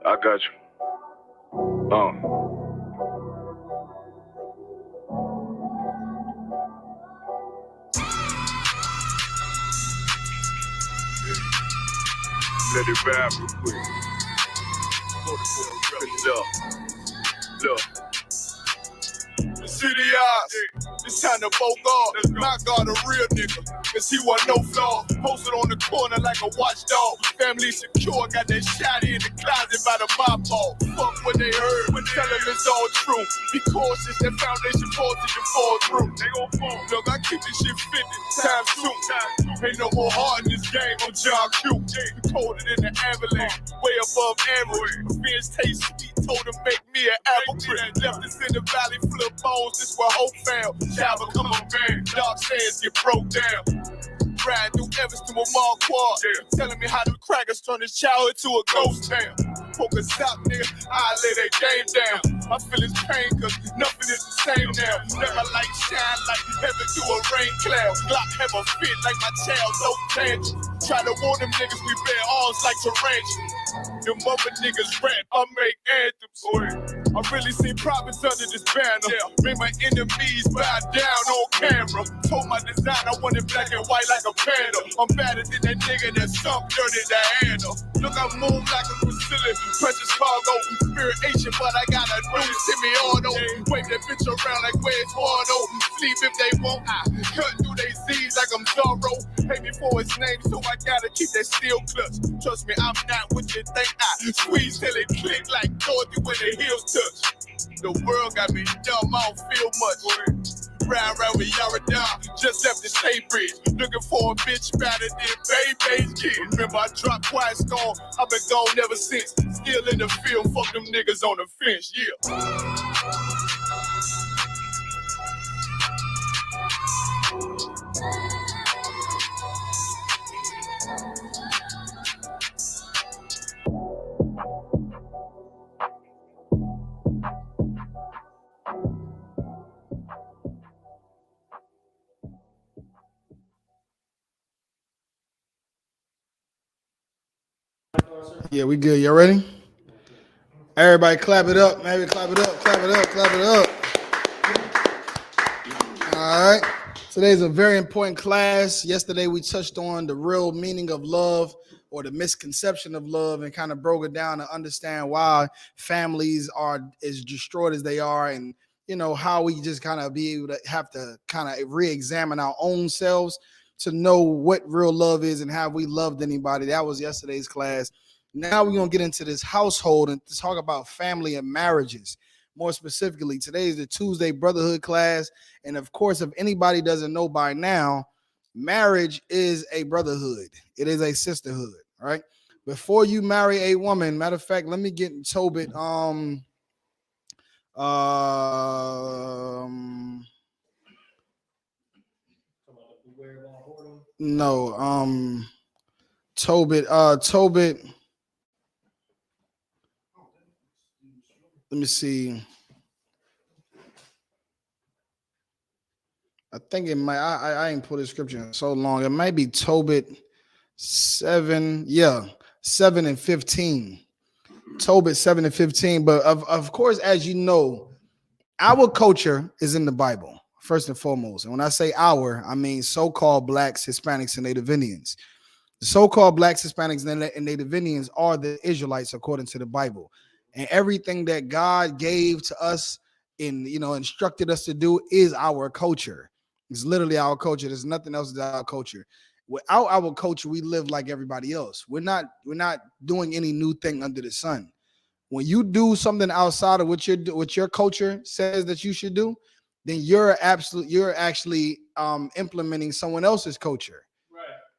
I got you. Let it rap real quick. Look. The city eyes, it's time to vote God. My God, a real nigga, cause he wasn't no flaw. Posted on the corner like a watchdog. Family secure, got that shotty in the closet by the mob ball. Fuck what they heard, tell them it's all true. Be cautious, that foundation falls till you fall through. They gon' fall. Look, I keep this shit 50 times two. Ain't no more heart in this game, I'm John Q. Colder than the avalanche, way above average. Fierce taste sweet, told him make me an apple crisp. Left us in the valley full of bones, this where hope found. Java come on, man, dark sands get broke down. Riding through Evans to a mall quad, telling me how the crackers turn his childhood to a ghost town. Focus out, nigga, I lay that game down. I feel his pain, cause nothing is the same now. Let my light shine like heaven through a rain cloud. Glock have a fit like my child, no tangent. Try to warn them niggas, we bear arms like tarantula. Them mother niggas rap, I make anthems. I really seen prophets under this banner. Made my enemies bow down on camera. Told my design I wanted black and white like a panda. I'm better than that nigga that sunk dirty Diana. Look, I move like a Brazilian, precious cargo, spirit Asian, but I got a new semi-auto. Wave that bitch around like where's Wardo. Sleep if they won't, I cut through they Z's like I'm Zorro. Pay me for his name, so I gotta keep that steel clutch. Trust me, I'm not what you think. I squeeze till it click like Dorothy when the heels touch. The world got me dumb, I don't feel much. Round with Yaradon, just left the state bridge. Looking for a bitch better than Baby's kid. Remember I dropped Quiet Storm, I've been gone ever since. Still in the field, fuck them niggas on the fence, yeah. Yeah, we good. Y'all ready? Everybody clap it up. Maybe clap it up, clap it up, clap it up. All right. Today's a very important class. Yesterday we touched on the real meaning of love or the misconception of love and kind of broke it down to understand why families are as destroyed as they are, and you know how we just kind of be able to have to kind of re-examine our own selves to know what real love is and have we loved anybody. That was yesterday's class. Now we're going to get into this household and talk about family and marriages. More specifically, today is the Tuesday Brotherhood class. And of course, if anybody doesn't know by now, marriage is a brotherhood. It is a sisterhood, all right? Before you marry a woman, matter of fact, let me get Tobit. No, Tobit. Let me see. I think it might. I ain't put the scripture in so long. It might be Tobit 7. Yeah, 7 and 15. Tobit 7 and 15. But of course, as you know, our culture is in the Bible first and foremost. And when I say our, I mean so-called blacks, Hispanics, and Native Indians. The so-called blacks, Hispanics, and Native Indians are the Israelites according to the Bible. And everything that God gave to us and instructed us to do is our culture. It's literally our culture. There's nothing else that's our culture. Without our culture, we live like everybody else. We're not doing any new thing under the sun. When you do something outside of what your culture says that you should do, then you're actually implementing someone else's culture.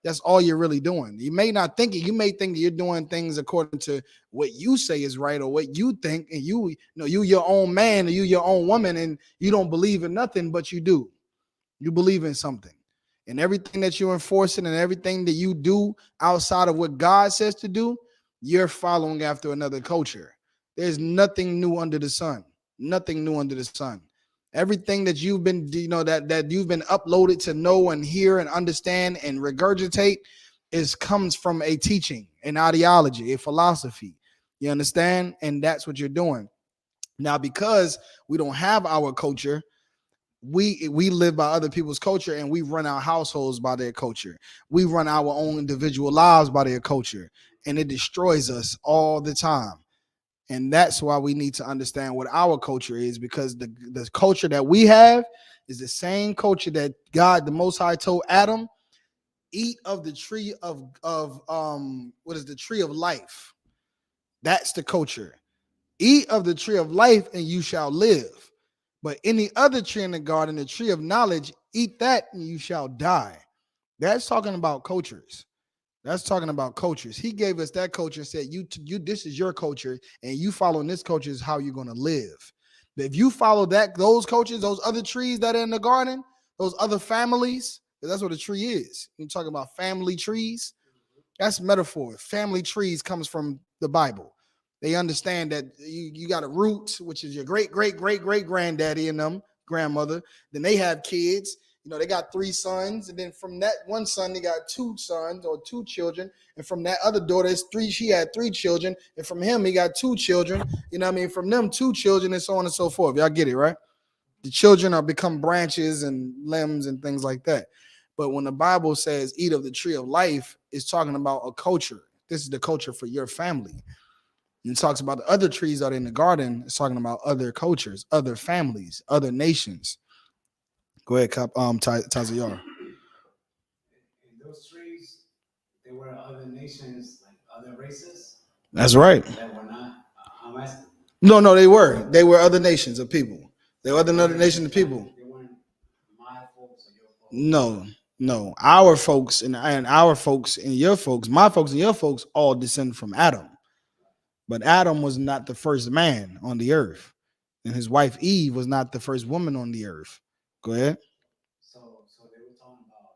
That's all you're really doing. You may not think it. You may think that you're doing things according to what you say is right or what you think, and you your own man or you your own woman, and you don't believe in nothing, but you do. You believe in something, and everything that you're enforcing and everything that you do outside of what God says to do, you're following after another culture. There's nothing new under the sun. Nothing new under the sun. Everything that you've been, that you've been uploaded to know and hear and understand and regurgitate comes from a teaching, an ideology, a philosophy. You understand? And that's what you're doing. Now, because we don't have our culture, we live by other people's culture, and we run our households by their culture. We run our own individual lives by their culture, and it destroys us all the time. And that's why we need to understand what our culture is, because the culture that we have is the same culture that God the Most High told Adam, eat of the tree of what is the tree of life. That's the culture. Eat of the tree of life and you shall live. But any other tree in the garden, the tree of knowledge, eat that and you shall die. That's talking about cultures. That's talking about cultures. He gave us that culture and said, you, this is your culture, and you following this culture is how you're going to live. But if you follow those cultures, those other trees that are in the garden, those other families, that's what a tree is. You're talking about family trees. That's metaphor. Family trees comes from the Bible. They understand that you got a root, which is your great, great, great, great granddaddy and them, grandmother. Then they have kids. They got 3 sons. And then from that one son, they got 2 sons or 2 children. And from that other daughter, she had 3 children. And from him, he got 2 children. From them 2 children and so on and so forth. Y'all get it, right? The children are become branches and limbs and things like that. But when the Bible says eat of the tree of life, it's talking about a culture. This is the culture for your family. And it talks about the other trees that are in the garden. It's talking about other cultures, other families, other nations. Go ahead, Tazayar. Those trees, they were other nations, like other races. That's right. That were not. I'm asking. No, they were. They were other nations of people. They were other nations of people. They weren't my folks or your folks. No. Our folks and our folks and your folks, my folks and your folks, all descend from Adam. But Adam was not the first man on the earth, and his wife Eve was not the first woman on the earth. Go ahead. So they were talking about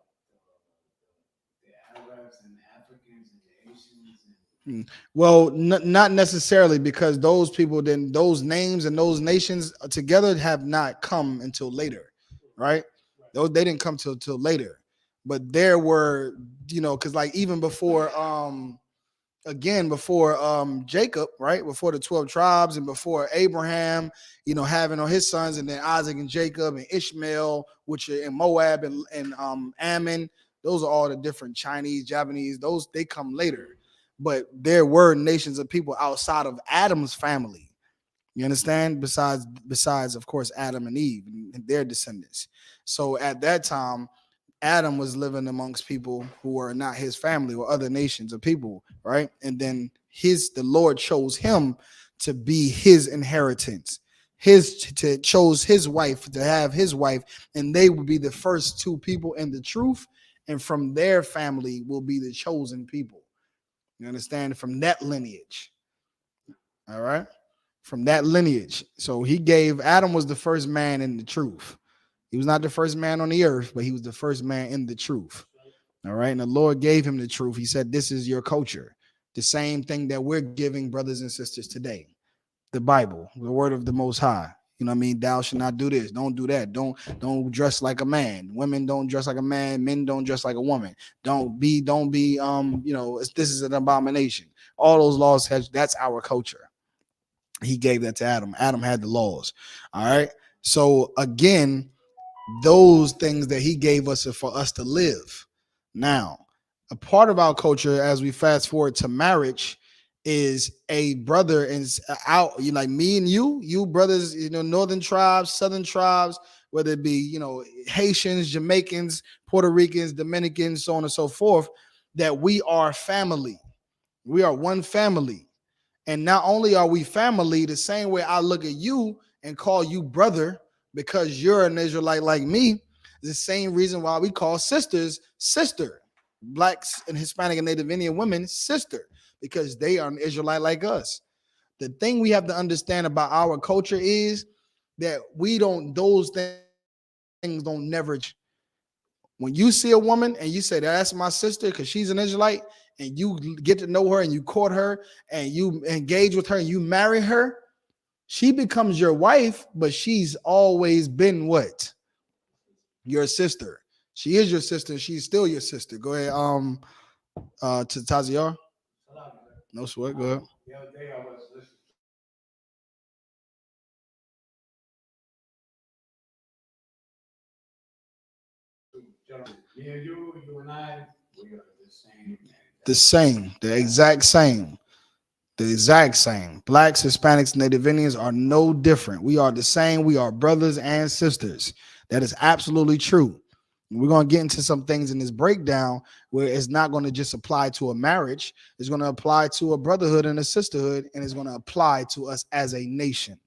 the Arabs and the Africans and the Asians. Well, not necessarily, because those people, then those names and those nations together have not come until later, right? Those they didn't come till later, but there were, because like even before, before Jacob, right, before the 12 tribes and before Abraham, having all his sons, and then Isaac and Jacob and Ishmael, which are in Moab and Ammon. Those are all the different Chinese, Japanese. Those they come later. But there were nations of people outside of Adam's family. You understand? Besides, of course, Adam and Eve and their descendants. So at that time, Adam was living amongst people who were not his family or other nations of people, right? And then the Lord chose him to be his inheritance. Chose his wife to have his wife, and they would be the first 2 people in the truth, and from their family will be the chosen people. You understand? From that lineage. All right. From that lineage. So Adam was the first man in the truth. He was not the first man on the earth, but he was the first man in the truth. All right. And the Lord gave him the truth. He said, this is your culture. The same thing that we're giving brothers and sisters today. The Bible, the word of the Most High. Thou shalt not do this. Don't do that. Don't dress like a man. Women don't dress like a man. Men don't dress like a woman. Don't be, this is an abomination. All those laws that's our culture. He gave that to Adam. Adam had the laws. All right. So again, those things that he gave us are for us to live. Now, a part of our culture, as we fast forward to marriage, is a brother and out, like me and you brothers, northern tribes, southern tribes, whether it be, Haitians, Jamaicans, Puerto Ricans, Dominicans, so on and so forth, that we are family. We are one family. And not only are we family, the same way I look at you and call you brother because you're an Israelite like me, the same reason why we call sisters sister. Blacks and Hispanic and Native Indian women sister, because they are an Israelite like us. The thing we have to understand about our culture is that those things don't never. When you see a woman and you say that's my sister because she's an Israelite, and you get to know her and you court her and you engage with her and you marry her, she becomes your wife, but she's always been what? Your sister. She is your sister. She's still your sister. Go ahead. To Taziar. No sweat. Go ahead. The other day I was listening to gentlemen. Yeah, you and I, we are the same. The same. The exact same. The exact same. Blacks, Hispanics, Native Indians are no different. We are the same. We are brothers and sisters. That is absolutely true. We're going to get into some things in this breakdown where it's not going to just apply to a marriage. It's going to apply to a brotherhood and a sisterhood, and it's going to apply to us as a nation.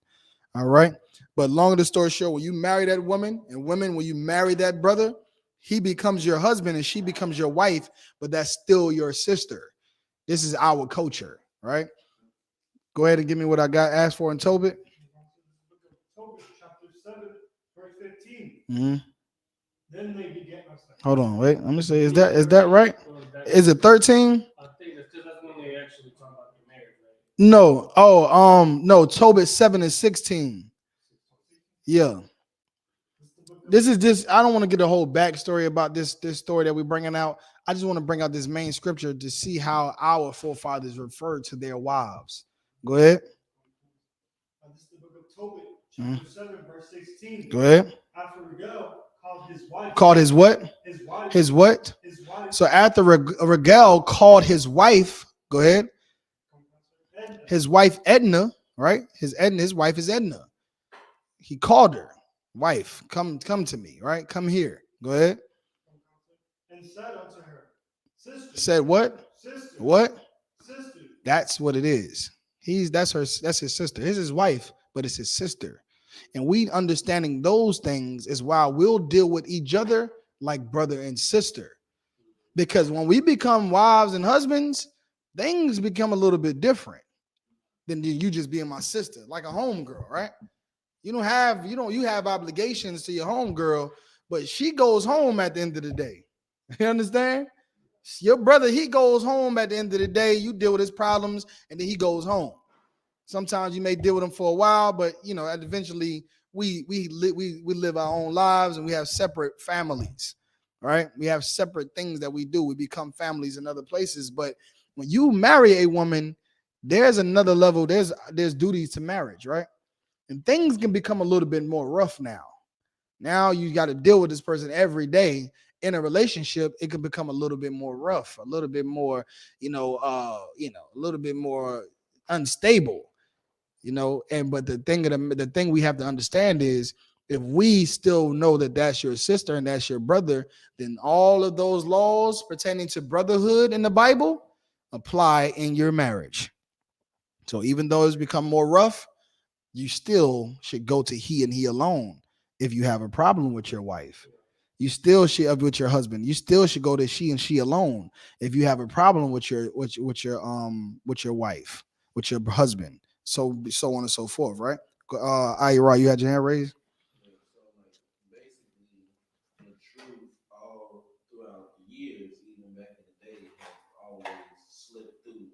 All right. But long the story short, when you marry that woman, and women, when you marry that brother, he becomes your husband and she becomes your wife, but that's still your sister. This is our culture, right? Go ahead and give me what I got asked for in Tobit. Tobit chapter 7, verse 15. Mm-hmm. Then they began. Hold on, wait. Let me say, is that right? Is it 13? I think that's because that's when they actually talk about the marriage, right? No. Oh, no. Tobit 7 and 16. Yeah. This is just. I don't want to get a whole backstory about this story that we're bringing out. I just want to bring out this main scripture to see how our forefathers referred to their wives. Go ahead. This is the book of Tobit, chapter 7, verse 16. Go ahead. After Regel called his wife. Called his what? His wife. His what? His wife. So after Regel called his wife, go ahead. His wife Edna, right? His wife is Edna. He called her, wife, come to me, right? Come here. Go ahead. And said unto her, sister. Said what? Sister. What? Sister. That's what it is. That's his sister. It's his wife, but it's his sister. And we understanding those things is why we'll deal with each other like brother and sister. Because when we become wives and husbands, things become a little bit different than you just being my sister, like a homegirl, right? You have obligations to your homegirl, but she goes home at the end of the day. You understand? Your brother, he goes home at the end of the day. You deal with his problems, and then he goes home. Sometimes you may deal with him for a while, but eventually we live our own lives and we have separate families, right? We have separate things that we do. We become families in other places. But when you marry a woman, there's another level. There's duties to marriage, right? And things can become a little bit more rough now. Now you got to deal with this person every day. In a relationship, it can become a little bit more rough, a little bit more, a little bit more unstable. But the thing we have to understand is if we still know that that's your sister and that's your brother, then all of those laws pertaining to brotherhood in the Bible apply in your marriage. So even though it's become more rough, you still should go to he and he alone. If you have a problem with your wife, you still should with your husband. You still should go to she and she alone. If you have a problem with your wife, with your husband. So on and so forth, right? Ira, you had your hand raised? Yeah, so like basically the truth all throughout the years, even back in the day, has always slipped through,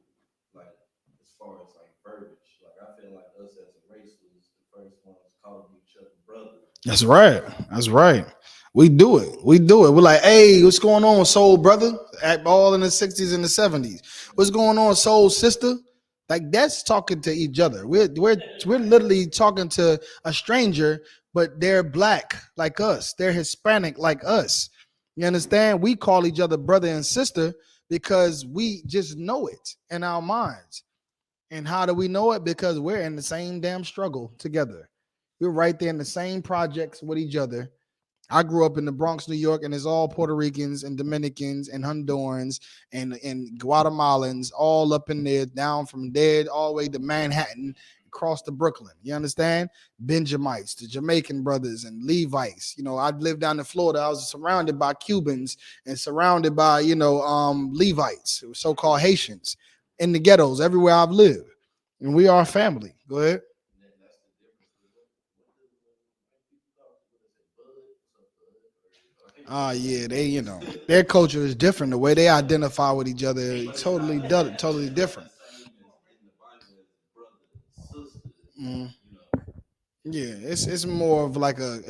like as far as like verbiage. Like I feel like us as a race was the first ones calling each other brother. That's right. That's right. We do it. We're like, hey, what's going on, soul brother? At all in the 60s and the 70s. What's going on, soul sister? Like that's talking to each other. We're literally talking to a stranger, but they're black like us. They're Hispanic like us. You understand? We call each other brother and sister because we just know it in our minds. And how do we know it? Because we're in the same damn struggle together. We're right there in the same projects with each other. I grew up in the Bronx, New York, and it's all Puerto Ricans and Dominicans and Hondurans and Guatemalans all up in there, down from there all the way to Manhattan, across to Brooklyn. You understand? Benjamites, the Jamaican brothers and Levites. I lived down in Florida. I was surrounded by Cubans and surrounded by, Levites, so-called Haitians in the ghettos everywhere I've lived. And we are a family. Go ahead. Yeah, their culture is different. The way they identify with each other is totally different. In the Bible as brother, sister, Mm. Yeah, it's more of like a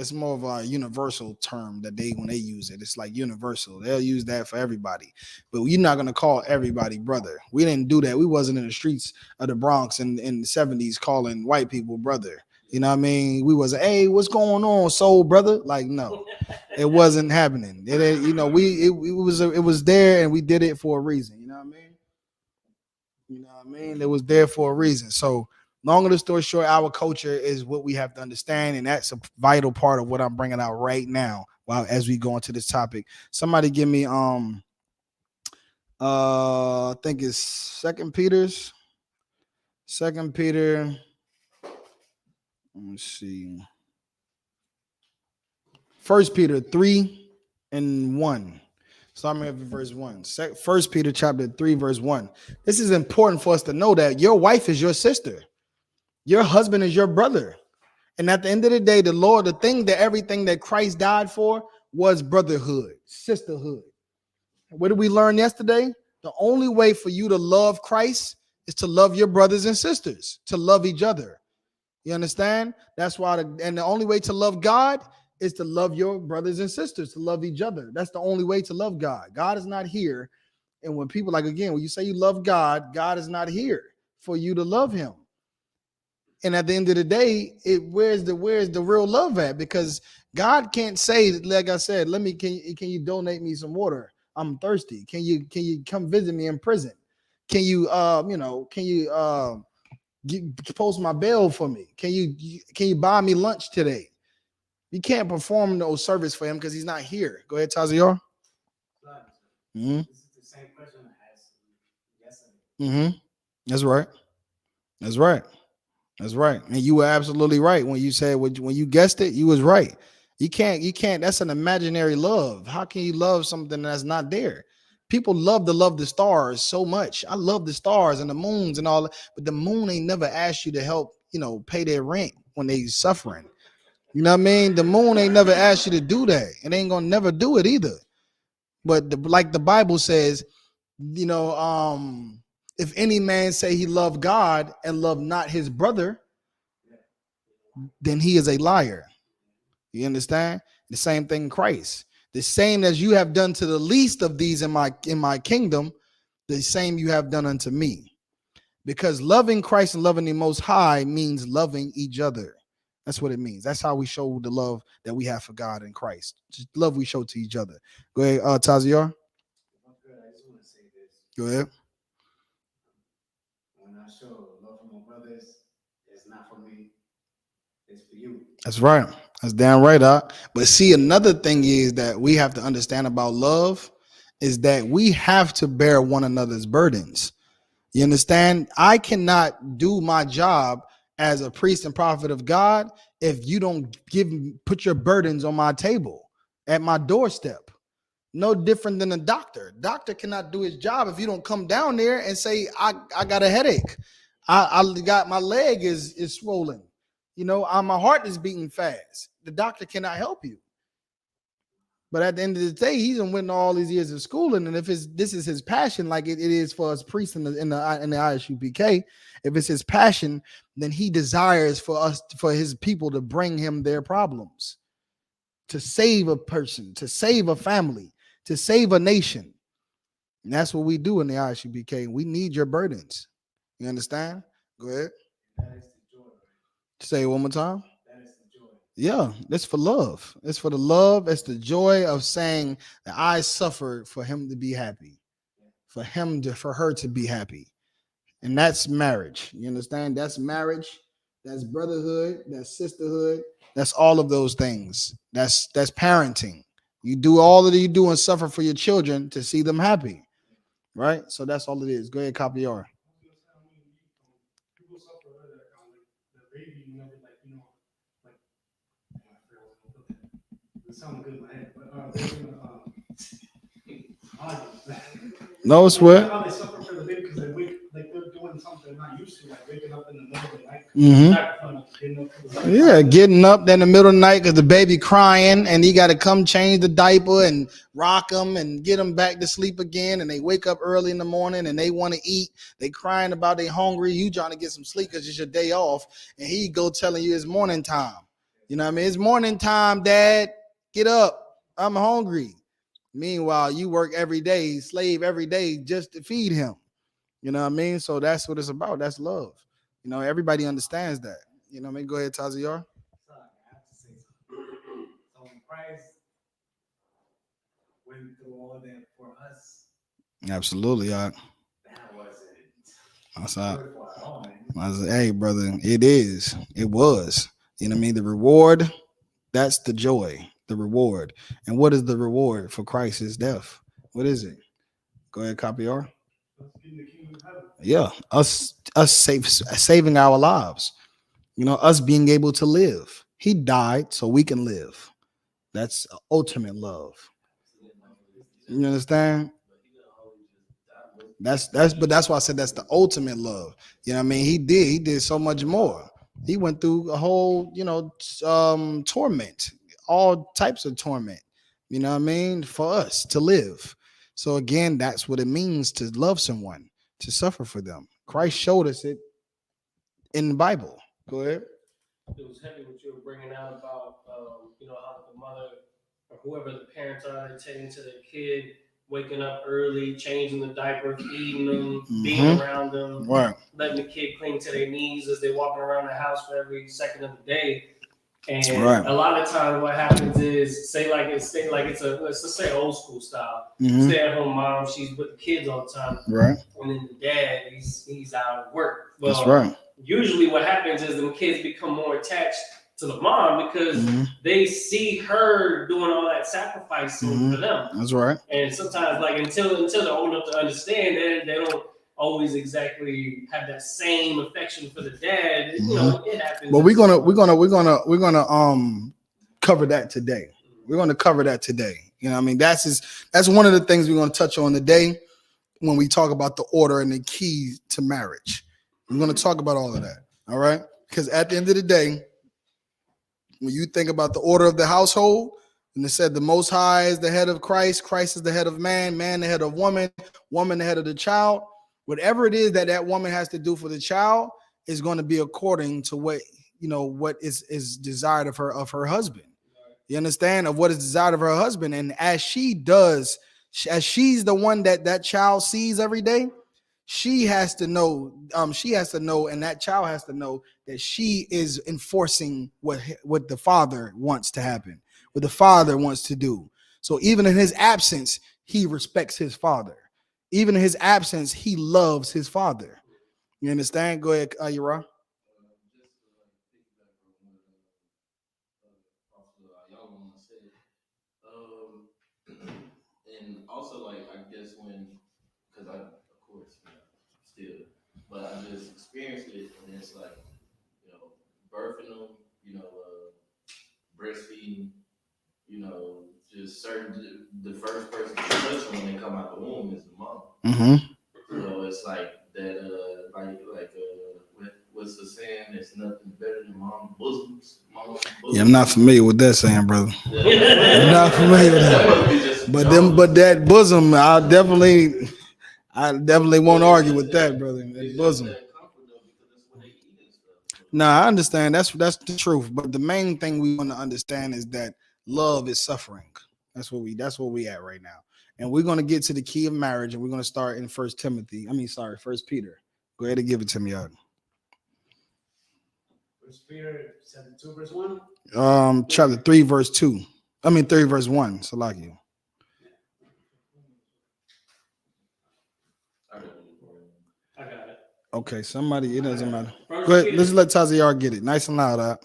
universal term that they when they use it. It's like universal. They'll use that for everybody. But you're not gonna call everybody brother. We didn't do that. We wasn't in the streets of the Bronx in the 70s calling white people brother. You know what I mean? We was, hey, what's going on, soul brother? Like, no, it wasn't happening. It was there and we did it for a reason. You know what I mean? You know what I mean? It was there for a reason. So, long of the story short, our culture is what we have to understand, and that's a vital part of what I'm bringing out right now. While as we go into this topic, somebody give me I think it's Second Peter. Let me see. First Peter 3:1. Starting at verse 1. First Peter chapter 3, verse 1. This is important for us to know that your wife is your sister. Your husband is your brother. And at the end of the day, everything that Christ died for was brotherhood, sisterhood. What did we learn yesterday? The only way for you to love Christ is to love your brothers and sisters, to love each other. You understand? That's why, and the only way to love God is to love your brothers and sisters, to love each other. That's the only way to love God. God is not here. And when people, like, again, when you say you love God, God is not here for you to love him. And at the end of the day, where's the real love at? Because God can't say, like I said, can you donate me some water? I'm thirsty. Can you come visit me in prison? Can you post my bail for me? Can you buy me lunch today? You can't perform no service for him because he's not here. Go ahead, Tazior. Mm-hmm. This is the same question I asked yesterday. Mm-hmm. That's right. That's right. That's right. And you were absolutely right when you said when you guessed it, you was right. You can't, that's an imaginary love. How can you love something that's not there? People love the stars so much. I love the stars and the moons and all that, but the moon ain't never asked you to help, pay their rent when they suffering. You know what I mean? The moon ain't never asked you to do that. It ain't gonna never do it either. But like the Bible says, if any man say he love God and love not his brother, then he is a liar. You understand? The same thing in Christ. The same as you have done to the least of these in my kingdom, the same you have done unto me. Because loving Christ and loving the Most High means loving each other. That's what it means. That's how we show the love that we have for God and Christ. Just love we show to each other. Go ahead, Taziar. I just want to say this. Go ahead. When I show love for my brothers, it's not for me, it's for you. That's right. That's damn right, Doc. But see, another thing is that we have to understand about love is that we have to bear one another's burdens. You understand? I cannot do my job as a priest and prophet of God if you don't put your burdens on my table at my doorstep. No different than a doctor. Doctor cannot do his job if you don't come down there and say, I got a headache. I got my leg is swollen. My heart is beating fast. The doctor cannot help you. But at the end of the day, he's went all these years of schooling, and if this is his passion, like it is for us priests in the Isupk, if it's his passion, then he desires for his people to bring him their problems, to save a person, to save a family, to save a nation. And that's what we do in the Isupk. We need your burdens. You understand? Go ahead. That is the joy. Right? Say it one more time. That is the joy. Yeah, it's for love. It's for the love. It's the joy of saying that I suffered for him to be happy, for her to be happy. And that's marriage. You understand? That's marriage. That's brotherhood. That's sisterhood. That's all of those things. That's parenting. You do all that you do and suffer for your children to see them happy. Right? So that's all it is. Go ahead, copy R. People suffer the baby, it sounded good in my head, but No sweat. how they suffer for the baby because they wake, like they're doing something they're not used to, like waking up in the middle of the night. Mhm. Not fun, getting up to the Yeah, getting up in the middle of the night because the baby crying and he got to come change the diaper and rock them and get them back to sleep again. And they wake up early in the morning and they want to eat. They crying about they hungry. You trying to get some sleep because it's your day off. And he go telling you it's morning time. You know what I mean? It's morning time, Dad. Get up. I'm hungry. Meanwhile, you work every day, slave every day just to feed him. You know what I mean? So that's what it's about. That's love. You know, everybody understands that. You know what I mean? Go ahead, Taziar. So I have to say something. So when Christ went through all that for us, Absolutely. that wasn't That's all. beautiful at all, man. I said, hey, brother, it is. It was. You know what I mean? The reward, that's the joy, the reward. And what is the reward for Christ's death? What is it? Go ahead, copy R. Let's get in the kingdom of heaven. Yeah, us saving our lives. You know, us being able to live. He died so we can live. That's ultimate love. You understand? That's why I said that's the ultimate love. You know what I mean? He did so much more. He went through a whole, torment, all types of torment, you know what I mean, for us to live. So again, that's what it means to love someone, to suffer for them. Christ showed us it in the Bible. Go ahead. It was heavy what you were bringing out about, how the mother or whoever the parents are, they're taking to their kid, waking up early, changing the diaper, feeding them, being around them, Right. letting the kid cling to their knees as they're walking around the house for every second of the day. And Right. a lot of times what happens is, let's just say old school style. Mhm. Stay at home mom, she's with the kids all the time. Right. And then the dad, he's out at work. Well, That's right. usually what happens is the kids become more attached to the mom because Mhm. they see her doing all that sacrificing for them. That's right. And sometimes, like until they're old enough to understand, they don't always exactly have that same affection for the dad. You know, it happens. But we're gonna cover that today. We're gonna cover that today. You know what I mean? That's one of the things we're gonna touch on today when we talk about the order and the keys to marriage. We're gonna talk about all of that. All right. Because at the end of the day, when you think about the order of the household, and it said the Most High is the head of Christ, Christ is the head of man, man the head of woman, woman the head of the child. Whatever it is that woman has to do for the child is going to be according to what is desired of her husband. You understand? Of what is desired of her husband, and as she's the one that child sees every day, she has to know, and that child has to know that she is enforcing what the father wants to happen, what the father wants to do. So even in his absence, he respects his father. Even in his absence, he loves his father. You understand? Go ahead, Yura. And also, like, I guess because I, of course, still, but I just experienced it, and it's like, birthing them, breastfeeding, just the first person to touch them when they come out the womb is the mom. Mm-hmm. So it's like that, what's the saying? There's nothing better than mom's bosoms. Yeah, I'm not familiar with that saying, brother. Yeah. I'm not familiar with That that. must be just But that bosom, I definitely won't argue with that, brother. That bosom. No, I understand. That's the truth. But the main thing we want to understand is that love is suffering. That's what we at right now. And we're gonna get to the key of marriage, and we're gonna start in First Peter. Go ahead and give it to me, out. First Peter chapter 2, verse 1. Chapter 3, verse 2. 3 verse 1. So like you. I got it. Okay, somebody, it doesn't matter. Go ahead, let's let Taziar get it. Nice and loud, out.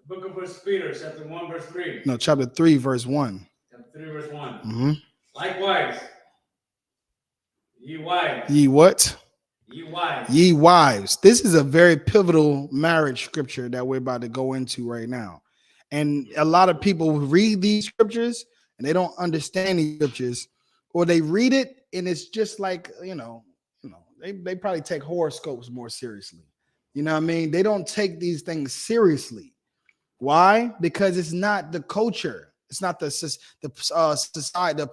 The book of First Peter, chapter 1, verse 3. No, chapter 3, verse 1. Chapter 3, verse 1. Mm-hmm. Likewise, ye wives. Ye what? Ye wives. Ye wives. This is a very pivotal marriage scripture that we're about to go into right now. And a lot of people read these scriptures and they don't understand these scriptures, or they read it and it's just like, they probably take horoscopes more seriously. You know what I mean? They don't take these things seriously. Why? Because it's not the culture. It's not the society,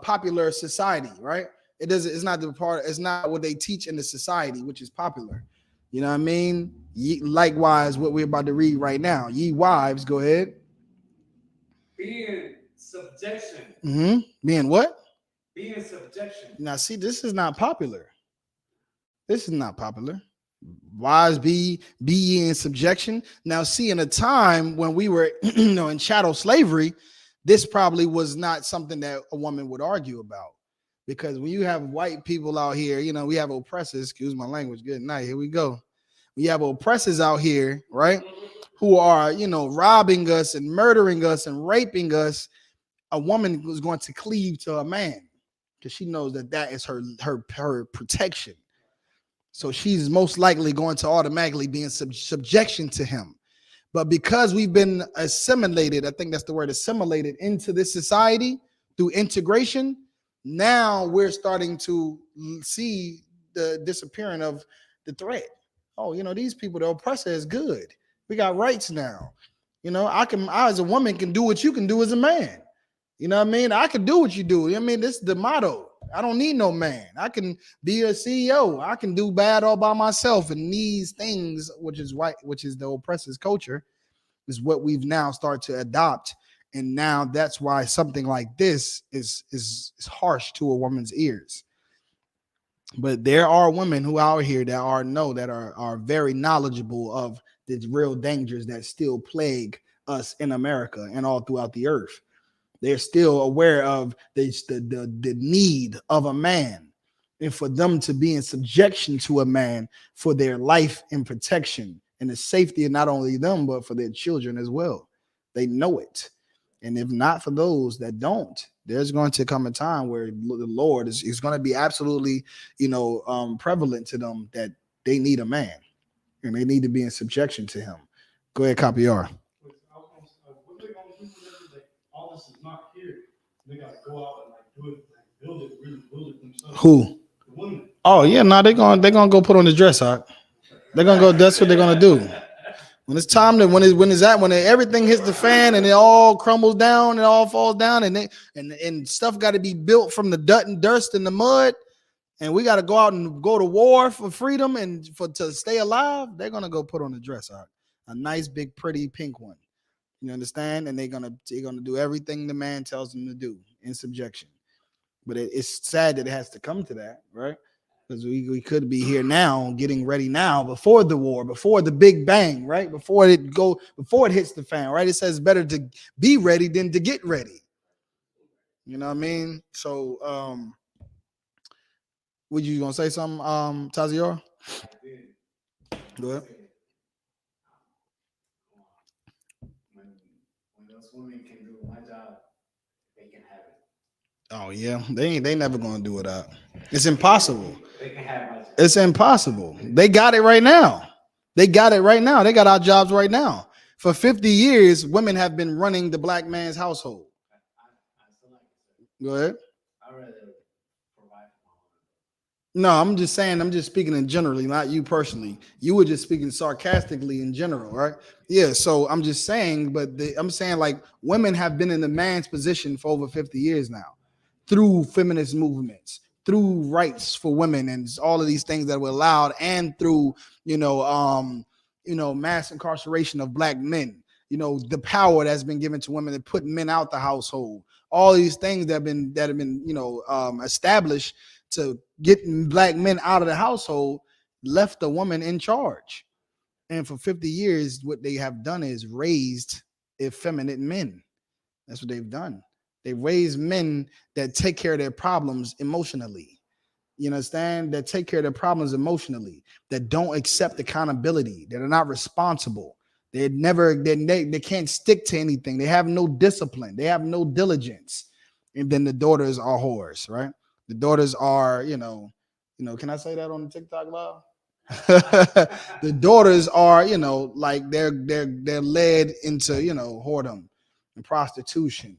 popular society, right? It doesn't. It's not the part. It's not what they teach in the society, which is popular. You know what I mean? Likewise, what we're about to read right now. Ye wives, go ahead. Be in subjection. Being what? Be in subjection. Now, see, this is not popular. This is not popular. Wives, be ye in subjection. Now, see, in a time when we were, in chattel slavery, this probably was not something that a woman would argue about. Because when you have white people out here, we have oppressors. Excuse my language. Good night. Here we go. We have oppressors out here, right? Who are, robbing us and murdering us and raping us. A woman was going to cleave to a man because she knows that is her protection. So she's most likely going to automatically be in subjection to him. But because we've been assimilated, I think that's the word, assimilated into this society through integration, now we're starting to see the disappearing of the threat. Oh, these people, the oppressor is good. We got rights now. I as a woman can do what you can do as a man. You know what I mean? I can do what you do. I mean, this is the motto. I don't need no man. I can be a CEO. I can do bad all by myself. And these things, which is the oppressor's culture, is what we've now started to adopt. And now that's why something like this is harsh to a woman's ears. But there are women who out here that are very knowledgeable of the real dangers that still plague us in America and all throughout the earth. They're still aware of the need of a man, and for them to be in subjection to a man for their life and protection and the safety of not only them, but for their children as well. They know it. And if not for those that don't, there's going to come a time where the Lord is going to be absolutely, prevalent to them that they need a man and they need to be in subjection to him. Go ahead, copy R. What they gonna do whenever all this is not here? They gotta go out and do it, really build it themselves. Who? The women. Oh yeah, no, they're gonna go put on the dress, huh? They're gonna go. That's what they're gonna do. When it's time to when everything hits the fan and it all crumbles down, it all falls down, and stuff got to be built from the dust and the mud, and we got to go out and go to war for freedom and to stay alive. They're gonna go put on the dress, huh? A nice big pretty pink one. You understand? And they're gonna do everything the man tells them to do in subjection. But it's sad that it has to come to that, right? Because we could be here now, getting ready now, before the war, before the big bang, right? Before it hits the fan, right? It says better to be ready than to get ready. You know what I mean? So, would you gonna say something, Tazior? Go ahead. When those women can do my job, they can have it. Oh yeah, they never gonna do it up. It's impossible. They can have my job. It's impossible. They got it right now. They got our jobs right now. For 50 years, women have been running the black man's household. I still like it. Go ahead. I'd rather provide for my woman. No, I'm just speaking in generally, not you personally. You were just speaking sarcastically in general, right? Yeah, so I'm just saying, I'm saying like women have been in the man's position for over 50 years now through feminist movements, through rights for women and all of these things that were allowed, and through, mass incarceration of black men, the power that's been given to women to put men out the household, all these things that have been established to get black men out of the household, left the woman in charge. And for 50 years, what they have done is raised effeminate men. That's what they've done. They raise men that take care of their problems emotionally. You understand? That take care of their problems emotionally, that don't accept accountability, that are not responsible. They can't stick to anything. They have no discipline. They have no diligence. And then the daughters are whores, right? The daughters are, can I say that on the TikTok live? The daughters are, like they're led into, whoredom and prostitution.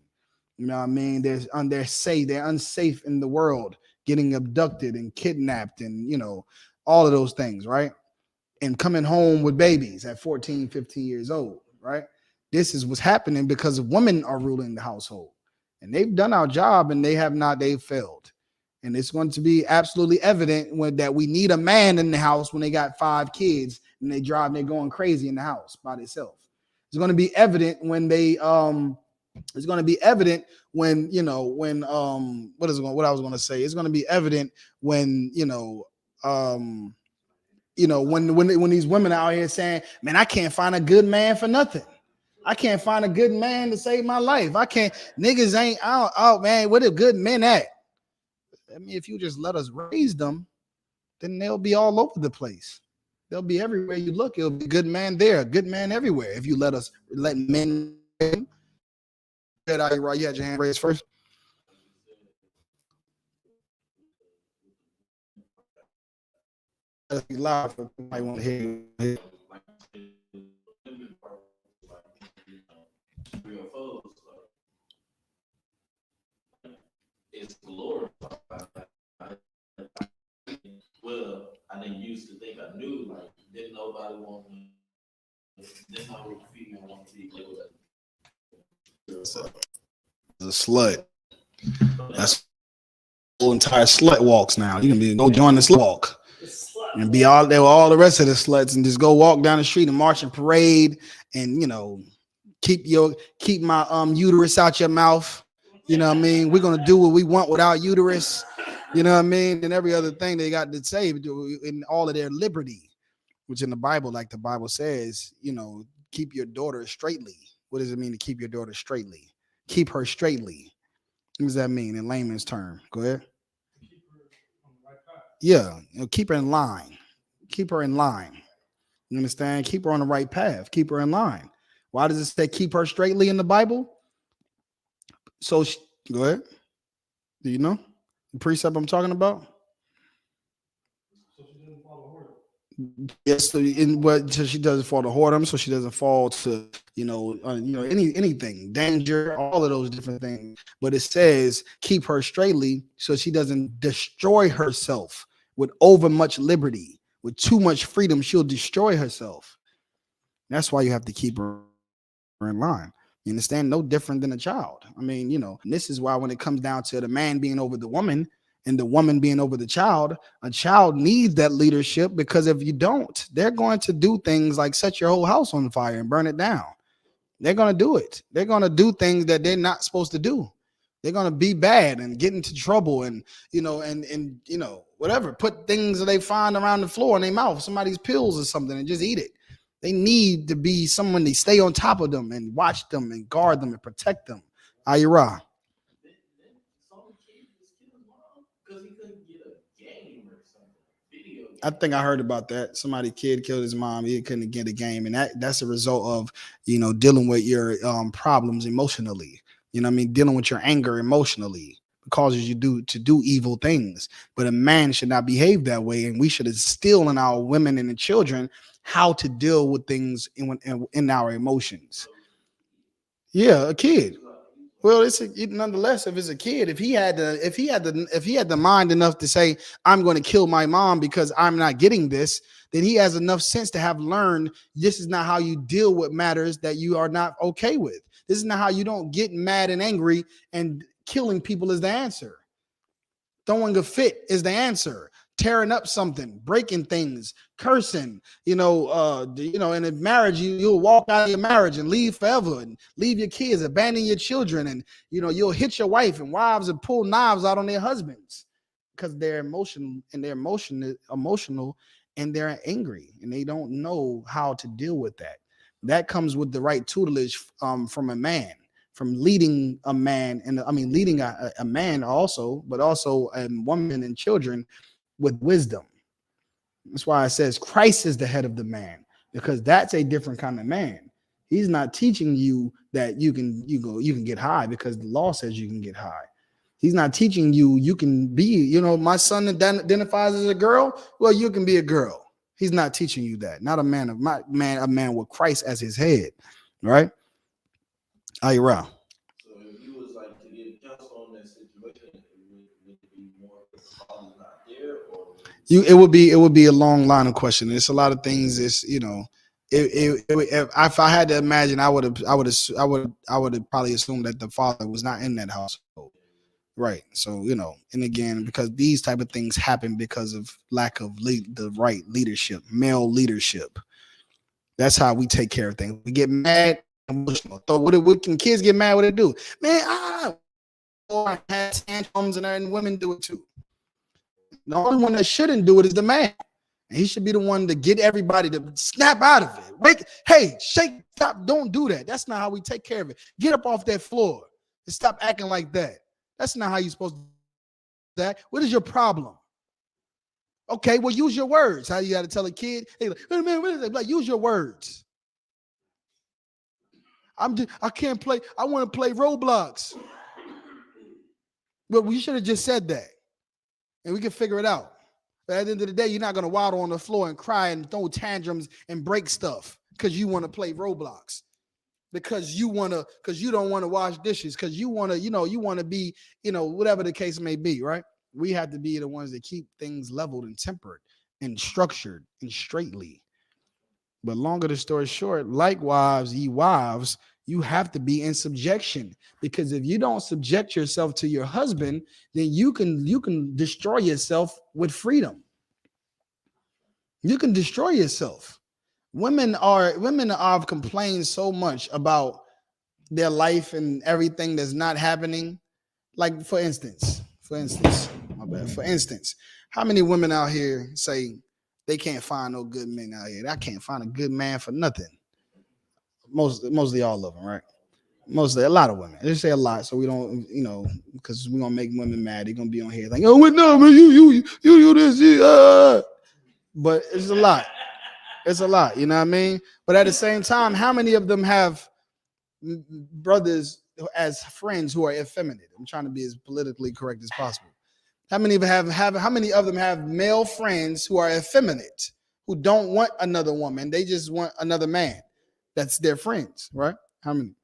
You know what I mean? They're unsafe in the world getting abducted and kidnapped and, you know, all of those things, right? And coming home with babies at 14, 15 years old, right? This is what's happening because women are ruling the household. And they've done our job and they've failed. And it's going to be absolutely evident when that we need a man in the house when they got 5 kids and they're going crazy in the house by themselves. It's going to be evident when it's going to be evident when, you know, when what I was going to say. It's going to be evident when, when these women out here saying, man, I can't find a good man for nothing. I can't find a good man to save my life. I can't, niggas ain't out. Oh man, where the good men at? I mean, if you just let us raise them, then they'll be all over the place. They'll be everywhere you look. It'll be a good man there, a good man everywhere. If you let men. You had your hand raised first. Let's be loud for somebody want to hear you. It's glorified. Well, I didn't used to think I knew, like, didn't nobody want me. Didn't know what the female want to be. The slut. That's whole entire slut walks now. You can go join the slut walk and be all there with all the rest of the sluts and just go walk down the street and march and parade and, you know, keep my uterus out your mouth. You know what I mean? We're gonna do what we want without uterus. You know what I mean? And every other thing they got to say in all of their liberty, which in the Bible, like the Bible says, you know, keep your daughter straightly. What does it mean to keep your daughter straightly? Keep her straightly. What does that mean in layman's term? Go ahead. Yeah, you know, keep her in line. Keep her in line. You understand? Keep her on the right path. Keep her in line. Why does it say keep her straightly in the Bible? So go ahead. Do you know the precept I'm talking about? So she doesn't follow her. Yes, so she doesn't fall to whoredom, so she doesn't fall to anything, danger, all of those different things. But it says keep her straightly so she doesn't destroy herself with over much liberty, with too much freedom. She'll destroy herself. That's why you have to keep her in line. You understand? No different than a child. I mean, you know, and this is why when it comes down to the man being over the woman and the woman being over the child, a child needs that leadership, because if you don't, they're going to do things like set your whole house on fire and burn it down. They're going to do it. They're going to do things that they're not supposed to do. They're going to be bad and get into trouble and, you know, and whatever, put things that they find around the floor in their mouth, somebody's pills or something, and just eat it. They need to be someone to stay on top of them and watch them and guard them and protect them. Ayra. I think I heard about that. Somebody kid killed his mom. He couldn't get a game, and that's a result of, you know, dealing with your problems emotionally. You know what I mean? Dealing with your anger emotionally causes you to do evil things. But a man should not behave that way, and we should instill in our women and the children how to deal with things in our emotions. Yeah, a kid. Well, nonetheless, if it's a kid, if he had the mind enough to say, I'm going to kill my mom because I'm not getting this, then he has enough sense to have learned this is not how you deal with matters that you are not okay with. This is not how you don't get mad and angry, and killing people is the answer. Throwing a fit is the answer. Tearing up something, breaking things, cursing, in a marriage, you'll walk out of your marriage and leave forever and leave your kids, abandon your children, and you'll hit your wife, and wives will pull knives out on their husbands because they're emotional and they're angry and they don't know how to deal with that. That comes with the right tutelage from a man, from leading a man, and leading a man also, but also a woman and children with wisdom. That's why it says Christ is the head of the man, because that's a different kind of man. He's not teaching you that you can get high because the law says you can get high. He's not teaching you can be, my son identifies as a girl. Well, you can be a girl. He's not teaching you that. Not a man a man with Christ as his head, right? Ayra. So if you was like to give counsel on that situation, would it be more It would be a long line of questioning. It's a lot of things. It's if I had to imagine, I would have probably assumed that the father was not in that household, right? So and again, because these type of things happen because of lack of the right leadership, male leadership. That's how we take care of things. We get mad, emotional. So what can kids get mad? What they do, man? I have tantrums and women do it too. The only one that shouldn't do it is the man. And he should be the one to get everybody to snap out of it. Hey, shake, stop, don't do that. That's not how we take care of it. Get up off that floor and stop acting like that. That's not how you're supposed to do that. What is your problem? Okay, well, use your words. How you got to tell a kid, hey, wait a minute, what is it? Like, use your words. I can't play. I want to play Roblox. But we should have just said that. And we can figure it out. But at the end of the day, you're not going to waddle on the floor and cry and throw tantrums and break stuff because you want to play Roblox. Because you don't want to wash dishes, because you want to be, whatever the case may be, right? We have to be the ones that keep things leveled and tempered and structured and straightly. But longer the story short, likewise, ye wives, you have to be in subjection, because if you don't subject yourself to your husband, then you can destroy yourself with freedom. You can destroy yourself. Women have complained so much about their life and everything that's not happening. Like for instance, how many women out here say they can't find no good men out here? I can't find a good man for nothing. Mostly all of them, right? Mostly a lot of women. They say a lot, so we don't, because we're gonna make women mad. They're gonna be on here like, oh, no, man, you this, but it's a lot. It's a lot, you know what I mean? But at the same time, how many of them have brothers as friends who are effeminate? I'm trying to be as politically correct as possible. How many of them have male friends who are effeminate, who don't want another woman? They just want another man. That's their friends, right? How many?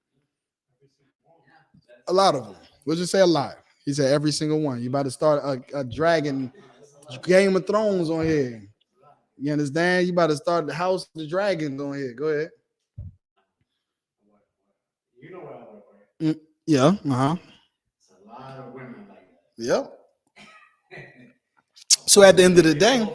A lot of them. We'll just say a lot. He said every single one. You about to start a dragon Game of Thrones on here. You understand? You about to start the House of the Dragons on here. Go ahead. You know what I work for. Yeah. It's a lot of women like that. Yep. So at the end of the day,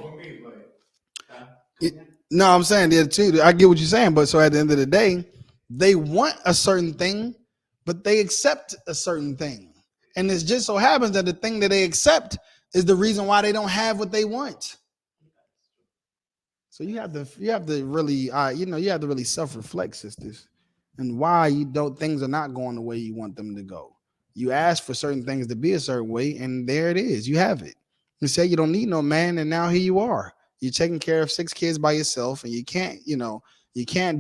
no, I'm saying there too. I get what you're saying, but so at the end of the day, they want a certain thing, but they accept a certain thing, and it just so happens that the thing that they accept is the reason why they don't have what they want. So you have to really, you have to really self-reflect, sisters, and why things are not going the way you want them to go. You ask for certain things to be a certain way, and there it is. You have it. You say you don't need no man, and now here you are. You're taking care of 6 kids by yourself, and you can't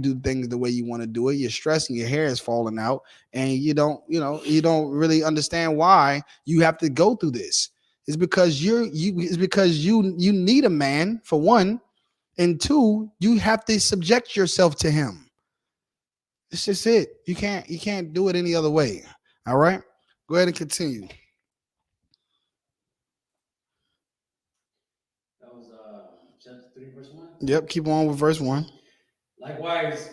do things the way you want to do it. You're stressing, your hair is falling out, and you don't really understand why you have to go through this. It's because you need a man, for one, and 2, you have to subject yourself to him. It's just it. You can't do it any other way. All right, go ahead and continue. Chapter 3, verse 1. Yep, keep on with verse 1. Likewise,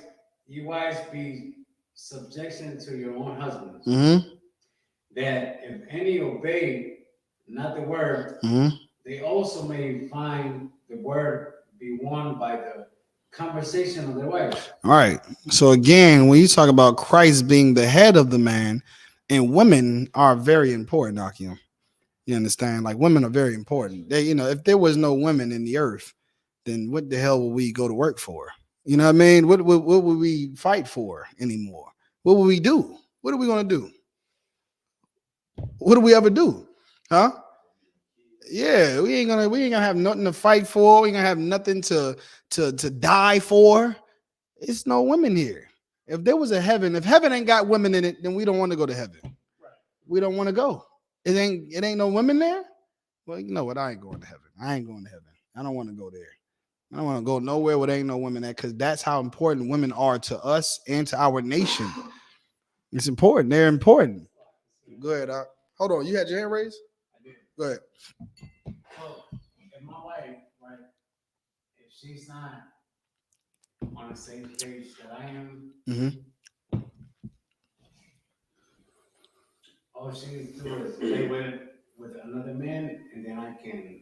you wives be subjection to your own husbands, that if any obey not the word, they also may find the word be won by the conversation of their wife. All right. So again, when you talk about Christ being the head of the man, and women are very important, Akim. You understand? Like, women are very important. They, if there was no women in the earth, then what the hell would we go to work for? You know what I mean? What would we fight for anymore? What would we do? What are we going to do? What do we ever do? Huh? Yeah, we ain't gonna have nothing to fight for. We ain't gonna have nothing to die for. It's no women here. If there was a heaven, if heaven ain't got women in it, then we don't want to go to heaven. We don't want to go. It ain't no women there. Well, you know what? I ain't going to heaven. I ain't going to heaven. I don't want to go there. I don't want to go nowhere where there ain't no women at, because that's how important women are to us and to our nation. It's important. They're important. Go ahead, Doc. Hold on. You had your hand raised? I did. Go ahead. if she's not on the same page that I am, all she needs to do is lay with another man, and then I can.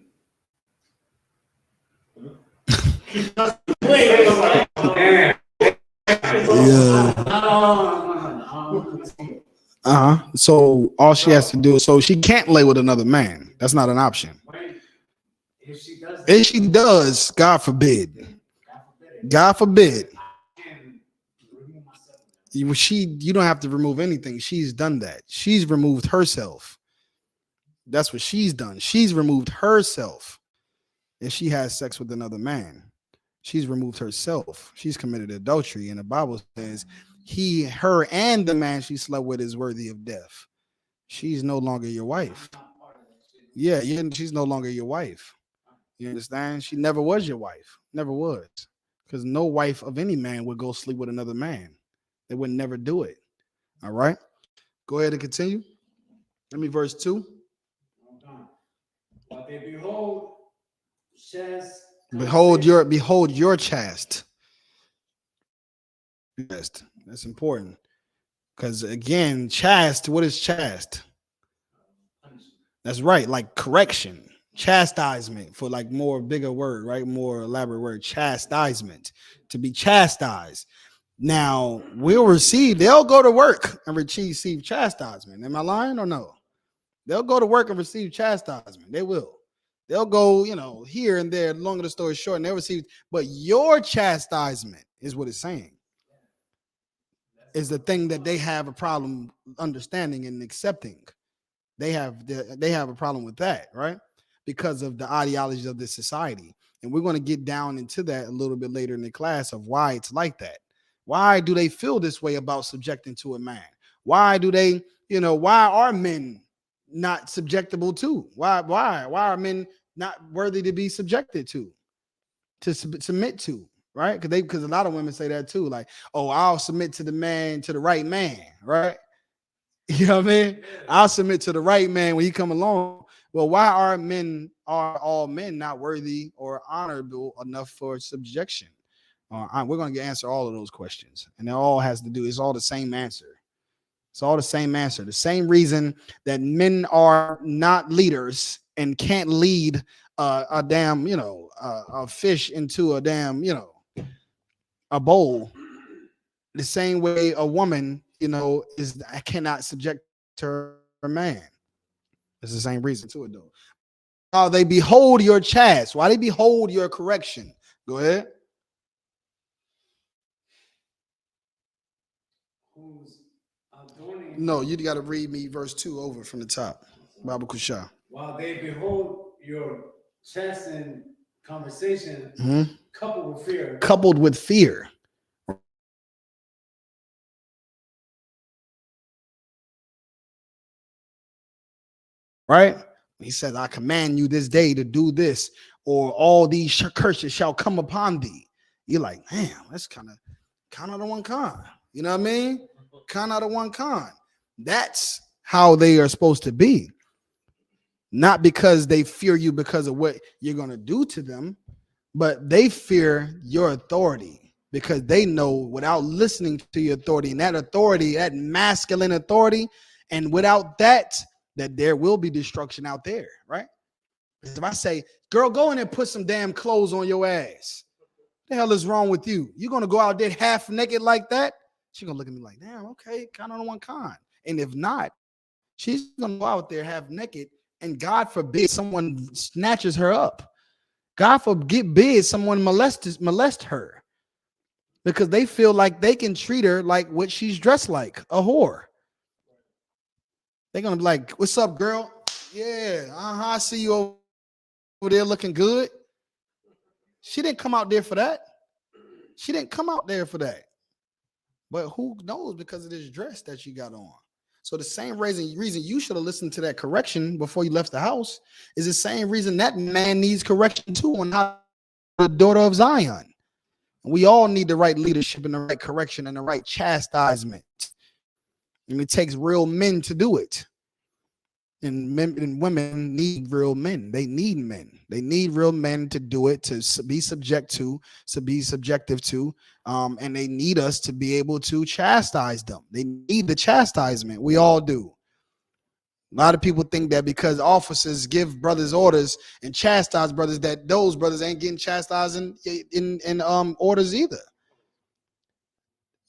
Yeah. So all she has to do is, so she can't lay with another man. That's not an option. If she does, If she does, God forbid. God forbid. You don't have to remove anything. She's done that. She's removed herself. That's what she's done. She's removed herself. If she has sex with another man, she's removed herself. She's committed adultery. And the Bible says he, her, and the man she slept with is worthy of death. She's no longer your wife. Yeah, she's no longer your wife. You understand? She never was your wife. Never was. Because no wife of any man would go sleep with another man. They would never do it. All right. Go ahead and continue. Let me verse 2. But they behold chaste. Behold your chaste. That's important. Because again, chaste, what is chaste? That's right, like correction, chastisement, for like more bigger word, right? More elaborate word, chastisement, to be chastised. Now they'll go to work and receive chastisement. Am I lying or no? They'll go to work and receive chastisement. They will. They'll go, here and there, longer the story short, and they'll receive, but your chastisement is what it's saying. Is the thing that they have a problem understanding and accepting. They have a problem with that, right? Because of the ideologies of this society. And we're going to get down into that a little bit later in the class of why it's like that. Why do they feel this way about subjecting to a man? Why do they, why are men not subjectable to? Why are men not worthy to be subjected to submit to? Right? Because a lot of women say that too, like, oh, I'll submit to the man, to the right man, right? You know what I mean? I'll submit to the right man when he come along. Well, why are all men not worthy or honorable enough for subjection? We're going to answer all of those questions, and it all has to do. It's all the same answer. It's all the same answer. The same reason that men are not leaders and can't lead a damn, a fish into a damn, a bowl. The same way a woman, I cannot subject to her man. It's the same reason to it, though. How they behold your chaste. Why they behold your correction? Go ahead. No, you got to read me verse 2 over from the top. Bible Kusha. While they behold your chastened conversation, coupled with fear. Right? He says, I command you this day to do this, or all these curses shall come upon thee. You're like, damn, that's kind of the one con. You know what I mean? Kind of the one con. That's how they are supposed to be. Not because they fear you because of what you're going to do to them, but they fear your authority because they know without listening to your authority, and that authority, that masculine authority, and without that there will be destruction out there, right? If I say, girl, go in and put some damn clothes on your ass. What the hell is wrong with you? You're going to go out there half naked like that? She's going to look at me like, damn, okay, kind of the one kind. And if not, she's going to go out there half naked, and God forbid someone snatches her up. God forbid someone molest her because they feel like they can treat her like what she's dressed like, a whore. They're going to be like, what's up, girl? Yeah, I see you over there looking good. She didn't come out there for that. But who knows because of this dress that she got on. So the same reason you should have listened to that correction before you left the house is the same reason that man needs correction too on how the daughter of Zion. We all need the right leadership and the right correction and the right chastisement. And it takes real men to do it. And men and women need real men. They need men. They need real men to do it, to be subjective to, and they need us to be able to chastise them. They need the chastisement. We all do. A lot of people think that because officers give brothers orders and chastise brothers, that those brothers ain't getting chastised in orders either.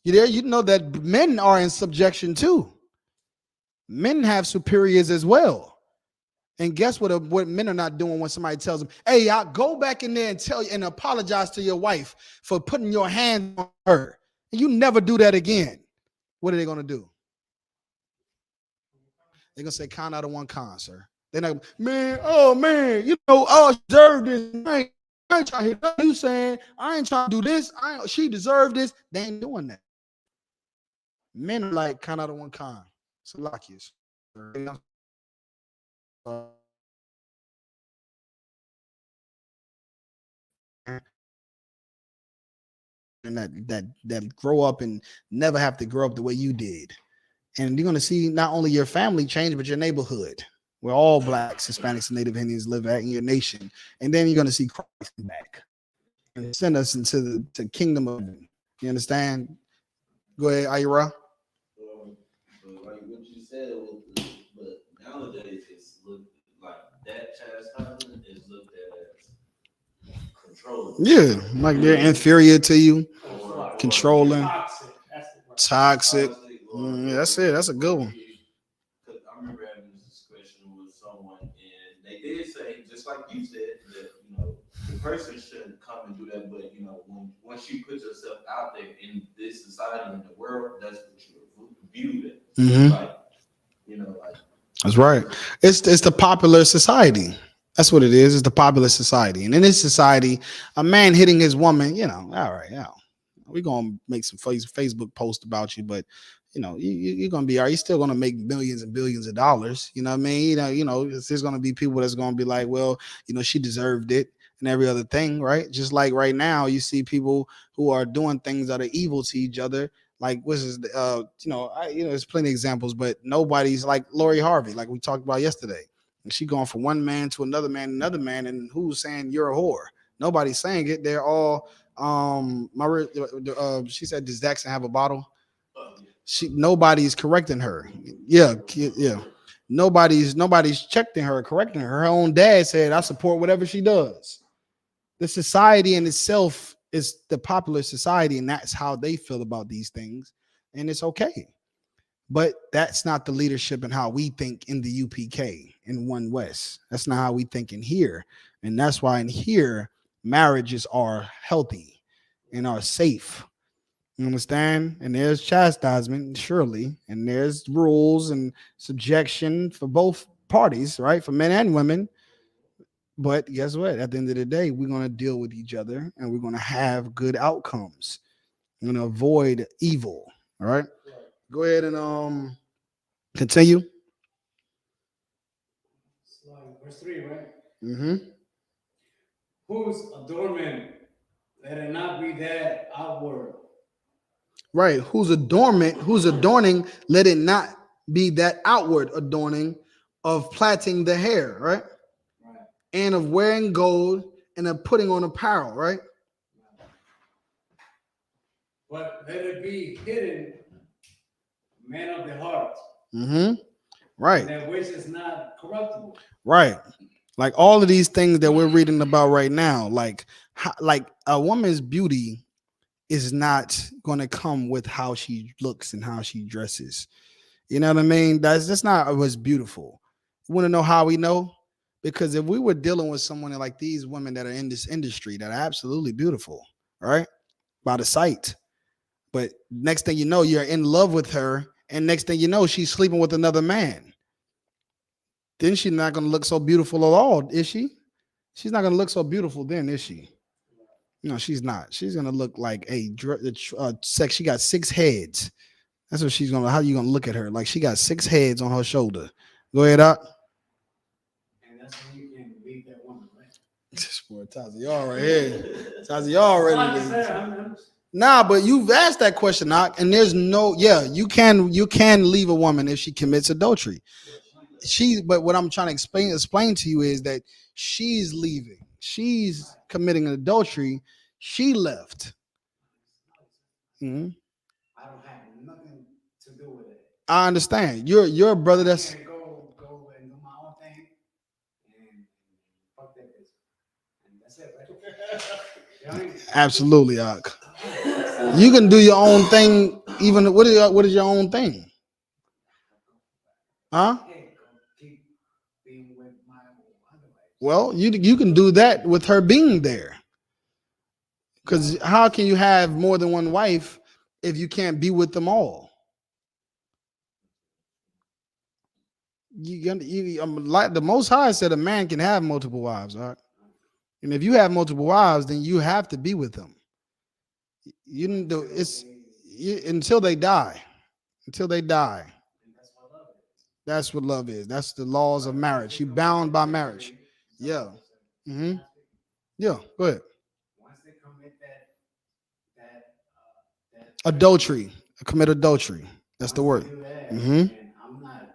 You know that men are in subjection too. Men have superiors as well. And guess what men are not doing when somebody tells them, hey, I'll go back in there and tell you and apologize to your wife for putting your hand on her. And you never do that again. What are they going to do? They're going to say count out of one con, sir. They're not, man, I deserve this. I ain't trying to hear you saying, I ain't trying to do this. She deserved this. They ain't doing that. Men are like count out of one con. Salakius. And that grow up and never have to grow up the way you did. And you're going to see not only your family change, but your neighborhood, where all blacks, Hispanics, and Native Indians live at in your nation. And then you're going to see Christ back and send us into the kingdom of heaven. You understand? Go ahead, Ira. But like what you said, but nowadays it's looked like that chastisement is looked at as control. Yeah, like they're inferior to you, controlling, toxic. Yeah, that's it. That's a good one. I remember having this discussion with someone, and they did say, just like you said, that the person shouldn't come and do that, but once you put yourself out there in this society, in the world, that's what you're viewed as. Mm-hmm. Like that's right. It's the popular society. That's what it is. It's the popular society. And in this society, a man hitting his woman, all right, we're going to make some Facebook posts about you, but you're going to be, are you still going to make millions and billions of dollars? You know what I mean? There's going to be people that's going to be like, well, she deserved it and every other thing, right? Just like right now, you see people who are doing things that are evil to each other. Like, there's plenty of examples, but nobody's like Lori Harvey, like we talked about yesterday. And she going from one man to another man, and who's saying you're a whore? Nobody's saying it. They're all, she said, does Jackson have a bottle? Nobody's correcting her. Yeah. Nobody's checking her, correcting her. Her own dad said, I support whatever she does. The society in itself is the popular society, and that's how they feel about these things. And it's okay. But that's not the leadership and how we think in the UPK in One West. That's not how we think in here. And that's why in here, marriages are healthy and are safe. You understand? And there's chastisement, surely. And there's rules and subjection for both parties, right? For men and women. But guess what? At the end of the day, we're going to deal with each other and we're going to have good outcomes. We're going to avoid evil. All right? Go ahead and continue. Verse 3, right? Mm-hmm. Whose adornment, let it not be that outward. Right. Who's adorning, let it not be that outward adorning of plaiting the hair, right? And of wearing gold and of putting on apparel, right? But let it be hidden, man of the heart. Mm-hmm. Right. That which is not corruptible. Right. Like all of these things that we're reading about right now, like a woman's beauty is not going to come with how she looks and how she dresses. You know what I mean? That's not what's beautiful. You want to know how we know? Because if we were dealing with someone like these women that are in this industry that are absolutely beautiful, right? By the sight. But next thing you know, you're in love with her. And next thing you know, she's sleeping with another man. Then she's not going to look so beautiful at all, is she? She's not going to look so beautiful then, is she? No, she's not. She's going to look like sex. She got 6 heads. That's what she's going to, how you going to look at her? Like she got 6 heads on her shoulder. Go ahead, up. And that's when you can leave that woman, right? Boy, Tazi, right here. Tazi, already. Nah, but you've asked that question, Knock, and there's no, you can leave a woman if she commits adultery. but what I'm trying to explain to you is that she's leaving. She's committing an adultery. She left. Mhm. I don't have nothing to do with it. I understand. You're a brother I that's can't go and do my own thing and fuck that bitch. And that's it, right? You know what I mean? absolutely, Ak. You can do your own thing. Even what is your own thing? Huh? I can't go keep being with my other wife. Well, you can do that with her being there. Because how can you have more than one wife if you can't be with them all? Like the Most High said, a man can have multiple wives, all right? And if you have multiple wives, then you have to be with them. You didn't do until they die. Until they die. And that's what love is. That's what love is. That's the laws of marriage. You bound by marriage. Yeah. Mm-hmm. Yeah. Go ahead. Once they commit that Adultery. Commit adultery. That's the once word. they do that, Mm-hmm. and I'm not.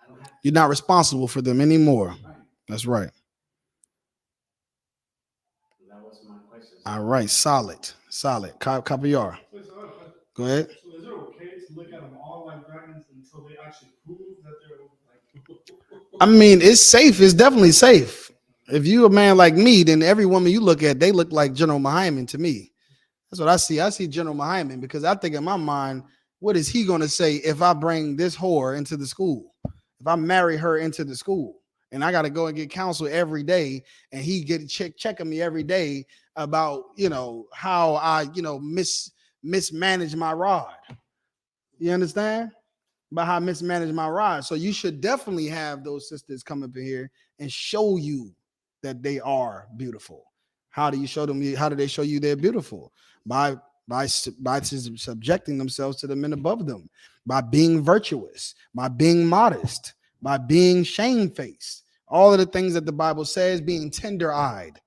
I don't have to. You're not responsible for them anymore. Right. That's right. That was my question. All right. Solid. Copy y'all. Wait, so I have a question. Go ahead. So is it okay to look at them all like dragons until they actually prove that they're like? I mean, it's safe. It's definitely safe. If you a man like me, then every woman you look at, they look like General Muhammad to me. That's what I see. I see General Muhammad because I think in my mind, what is he going to say if I bring this whore into the school? If I marry her into the school and I got to go and get counsel every day and he get checking me every day about, how I, mismanage my rod. You understand? About how I mismanage my rod. So you should definitely have those sisters come up in here and show you that they are beautiful. How do you show them? How do they show you they're beautiful? By subjecting themselves to the men above them, by being virtuous, by being modest, by being shamefaced. All of the things that the Bible says, being tender-eyed.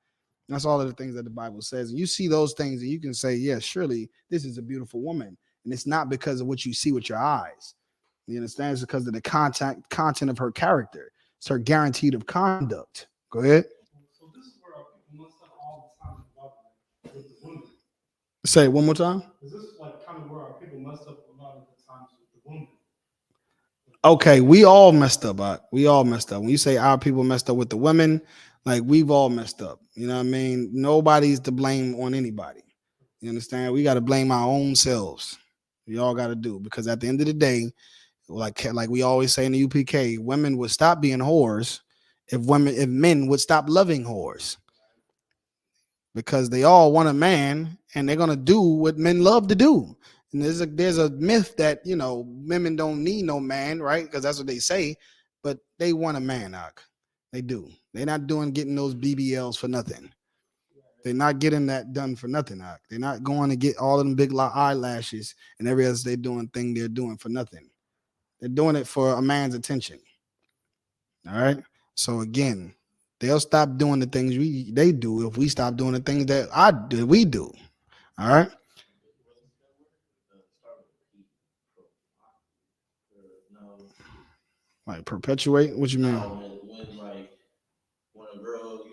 That's all of the things that the Bible says. And you see those things and you can say, yes, surely this is a beautiful woman. And it's not because of what you see with your eyes. You understand? It's because of the content of her character. It's her guaranteed of conduct. Go ahead. So this is where our people mess up all the time with the women. Say it one more time. Is this like kind of where our people messed up a lot of the times with the women? Okay, we all messed up. We all messed up. When you say our people messed up with the women, like we've all messed up. You know what I mean? Nobody's to blame on anybody. You understand? We got to blame our own selves. We all got to do, because at the end of the day, like we always say in the UPK, women would stop being whores if men would stop loving whores, because they all want a man and they're gonna do what men love to do. And there's a myth that women don't need no man, right? Because that's what they say, but they want a man. They do. They're not getting those BBLs for nothing. They're not getting that done for nothing. They're not going to get all of them big eyelashes and every other they're doing for nothing. They're doing it for a man's attention. All right. So again, they'll stop doing the things they do if we stop doing the things that we do. All right. Like perpetuate? What you mean? When a girl,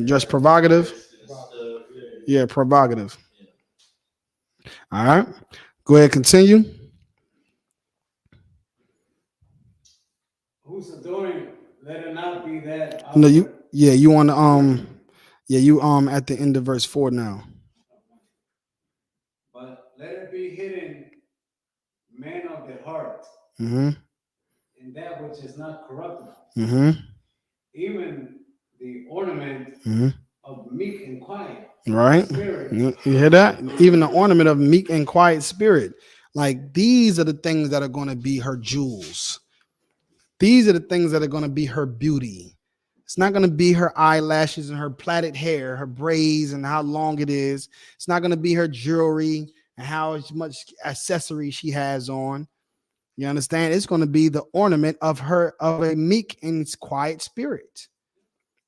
just provocative? Yeah, provocative. All right. Go ahead, continue. Who's adoring it? Let it not be that. No, you on the at the end of verse 4 now. But let it be hidden, man of the heart, Mm-hmm. in that which is not corruptible. Mm-hmm. Even the ornament of meek and quiet. Right. Spirit. You hear that? Even the ornament of meek and quiet spirit. Like these are the things that are going to be her jewels. These are the things that are going to be her beauty. It's not going to be her eyelashes and her plaited hair, her braids and how long it is. It's not going to be her jewelry and how much accessory she has on. You understand? It's going to be the ornament of a meek and quiet spirit.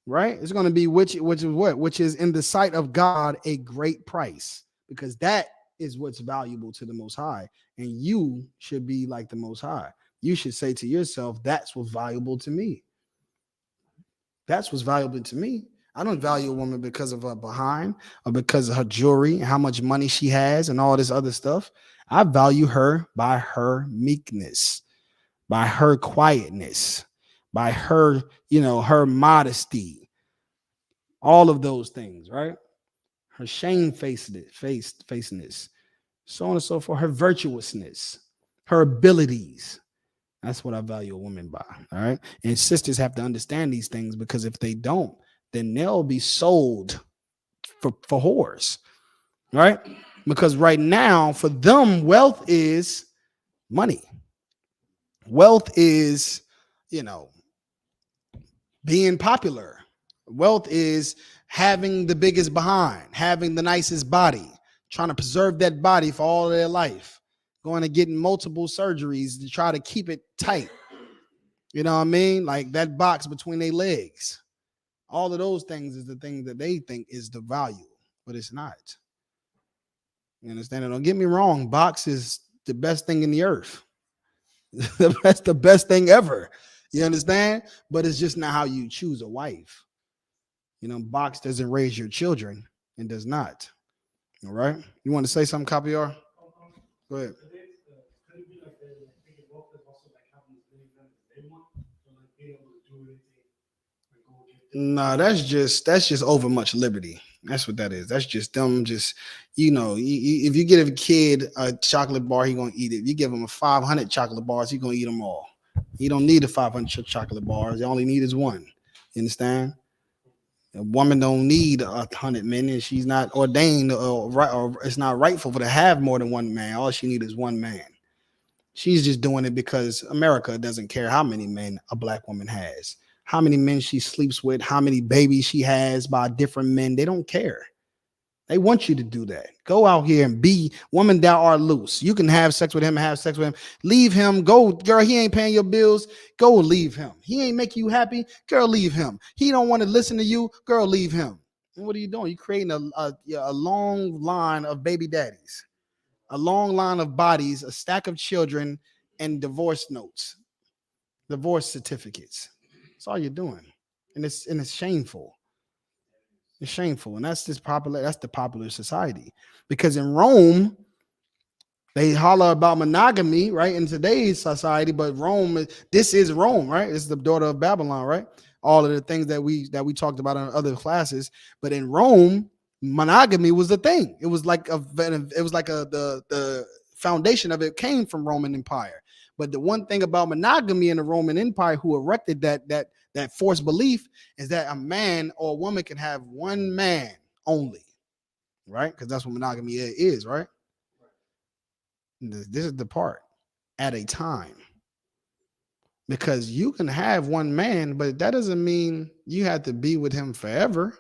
Right? It's going to be which is in the sight of God a great price, because that is what's valuable to the Most High, and you should be like the Most High. you should say to yourself, that's what's valuable to me. That's what's valuable to me. I don't value a woman because of her behind or because of her jewelry and how much money she has and all this other stuff. I value her by her meekness, by her quietness, by her, her modesty, all of those things, right? Her shamefacedness, so on and so forth, her virtuousness, her abilities. That's what I value a woman by. All right. And sisters have to understand these things, because if they don't, then they'll be sold for whores. Right. Because right now, for them, wealth is money. Wealth is, being popular. Wealth is having the biggest behind, having the nicest body, trying to preserve that body for all of their life, going to getting multiple surgeries to try to keep it tight. You know what I mean? Like that box between their legs. All of those things is the thing that they think is the value, but it's not. You understand? Don't get me wrong. Box is the best thing in the earth. That's the best thing ever. You understand? But it's just not how you choose a wife. Box doesn't raise your children and does not. All right. You want to say something, Capiar? Go ahead. Could it be like they're like thinking wealth is also like having as many men as they want, or like being able to do anything, like go get them? No, that's just over much liberty. That's what that is. That's just them. Just if you give a kid a chocolate bar, he gonna eat it. If you give him 500 chocolate bars, he gonna eat them all. He don't need the 500 chocolate bars. All he need is one. You understand? A woman don't need 100 men, and she's not ordained or it's not rightful for to have more than one man. All she needs is one man. She's just doing it because America doesn't care how many men a black woman has, how many men she sleeps with, how many babies she has by different men. They don't care. They want you to do that. Go out here and be woman, thou art loose. You can have sex with him and have sex with him. Leave him. Go, girl. He ain't paying your bills. Go leave him. He ain't make you happy. Girl, leave him. He don't want to listen to you. Girl, leave him. And what are you doing? You're creating a long line of baby daddies, a long line of bodies, a stack of children, and divorce notes, divorce certificates. That's all you're doing. And it's shameful. It's shameful. And that's the popular society. Because in Rome, they holler about monogamy, right? In today's society, but this is Rome, right? It's the daughter of Babylon, right? All of the things that we talked about in other classes. But in Rome, monogamy was the thing. It was like the foundation of it came from Roman Empire. But the one thing about monogamy in the Roman Empire, who erected that forced belief, is that a man or a woman can have one man only, right? Because that's what monogamy is, right? This is the part, at a time. Because you can have one man, but that doesn't mean you have to be with him forever.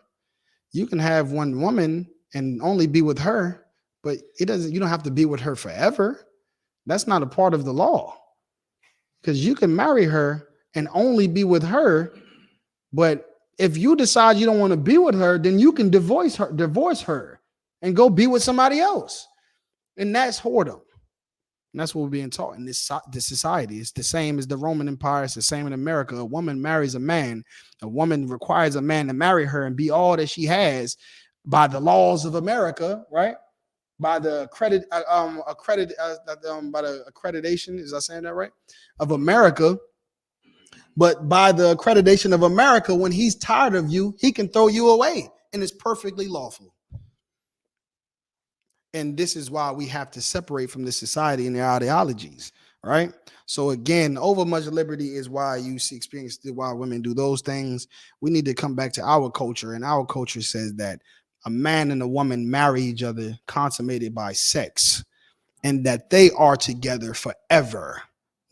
You can have one woman and only be with her, but you don't have to be with her forever. That's not a part of the law. Because you can marry her and only be with her, but if you decide you don't want to be with her, then you can divorce her and go be with somebody else. And that's whoredom. And that's what we're being taught in this society. It's the same as the Roman Empire. It's the same in America. A woman marries a man. A woman requires a man to marry her and be all that she has by the laws of America, right? By the accreditation, is I saying that right? Of America. But by the accreditation of America, when he's tired of you, he can throw you away, and it's perfectly lawful. And this is why we have to separate from this society and their ideologies, right? So again, over much liberty is why you see experience why women do those things. We need to come back to our culture, and our culture says that a man and a woman marry each other consummated by sex, and that they are together forever.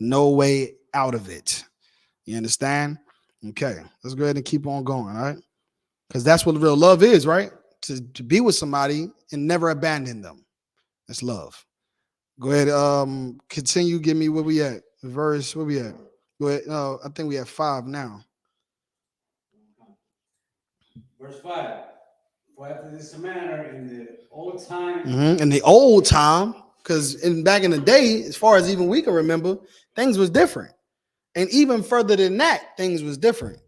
No way out of it. You understand? Okay, let's go ahead and keep on going, all right? Because that's what real love is, right? To be with somebody and never abandon them. That's love. Go ahead, continue. Give me where we at. Verse, where we at? Go ahead. I think we have 5 now. Verse 5. For after this manner in the old time, in the old time, Because back in the day, as far as even we can remember, things was different. And even further than that, things was different.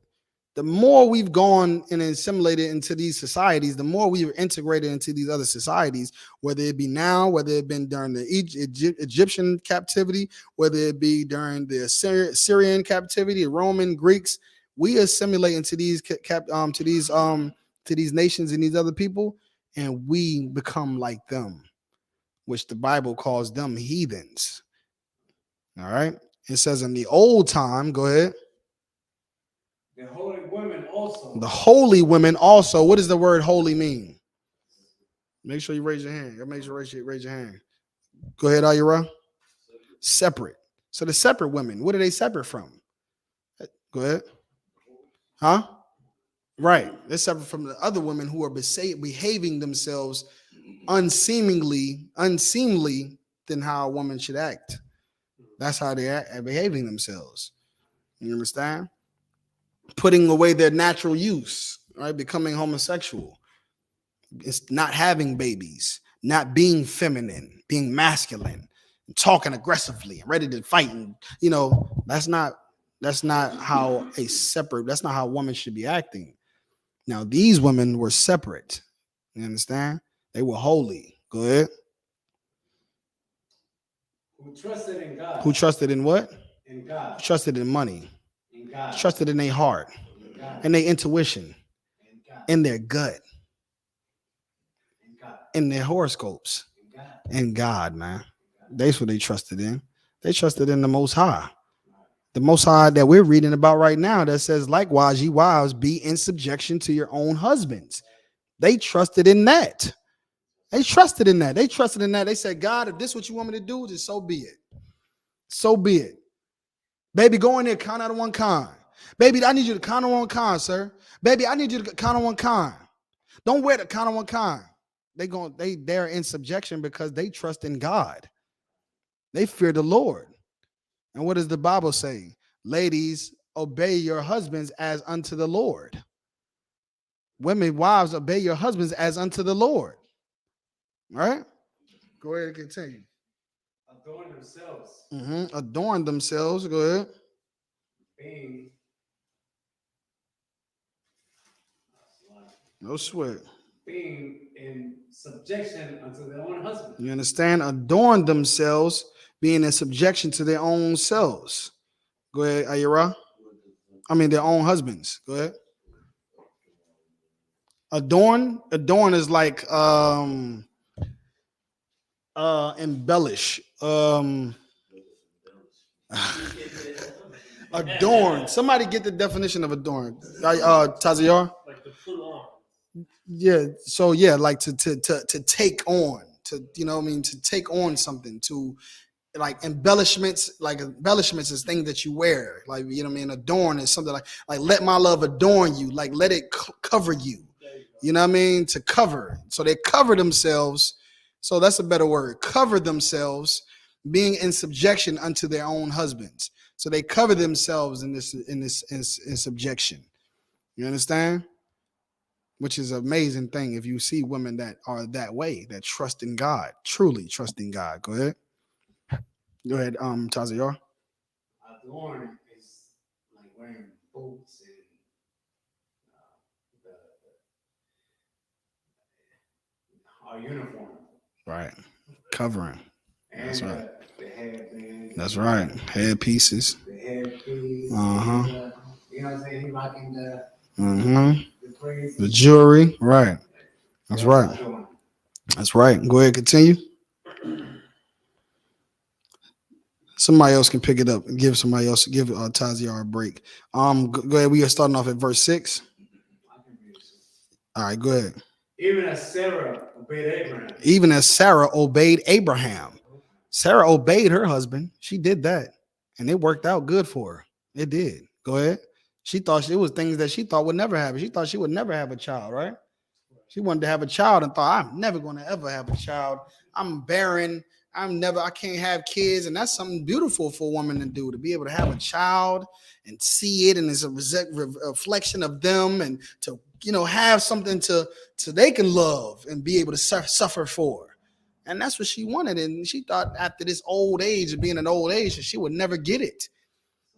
The more we've gone and assimilated into these societies, the more we've integrated into these other societies, whether it be now, whether it been during the Egyptian captivity, whether it be during the Syrian captivity, Roman, Greeks, we assimilate into these to these nations and these other people, and we become like them, which the Bible calls them heathens. All right. It says in the old time, go ahead. The holy women also. The holy women also. What does the word holy mean? Make sure you raise your hand. Make sure you raise your hand. Go ahead, Ayura. Separate. So the separate women, what are they separate from? Go ahead. Huh? Right. They're separate from the other women who are behaving themselves unseemly than how a woman should act. That's how they are behaving themselves. You understand? Putting away their natural use, right? Becoming homosexual. It's not having babies, not being feminine, being masculine, talking aggressively and ready to fight. And that's not how that's not how women should be acting. Now, these women were separate. You understand? They were holy. Go ahead. Who trusted in God. Who trusted in what? In God. Trusted in money. In God. Trusted in their heart. In God. And their intuition. In God. In their gut. In God. In their horoscopes. In God. In God, man. That's what they trusted in. They trusted in the Most High. The Most High that we're reading about right now that says, likewise, ye wives, be in subjection to your own husbands. They trusted in that. They trusted in that. They trusted in that. They said, God, if this is what you want me to do, just so be it. So be it. Baby, go in there, count out of one kind. Baby, I need you to count on one kind, sir. Baby, I need you to count on one kind. Don't wear the count on one kind. They're in subjection because they trust in God. They fear the Lord. And what does the Bible say? Ladies, obey your husbands as unto the Lord. Women, wives, obey your husbands as unto the Lord. Right? Go ahead and continue. Adorn themselves. Adorn themselves. Go ahead. Being. No sweat. Being in subjection unto their own husband. You understand? Adorn themselves, being in subjection to their own selves. Go ahead, Ayura. Their own husbands. Go ahead. Adorn is like embellish. Adorn. Somebody get the definition of adorn. Tazayar? Like to put on. Yeah. So yeah, like to take on, to take on something, to like embellishments is things that you wear. Like, adorn is something like let my love adorn you, like let it cover you. You know what I mean? To cover. So they cover themselves. So that's a better word. Cover themselves, being in subjection unto their own husbands. So they cover themselves in subjection. You understand? Which is an amazing thing if you see women that are that way, that trust in God, truly trust in God. Go ahead. Go ahead, Tazayar. Adorn is like wearing boots and our uniform. Right. Covering. And that's right. The headband. That's right. Headpieces. The headpiece. You know what I'm saying? He rocking the jewelry. Right. That's right. That's right. Go ahead, continue. Somebody else can pick it up and give Taziar a break. Go ahead. We are starting off at verse 6. All right, go ahead. Even as Sarah obeyed Abraham. Even as Sarah obeyed Abraham. Sarah obeyed her husband. She did that. And it worked out good for her. It did. Go ahead. She thought it was things that she thought would never happen. She thought she would never have a child, right? She wanted to have a child and thought, I'm never going to ever have a child. I'm barren. I can't have kids. And that's something beautiful for a woman to do, to be able to have a child and see it. And it's a reflection of them, and to, have something to they can love and be able to suffer for. And that's what she wanted. And she thought after this old age of being an old age, she would never get it.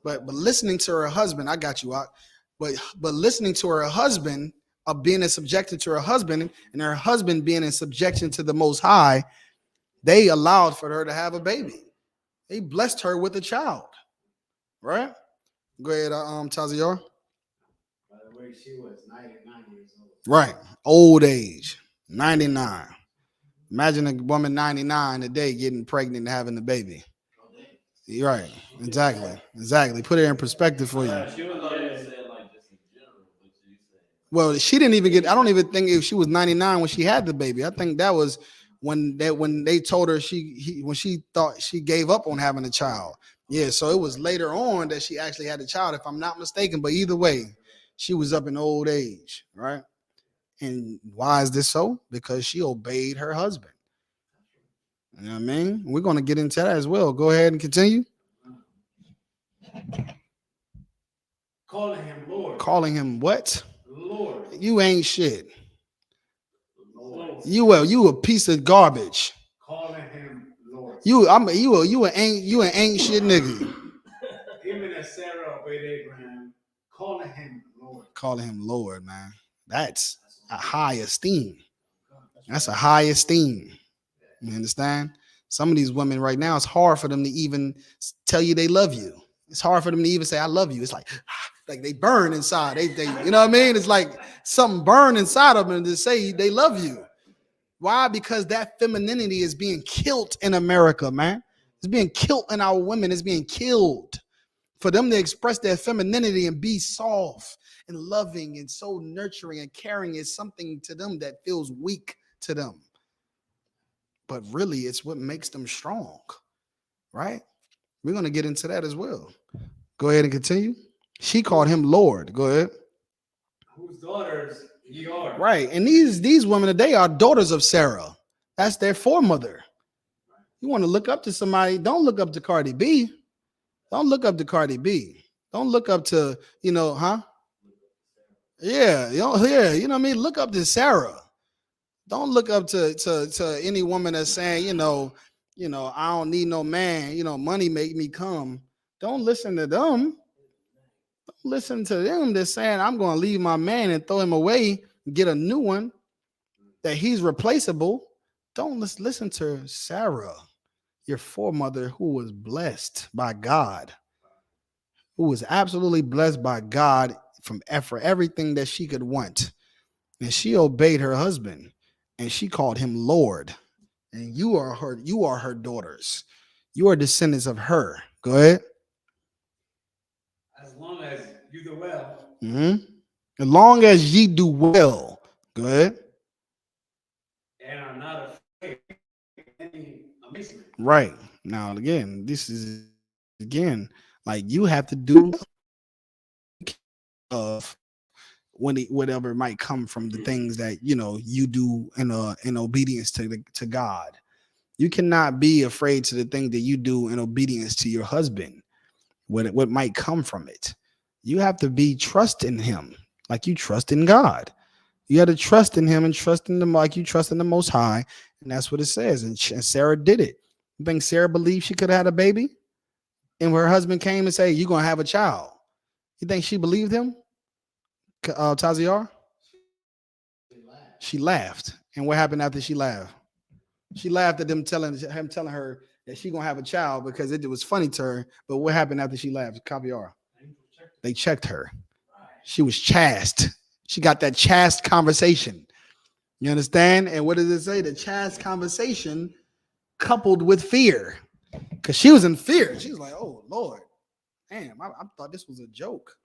But listening to her husband, I got you out. But listening to her husband, of being in subjection to her husband, and her husband being in subjection to the Most High, they allowed for her to have a baby. They blessed her with a child. Right? Go ahead, Taziar. By the way, she was 99 years old. Right. Old age. 99. Imagine a woman 99 today getting pregnant and having a baby. Right. Exactly. Put it in perspective for you. Well, she didn't even get, I don't even think if she was 99 when she had the baby. I think that was when they told her when she thought she gave up on having a child. Yeah, so it was later on that she actually had a child, if I'm not mistaken. But either way, she was up in old age, right? And why is this so? Because she obeyed her husband. You know what I mean? We're going to get into that as well. Go ahead and continue. Calling him Lord. Calling him what? Lord. You ain't shit. Lord. You a piece of garbage. Calling him Lord. You an ain't shit nigga. Even as Sarah obeyed Abraham, calling him Lord. Calling him Lord, man. That's a high esteem. That's a high esteem. You understand? Some of these women right now, it's hard for them to even tell you they love you. It's hard for them to even say I love you. It's like they burn inside. They you know what I mean? It's like something burn inside of them to say they love you. Why? Because that femininity is being killed in America, man. It's being killed in our women. It's being killed. For them to express their femininity and be soft and loving and so nurturing and caring is something to them that feels weak to them. But really, it's what makes them strong, right? We're going to get into that as well. Go ahead and continue. She called him Lord. Go ahead. Whose daughters ye are. Right. And these women today are daughters of Sarah. That's their foremother. You want to look up to somebody, don't look up to Cardi B. Don't look up to Cardi B. Don't look up to, huh? Yeah, you know what I mean? Look up to Sarah. Don't look up to any woman that's saying, I don't need no man, money make me come. Don't listen to them. Don't listen to them that's saying, I'm going to leave my man and throw him away and get a new one, that he's replaceable. Don't listen to Sarah, your foremother, who was blessed by God, who was absolutely blessed by God for everything that she could want. And she obeyed her husband. And she called him Lord. And you are her daughters. You are descendants of her. Go ahead. As long as you do well. Mm-hmm. As long as ye do well. Go ahead. And are not afraid of any amazement. Right. Now, again, this is, like you have to do of whatever might come from the things that you do in obedience to God. You cannot be afraid to the thing that you do in obedience to your husband, what might come from it. You have to be trust in him like you trust in God. You have to trust in him and trust in him like you trust in the Most High, and that's what it says. And Sarah did it. You think Sarah believed she could have had a baby, and her husband came and said, "You're gonna have a child"? You think she believed him? Taziar? She laughed. And what happened after she laughed? She laughed at him telling her that she gonna have a child because it was funny to her. But what happened after she laughed? Caviar. They checked her. She was chaste. She got that chaste conversation. You understand? And what does it say? The chaste conversation coupled with fear. Because she was in fear. She was like, oh, Lord. Damn, I thought this was a joke.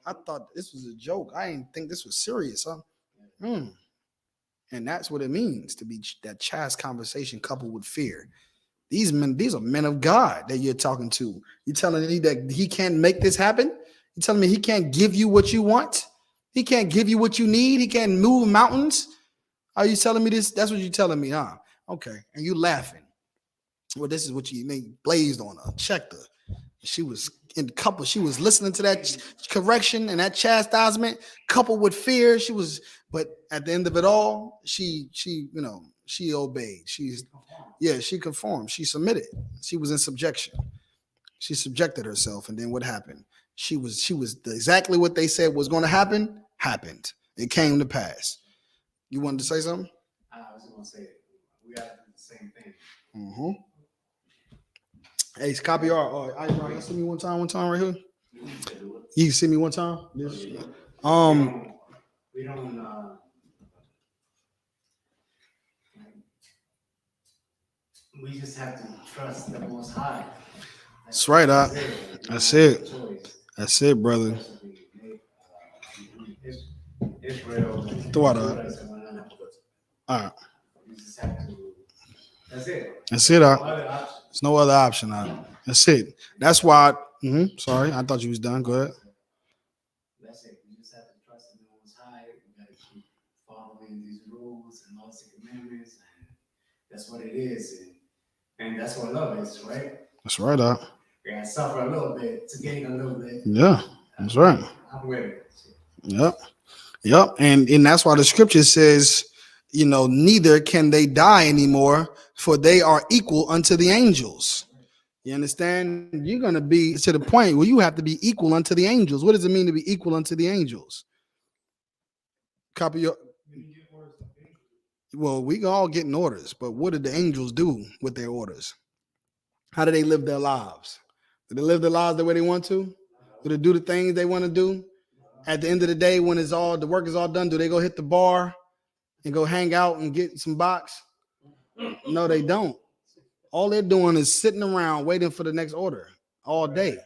I thought this was a joke. I didn't think this was serious. Huh? And that's what it means to be that chaste conversation coupled with fear. These are men of God that you're talking to. You telling me that he can't make this happen? You telling me he can't give you what you want? He can't give you what you need? He can't move mountains? Are you telling me this? That's what you're telling me, huh? Okay. And you laughing. Well, this is what you made blazed on her, checked her. She was she was listening to that correction and that chastisement coupled with fear. But at the end of it all, she She obeyed. She conformed. She submitted. She was in subjection. She subjected herself, and then what happened? She was exactly what they said was going to happen. Happened. It came to pass. You wanted to say something? I was going to say we got to do the same thing. Mm-hmm. Hey, copy our. Can you see me one time right here? You can see me one time. This. We don't. We just have to trust the Most High. That's right, Doc. That's it. That's it, brother. Throw it up. All right. That's it. That's it, Doc. There's no other option, Doc. That's it. That's why. Sorry, I thought you was done. Go ahead. That's it. We just have to trust in the Most High. We got to keep following these rules and laws and commandments, and that's what it is. And that's what love is, right? That's right, Doc. We gotta suffer a little bit to gain a little bit. Yeah, that's right. I'm with it. Yep. And that's why the scripture says, neither can they die anymore, for they are equal unto the angels. You understand? You're going to be to the point where you have to be equal unto the angels. What does it mean to be equal unto the angels? Copy your. Well, we all getting orders, but what did the angels do with their orders? How do they live their lives? Do they live their lives the way they want to? Do they do the things they want to do? At the end of the day, when the work is all done, do they go hit the bar and go hang out and get some box? No, they don't. All they're doing is sitting around waiting for the next order all day.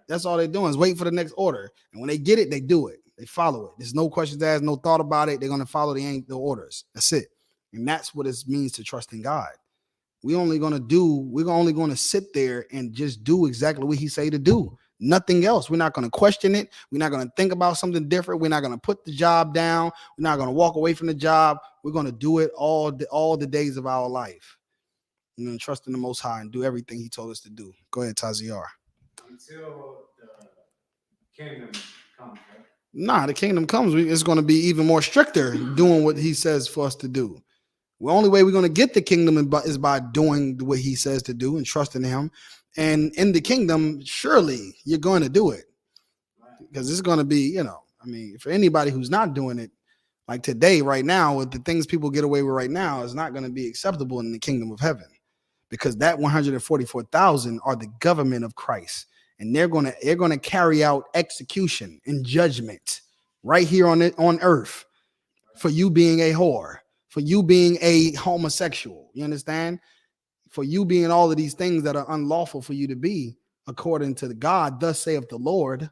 That's all they're doing is waiting for the next order. And when they get it, they do it. They follow it. There's no questions asked, no thought about it. They're going to follow the orders. That's it. And that's what it means to trust in God. We're only going to sit there and just do exactly what he say to do. Nothing else. We're not going to question it. We're not going to think about something different. We're not going to put the job down. We're not going to walk away from the job. We're going to do it all the days of our life. We're going to trust in the Most High and do everything he told us to do. Go ahead, Taziar. Until the kingdom comes, right? Nah, the kingdom comes. It's going to be even more stricter doing what he says for us to do. The only way we're going to get the kingdom is by doing what he says to do and trusting him. And in the kingdom, surely you're going to do it. Because it's going to be, for anybody who's not doing it, like today, right now, with the things people get away with right now, is not going to be acceptable in the kingdom of heaven. Because that 144,000 are the government of Christ. And they're going to carry out execution and judgment right here on earth for you being a whore. For you being a homosexual, you understand? For you being all of these things that are unlawful for you to be, according to God, thus saith the Lord,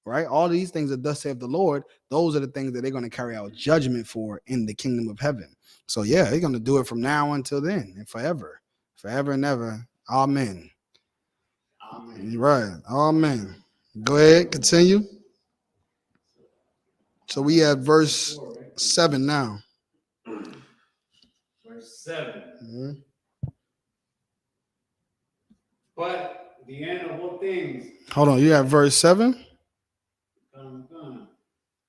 right? All these things that thus saith the Lord, those are the things that they're going to carry out judgment for in the kingdom of heaven. So yeah, they're going to do it from now until then and forever and ever. Amen. Right. Amen. Go ahead, continue. So we have verse 7 now. Verse 7. Mm-hmm. But the end of all things. Hold on, you have verse 7?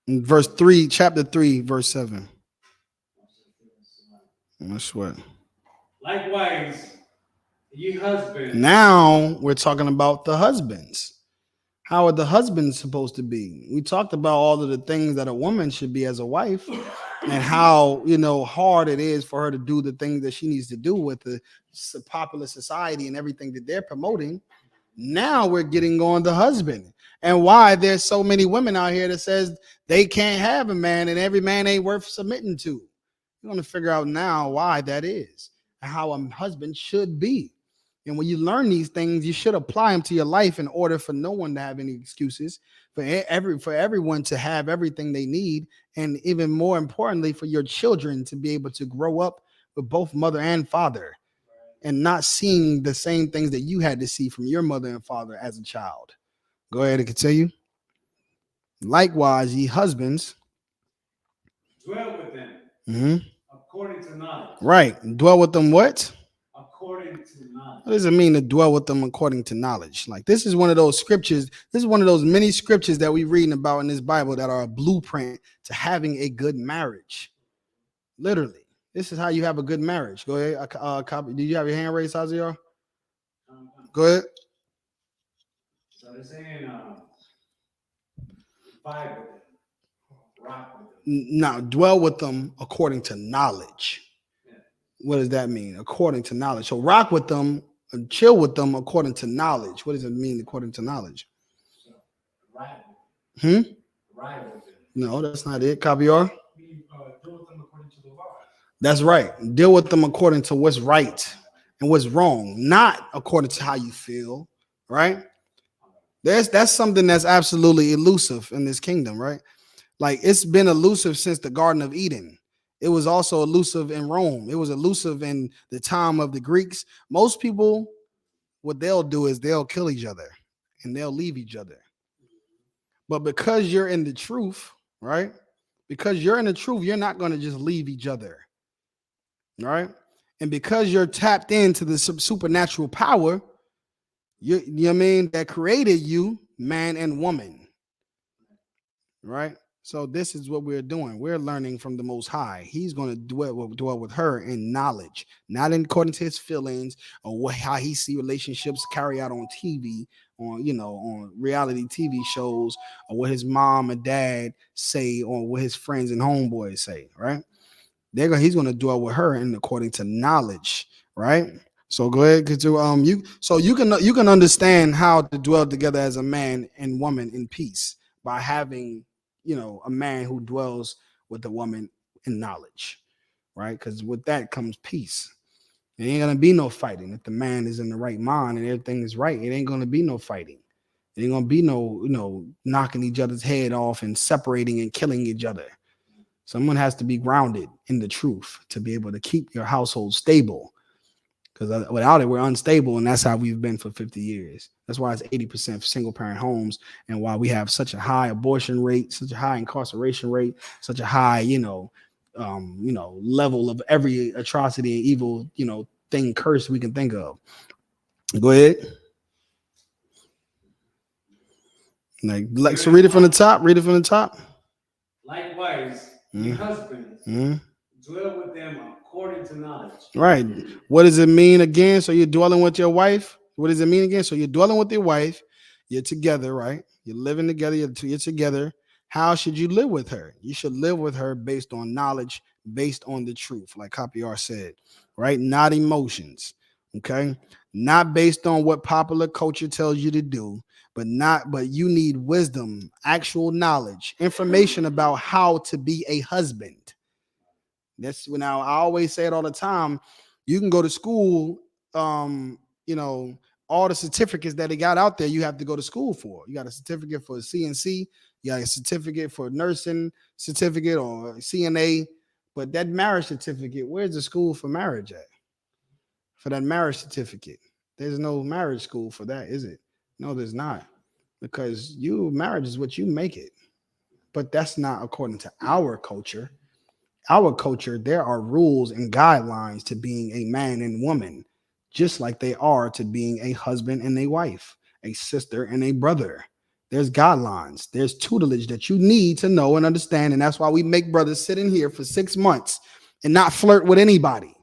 Verse 3, chapter 3, verse 7. That's what. Likewise, ye husbands. Now we're talking about the husbands. How are the husbands supposed to be? We talked about all of the things that a woman should be as a wife and how, hard it is for her to do the things that she needs to do with the popular society and everything that they're promoting. Now we're getting on the husband and why there's so many women out here that says they can't have a man and every man ain't worth submitting to. We're going to figure out now why that is and how a husband should be. And when you learn these things, you should apply them to your life in order for no one to have any excuses, for everyone to have everything they need, and even more importantly, for your children to be able to grow up with both mother and father and not seeing the same things that you had to see from your mother and father as a child. Go ahead and continue. Likewise, ye husbands, dwell with them according to knowledge. Right. Dwell with them what? According to knowledge. What does it mean to dwell with them according to knowledge? Like this is one of those scriptures. This is one of those many scriptures that we reading about in this Bible that are a blueprint to having a good marriage. Literally, This is how you have a good marriage. Go ahead. Copy. Do you have your hand raised, Haziar? Go ahead. So they're saying, vibe with them, rock with them. Now, dwell with them according to knowledge. Yeah. What does that mean? According to knowledge. So rock with them, chill with them according to knowledge. What does it mean according to knowledge? So, ride with them. Ride with them. No, that's not it. Caviar. We deal with them according to the law. That's right. Deal with them according to what's right and what's wrong, not according to how you feel, right? That's something that's absolutely elusive in this kingdom, right? Like it's been elusive since the Garden of Eden. It was also elusive in Rome. It was elusive in the time of the Greeks. Most people, what they'll do is they'll kill each other and they'll leave each other. But because you're in the truth, right? Because you're in the truth, you're not going to just leave each other. Right? And because you're tapped into the supernatural power, you know what I mean, that created you, man and woman. Right? So this is what we're doing. We're learning from the Most High. He's going to dwell with her in knowledge, not in according to his feelings or how he see relationships carry out on TV, on reality TV shows, or what his mom and dad say, or what his friends and homeboys say. Right? He's going to dwell with her in according to knowledge, right? So go ahead, you can understand how to dwell together as a man and woman in peace by having, a man who dwells with a woman in knowledge, right? Because with that comes peace. There ain't gonna be no fighting if the man is in the right mind and everything is right. It ain't gonna be no fighting. It ain't gonna be no, knocking each other's head off and separating and killing each other. Someone has to be grounded in the truth to be able to keep your household stable. Because without it, we're unstable, and that's how we've been for 50 years. That's why it's 80% single-parent homes, and why we have such a high abortion rate, such a high incarceration rate, such a high, level of every atrocity and evil, thing, curse we can think of. Go ahead. So read it from the top. Likewise, your husbands, dwell with them according to knowledge. Right. What does it mean again? So you're dwelling with your wife. What does it mean again? So you're dwelling with your wife. You're together, right? You're living together. You're together. How should you live with her? You should live with her based on knowledge, based on the truth, like Capiar said, right? Not emotions. Okay. Not based on what popular culture tells you to do, but you need wisdom, actual knowledge, information about how to be a husband. That's now I always say it all the time. You can go to school, all the certificates that they got out there, you have to go to school for. You got a certificate for CNC, you got a certificate for nursing certificate or CNA, but that marriage certificate, where's the school for marriage at? For that marriage certificate, there's no marriage school for that, is it? No, there's not, because marriage is what you make it, but that's not according to our culture. Our culture, there are rules and guidelines to being a man and woman, just like they are to being a husband and a wife, a sister and a brother. There's guidelines. There's tutelage that you need to know and understand. And that's why we make brothers sit in here for 6 months and not flirt with anybody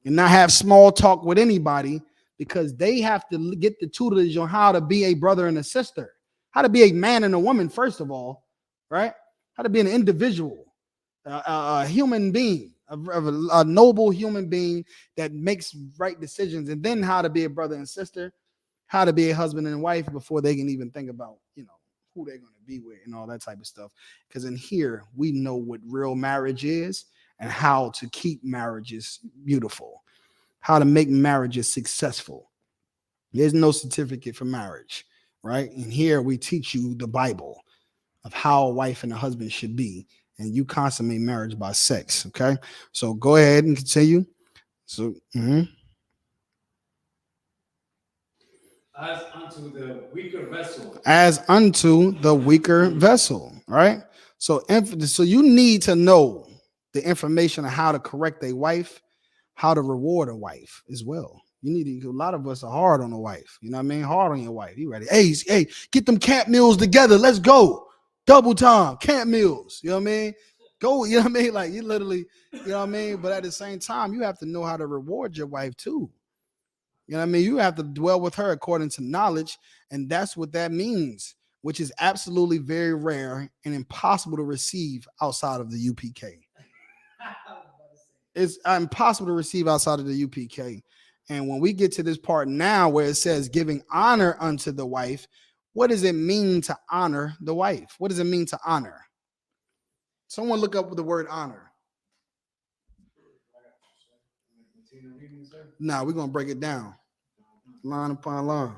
and not have small talk with anybody, because they have to get the tutelage on how to be a brother and a sister, how to be a man and a woman, first of all, right? How to be an individual. A human being, a noble human being that makes right decisions, and then how to be a brother and sister, how to be a husband and wife before they can even think about, who they're going to be with and all that type of stuff. Because in here, we know what real marriage is and how to keep marriages beautiful, how to make marriages successful. There's no certificate for marriage, right? And here we teach you the Bible of how a wife and a husband should be. And you consummate marriage by sex. Okay. So go ahead and continue. So, As unto the weaker vessel. As unto the weaker vessel. Right. So you need to know the information on how to correct a wife, how to reward a wife as well. You need to, a lot of us are hard on a wife. You know what I mean? Hard on your wife. You ready? Hey, get them camp meals together. Let's go. Double time, camp meals. You know what I mean? Go, you know what I mean? Like you literally, you know what I mean? But at the same time, you have to know how to reward your wife too. You know what I mean? You have to dwell with her according to knowledge, and that's what that means, which is absolutely very rare and impossible to receive outside of the UPK. It's impossible to receive outside of the UPK. And when we get to this part now where it says giving honor unto the wife, what does it mean to honor the wife? What does it mean to honor? Someone look up the word honor. Now we're gonna break it down, line upon line.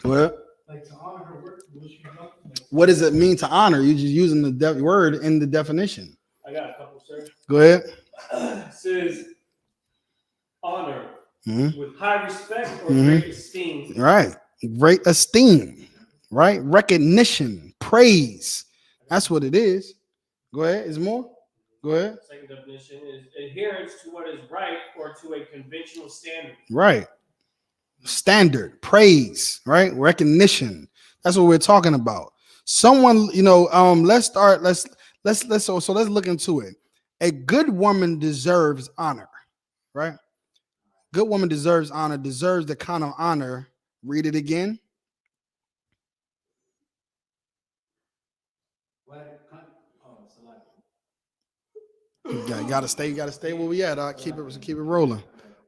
What? Like to honor her work, What does it mean to honor? You're just using the word in the definition. I got a couple, sir. Go ahead. It says honor Mm-hmm. with high respect or Mhm. great esteem. Right. Great esteem. Right. Recognition. Praise. That's what it is. Go ahead. Is more? Go ahead. Second definition is adherence to what is right or to a conventional standard. Right. Standard. Praise. Right. Recognition. That's what we're talking about. Someone, let's look into it. A good woman deserves honor, right? Good woman deserves honor, deserves the kind of honor. Read it again. You gotta stay where we at. I'll keep it rolling.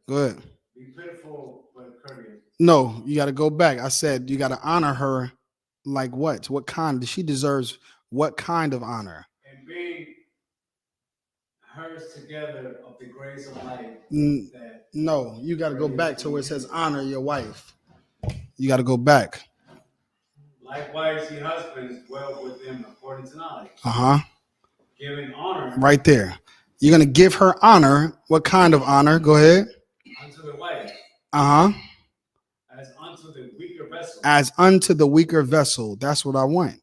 Go ahead. Be pitiful but courteous. No, you gotta go back. I said you gotta honor her like what? What kind? She deserves what kind of honor? And being hers together of the grace of life. No, you gotta go back to where it says honor your wife. You gotta go back. Likewise, ye husbands dwell with them according to knowledge. Giving honor. Right there. You're gonna give her honor. What kind of honor? Go ahead. Unto the wife. As unto the weaker vessel. As unto the weaker vessel. That's what I want.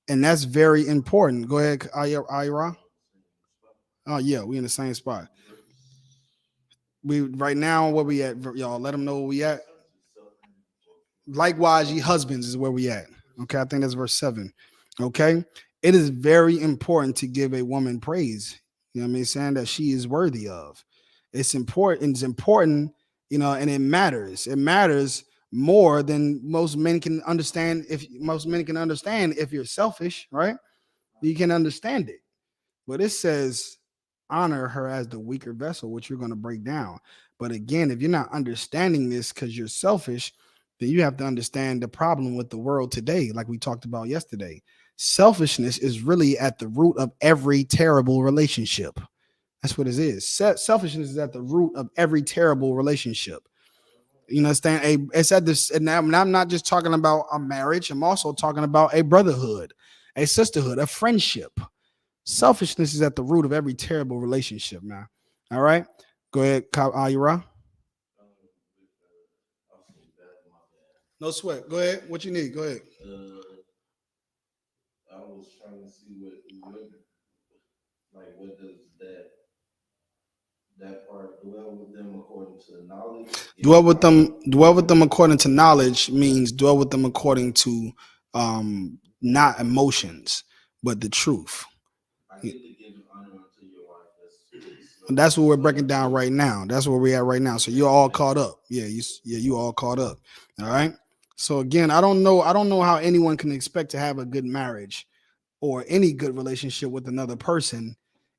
And that's very important. Go ahead, Ira. Oh, yeah, we in the same spot. We right now, where we at, y'all? Let them know where we at. Likewise, ye husbands is where we at. Okay, I think that's verse 7. Okay, it is very important to give a woman praise. You know what I mean? Saying that she is worthy of. It's important. It's important, and it matters. It matters more than most men can understand. If you're selfish, right? You can understand it. But it says honor her as the weaker vessel, which you're going to break down. But again, if you're not understanding this because you're selfish, then you have to understand the problem with the world today, like we talked about yesterday. Selfishness is really at the root of every terrible relationship. That's what it is. Selfishness is at the root of every terrible relationship. You understand? It's at this, and I'm not just talking about a marriage. I'm also talking about a brotherhood, a sisterhood, a friendship. Selfishness is at the root of every terrible relationship, man. All right, go ahead, Ira. No sweat. Go ahead. What you need? Go ahead. I was trying to see what does that part dwell with them according to knowledge? Dwell with them according to knowledge means dwell with them according to not emotions, but the truth. I get to give honor to your wife. That's what we're breaking down right now. That's where we're at right now. So you're all caught up. Yeah, you all caught up. All right. So again, I don't know how anyone can expect to have a good marriage or any good relationship with another person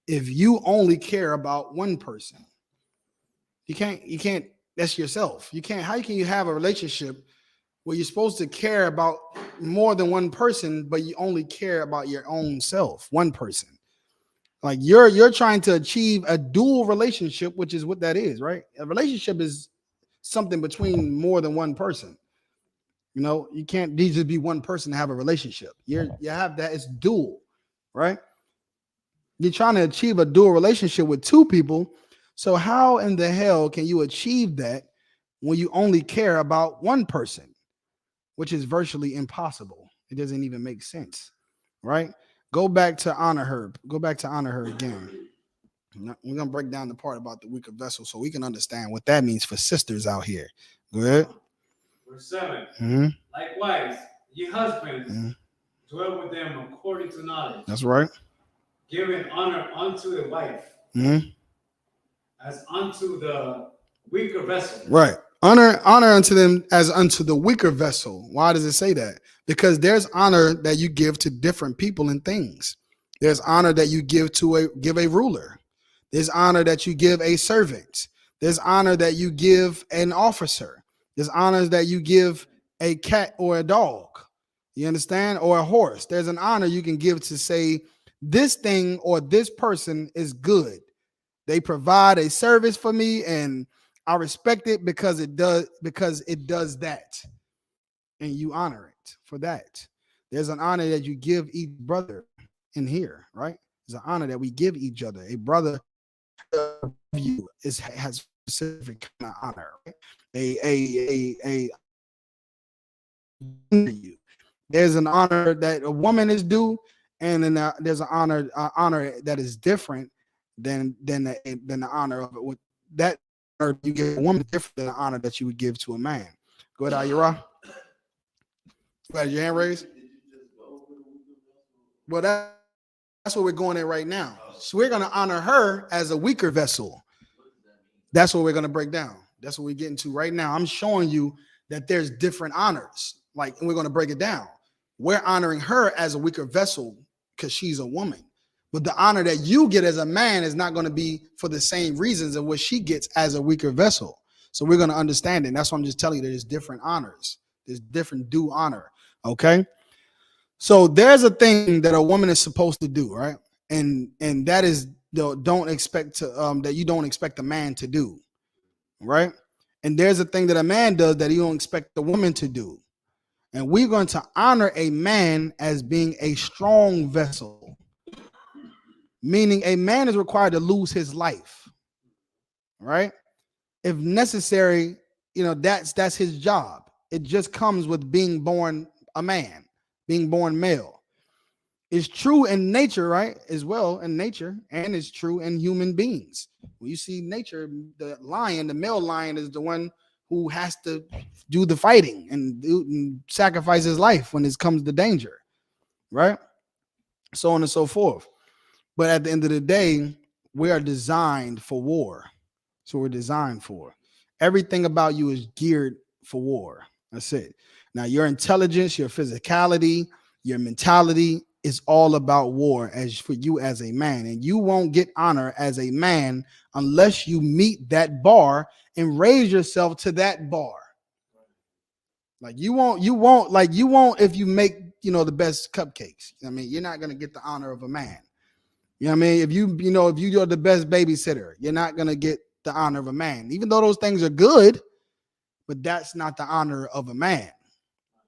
if you only care about one person. You can't, that's yourself. How can you have a relationship where you're supposed to care about more than one person, but you only care about your own self, one person? Like you're trying to achieve a dual relationship, which is what that is, right? A relationship is something between more than one person. You can't just be one person to have a relationship. You have that, it's dual, right? You're trying to achieve a dual relationship with two people. So how in the hell can you achieve that when you only care about one person, which is virtually impossible? It doesn't even make sense, right? Go back to honor her. Go back to honor her again. We're going to break down the part about the weaker vessel so we can understand what that means for sisters out here. Go ahead. Verse 7. Mm-hmm. Likewise, ye husbands, dwell with them according to knowledge. That's right. giving honor unto the wife Mm-hmm. as unto the weaker vessel. Right. Honor unto them as unto the weaker vessel. Why does it say that? Because there's honor that you give to different people and things. There's honor that you give a ruler. There's honor that you give a servant. There's honor that you give an officer. There's honor that you give a cat or a dog. You understand? Or a horse. There's an honor you can give to say this thing or this person is good. They provide a service for me and I respect it because it does that. And you honor it for that. There's an honor that you give each brother in here, right? There's an honor that we give each other. A brother you has specific kind of honor, right? A you. There's an honor that a woman is due, and then there's an honor that is different than the honor of it. With that, or you give a woman different than the honor that you would give to a man. Go ahead, Ayura. You had your hand raised. Well, that's what we're going in right now. So we're going to honor her as a weaker vessel. That's what we're going to break down. That's what we're getting to right now. I'm showing you that there's different honors, and we're going to break it down. We're honoring her as a weaker vessel because she's a woman. But the honor that you get as a man is not going to be for the same reasons of what she gets as a weaker vessel. So we're going to understand it. And that's why I'm just telling you there's different honors. There's different due honor. Okay. So there's a thing that a woman is supposed to do, right? And that is don't expect to that you don't expect a man to do, right? And there's a thing that a man does that you don't expect the woman to do. And we're going to honor a man as being a strong vessel, meaning a man is required to lose his life, right? If necessary, that's his job. It just comes with being born a man, being born male. It's true in nature, right? As well in nature, and it's true in human beings. When you see nature, the male lion is the one who has to do the fighting and sacrifice his life when it comes to danger, right? So on and so forth. But at the end of the day, we are designed for war. So we're designed for. Everything about you is geared for war. That's it. Now, your intelligence, your physicality, your mentality is all about war as for you as a man. And you won't get honor as a man unless you meet that bar and raise yourself to that bar. Like you won't if you make, the best cupcakes. I mean, you're not going to get the honor of a man. You know what I mean? If you're the best babysitter, you're not going to get the honor of a man, even though those things are good, but that's not the honor of a man,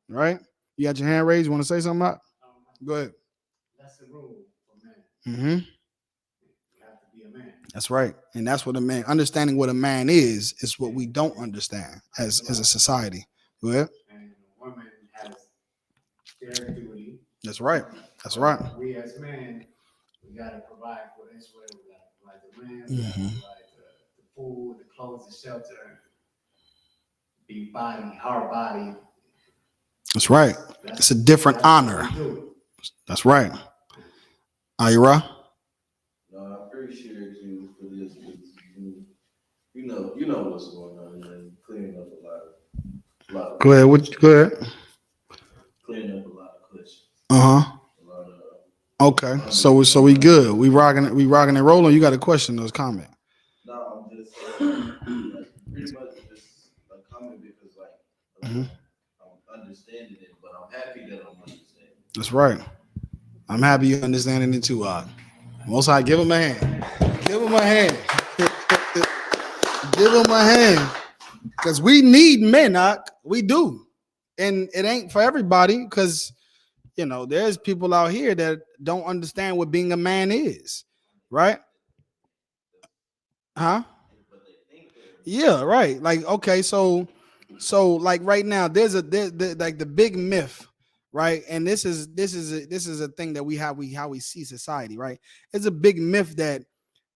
right? You got your hand raised. You want to say something about? Go ahead. That's the rule for men. Mm-hmm. You have to be a man. That's right. And that's what a man, understanding what a man is what we don't understand as a society. Go ahead. And a woman has their duty. That's right. That's right. We as men, we got to provide for this way. We got to provide the land, we got to provide the food, the clothes, the shelter, our body. That's right. It's a different honor. That's right. Ira? No, I appreciate you for this. You know what's going on, and cleaning up a lot of Go ahead. Cleaning up a lot of questions. Okay. So we good. We rocking and rolling. You got a question or comment? No, I'm just pretty much just a comment because I'm understanding it, but I'm happy that I'm understanding it. That's right. I'm happy you're understanding it too, Most High, give him a hand. Give him a hand. Give him a hand. Because we need men, we do. And it ain't for everybody because, there's people out here that don't understand what being a man is, right? Huh? Yeah, right. Like, okay, so like right now, there's like the big myth, right? And this is a thing that how we see society, right? It's a big myth that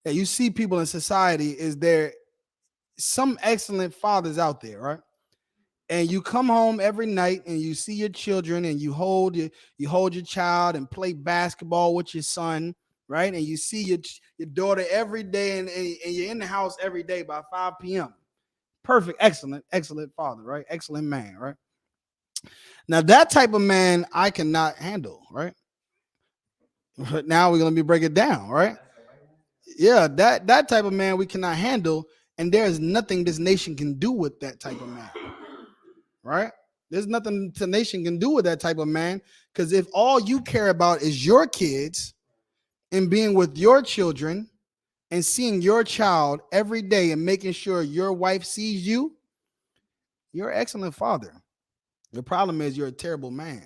you see people in society is there some excellent fathers out there, right? And you come home every night and you see your children and you hold your child and play basketball with your son, right? And you see your daughter every day, and you're in the house every day by 5 p.m. Perfect, excellent father, right? Excellent man, right? Now that type of man I cannot handle, right? But now we're gonna be break it down, right? Yeah, that type of man we cannot handle, and there is nothing this nation can do with that type of man, right? There's nothing the nation can do with that type of man, because if all you care about is your kids and being with your children and seeing your child every day and making sure your wife sees you, you're an excellent father. The problem is you're a terrible man.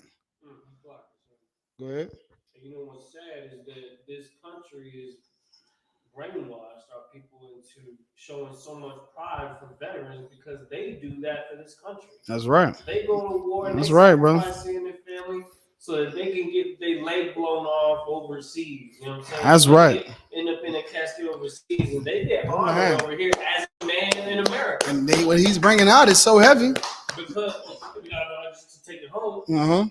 Go ahead. You know what's sad is that this country is brainwashed our people into showing so much pride for veterans because they do that for this country. That's right. They go to war and That's they right, bro. sacrifice seeing their family so that they can get their leg blown off overseas. You know what I'm saying? That's so right. End up in a casket overseas, and they get honored over here as a man in America. And what he's bringing out is so heavy. Because we got to take it home. Uh-huh.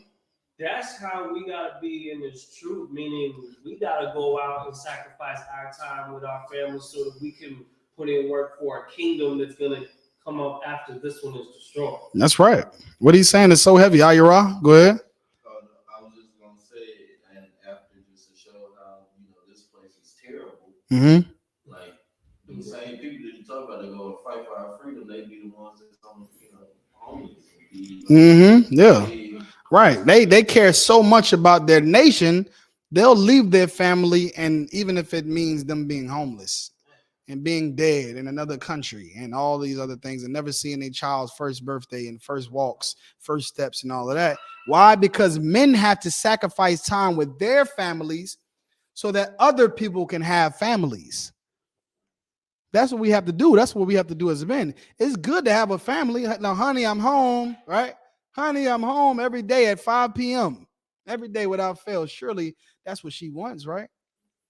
That's how we gotta be in this truth, meaning we gotta go out and sacrifice our time with our families so that we can put in work for a kingdom that's gonna come up after this one is destroyed. That's right. What he's saying is so heavy. Ayara, go ahead. I was just gonna say, and after just to show how this place is terrible. Mm-hmm. Like the same people that you talk about that go and fight for our freedom, they be the ones that's homeless. Mm-hmm. Yeah. Right. They care so much about their nation, they'll leave their family, and even if it means them being homeless and being dead in another country and all these other things, and never seeing their child's first birthday and first walks, first steps, and all of that. Why? Because men have to sacrifice time with their families so that other people can have families. That's what we have to do. That's what we have to do as men. It's good to have a family. Now, honey, I'm home, right? Honey, I'm home every day at 5 p.m. Every day without fail. Surely that's what she wants, right?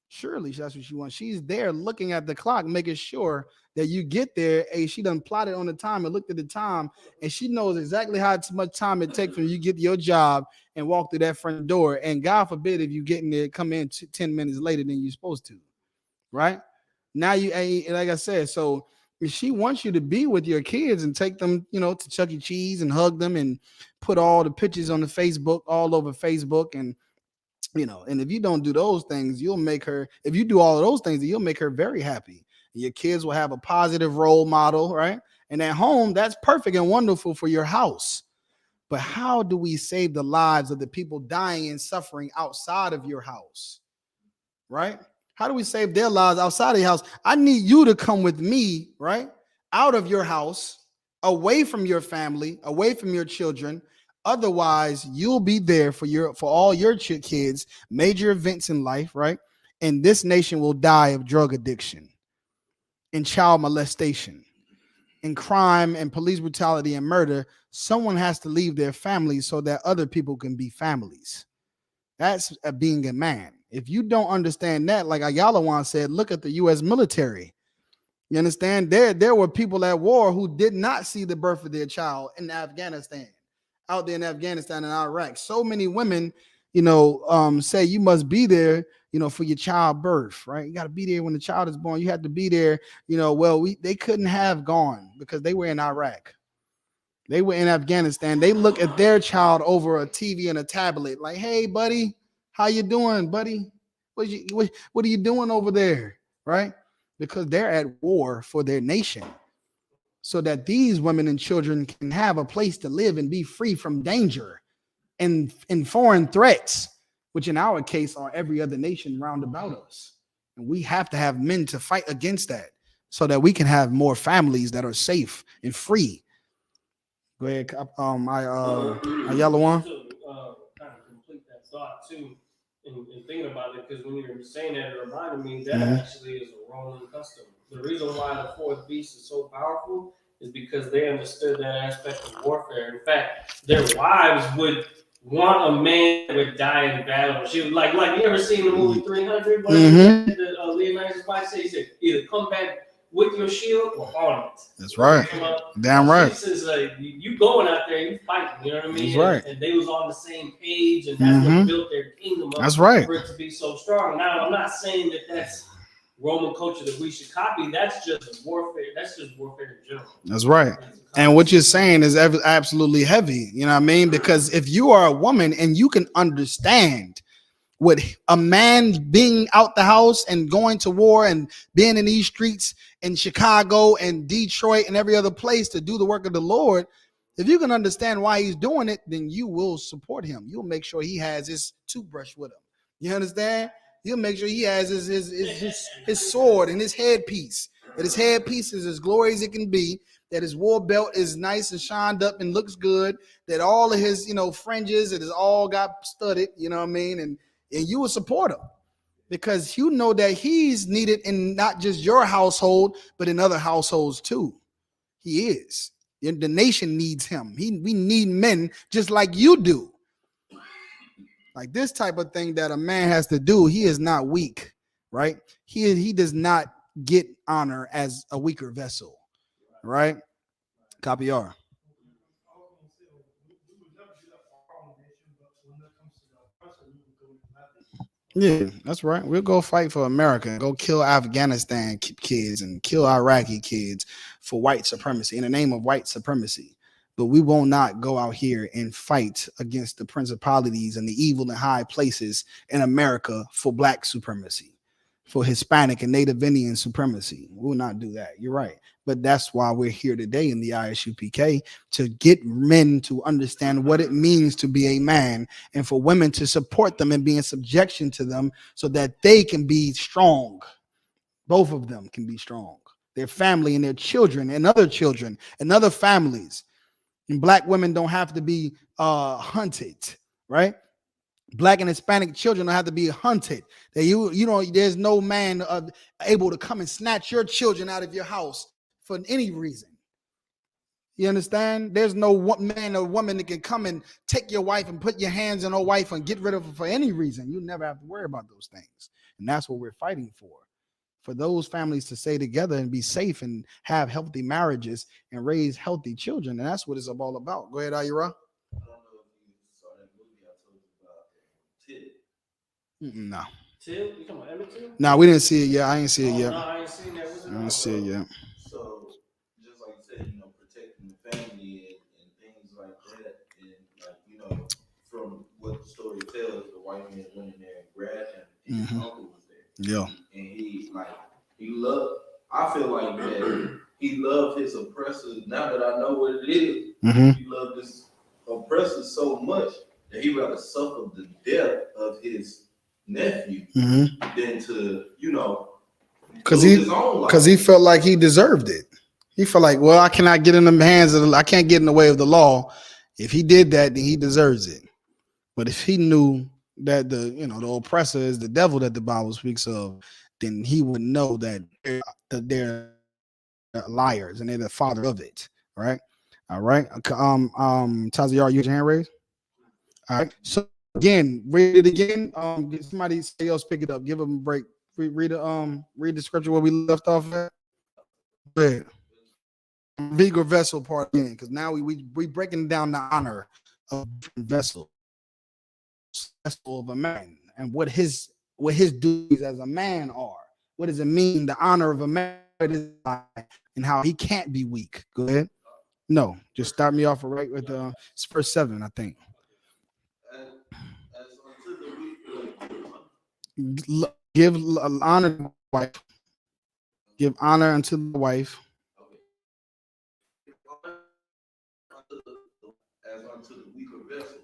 Surely that's what she wants. She's there looking at the clock, making sure that you get there. Hey, she done plotted on the time and looked at the time, and she knows exactly how much time it takes when you get to your job and walk through that front door. And God forbid if you get in there, come in 10 minutes later than you're supposed to, right? Now you, like I said, so if she wants you to be with your kids and take them, to Chuck E. Cheese and hug them and put all the pictures on the Facebook, all over Facebook, and and if you don't do those things, you'll make her. If you do all of those things, you'll make her very happy. Your kids will have a positive role model, right? And at home, that's perfect and wonderful for your house. But how do we save the lives of the people dying and suffering outside of your house, right? How do we save their lives outside of your house? I need you to come with me, right? Out of your house, away from your family, away from your children. Otherwise, you'll be there for all your kids, major events in life, right? And this nation will die of drug addiction and child molestation and crime and police brutality and murder. Someone has to leave their family so that other people can be families. That's being a man. If you don't understand that, like Ayalawan said, look at the U.S. military. You understand? There were people at war who did not see the birth of their child in Afghanistan, out there in Afghanistan and Iraq. So many women, say you must be there, for your childbirth, right? You got to be there when the child is born. You have to be there, they couldn't have gone because they were in Iraq. They were in Afghanistan. They look at their child over a TV and a tablet like, hey, buddy, how you doing, buddy? What are you doing over there, right? Because they're at war for their nation so that these women and children can have a place to live and be free from danger and foreign threats, which in our case are every other nation round about us. And we have to have men to fight against that so that we can have more families that are safe and free. Go ahead, Yellow one. Kind of complete that thought too, and thinking about it, because when you were saying that, it reminded me that actually is a Roman custom. The reason why the fourth beast is so powerful is because they understood that aspect of warfare. In fact, their wives would want a man that would die in battle. She was like you ever seen the movie 300? Leonidas wife said, he said, either come back with your shield or on it. That's right. Damn right. This is you going out there, you fighting. You know what I mean? That's right. And they was on the same page, and that's what built their kingdom up. That's right. For it to be so strong. Now, I'm not saying that that's Roman culture that we should copy. That's just warfare. That's just warfare in general. That's right. And what you're saying is absolutely heavy. You know what I mean? Because if you are a woman and you can understand what a man being out the house and going to war and being in these streets in Chicago and Detroit and every other place to do the work of the Lord, if you can understand why he's doing it, then you will support him. You'll make sure he has his toothbrush with him. You understand? You'll make sure he has his sword and his headpiece. That his headpiece is as glorious as it can be. That his war belt is nice and shined up and looks good. That all of his, fringes, it is all got studded. You know what I mean? And you will support him because you know that he's needed in not just your household, but in other households too. He is. The nation needs him. We need men just like you do. Like this type of thing that a man has to do, he is not weak, right? He does not get honor as a weaker vessel, right? Copy R. Yeah, that's right. We'll go fight for America, go kill Afghanistan kids and kill Iraqi kids for white supremacy, in the name of white supremacy. But we will not go out here and fight against the principalities and the evil in high places in America for black supremacy, for Hispanic and Native Indian supremacy. We will not do that. You're right. But that's why we're here today in the ISUPK, to get men to understand what it means to be a man, and for women to support them and be in subjection to them so that they can be strong. Both of them can be strong. Their family and their children and other families. And black women don't have to be hunted, right? Black and Hispanic children don't have to be hunted. That there's no man able to come and snatch your children out of your house for any reason. You understand? There's no man or woman that can come and take your wife and put your hands on her wife and get rid of her for any reason. You never have to worry about those things. And that's what we're fighting for those families to stay together and be safe and have healthy marriages and raise healthy children. And that's what it's all about. Go ahead, Ayura. I don't know if you saw that movie I told you about. Tit. No. Till? You talking about Emmett Till? No, we didn't see it yet. I ain't see it yet. No, I ain't seen that. I didn't see it yet. So, just like you said, protecting the family and things like that. And, from what the story tells, the white man went in there and grabbed him, and his uncle was there. Yeah. And he loved, I feel like that he loved his oppressors. Now that I know what it is, he loved his oppressors so much that he rather suffer the death of his nephew than to, because he felt like he deserved it. He felt like, well, I cannot get in the hands of I can't get in the way of the law. If he did that, then he deserves it. But if he knew that the oppressor is the devil that the Bible speaks of, then he would know that they're liars and they're the father of it. Right? All right. Tazayar, you have your hand raised? All right. So again, read it again. Somebody else pick it up. Give them a break. Read the scripture where we left off at. Go ahead. Weaker vessel part again, because now we breaking down the honor of vessel of a man and what his duties as a man are. What does it mean? The honor of a man is and how he can't be weak. Go ahead. No, just start me off right with verse 7, I think. Give honor to the wife. Give honor unto the wife.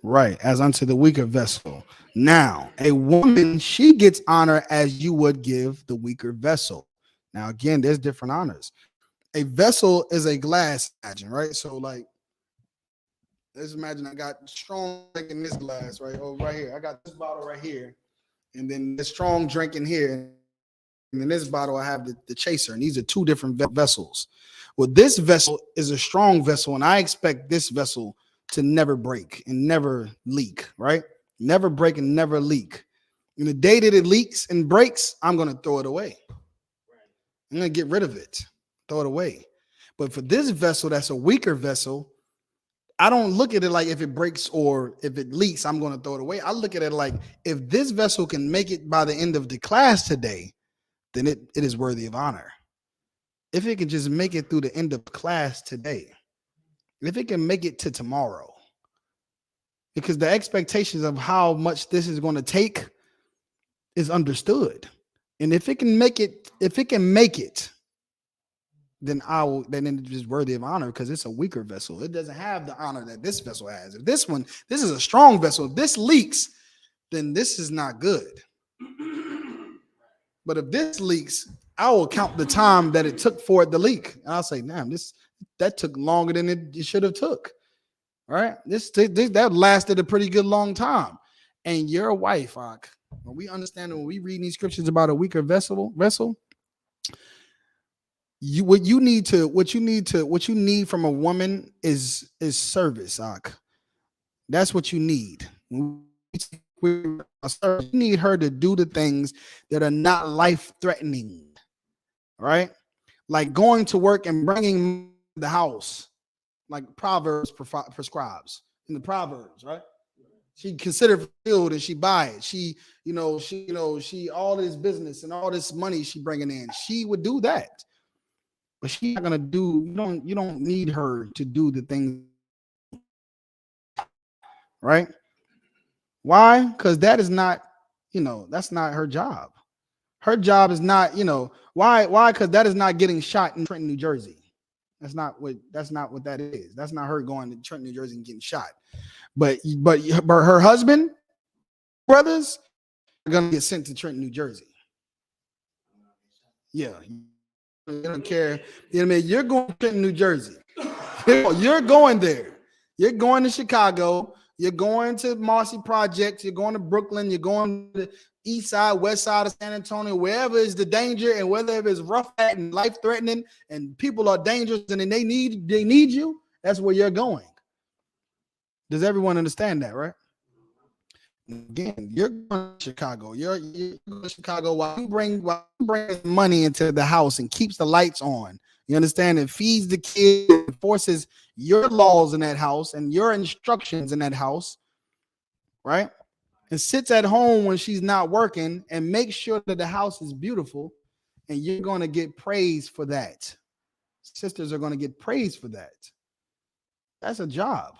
Right, as unto the weaker vessel. Now, a woman, she gets honor as you would give the weaker vessel. Now, again, there's different honors. A vessel is a glass, imagine, right? So, like, let's imagine I got strong drink in this glass, right? Oh, right here. I got this bottle right here, and then the strong drink in here. And in this bottle, I have the chaser, and these are two different vessels. Well, this vessel is a strong vessel, and I expect this vessel to never break and never leak, right? Never break and never leak. And the day that it leaks and breaks, I'm going to throw it away. I'm going to get rid of it. throw it away. But for this vessel, that's a weaker vessel, I don't look at it like if it breaks or if it leaks, I'm going to throw it away. I look at it like if this vessel can make it by the end of the class today, then it is worthy of honor. If it can just make it through the end of class today, if it can make it to tomorrow, because the expectations of how much this is going to take is understood. And if it can make it, then it is worthy of honor because it's a weaker vessel. It doesn't have the honor that this vessel has. If this is a strong vessel. If this leaks, then this is not good. But if this leaks, I will count the time that it took for it to leak. And I'll say, damn, that took longer than it should have took. All right. That lasted a pretty good long time. And your wife, when we understand, when we read these scriptures about a weaker vessel, what you need from a woman is service, That's what you need. You need her to do the things that are not life-threatening, right? Like going to work and bringing the house, like Proverbs prescribes in the Proverbs, right? She considered field and she buy it. She all this business and all this money she bringing in. She would do that. But she's not gonna do. You don't need her to do the things, right? Why? Because that is not, that's not her job. Her job is not, why? Because that is not getting shot in Trenton, New Jersey. That's not what that is. That's not her going to Trenton, New Jersey and getting shot. But her husband, brothers are gonna get sent to Trenton, New Jersey. Yeah. You don't care. You know what I mean? You're going to Trenton, New Jersey. You're going there. You're going to Chicago. You're going to Marcy Projects. You're going to Brooklyn. You're going to the east side, west side of San Antonio, wherever is the danger and whether it's rough and life-threatening and people are dangerous and they need you, that's where you're going. Does everyone understand that, right? Again, you're going to Chicago. You're going to Chicago while you bring money into the house and keeps the lights on. You understand? It feeds the kids, enforces your laws in that house and your instructions in that house, right? And sits at home when she's not working and makes sure that the house is beautiful. And you're going to get praise for that. Sisters are going to get praise for that. That's a job.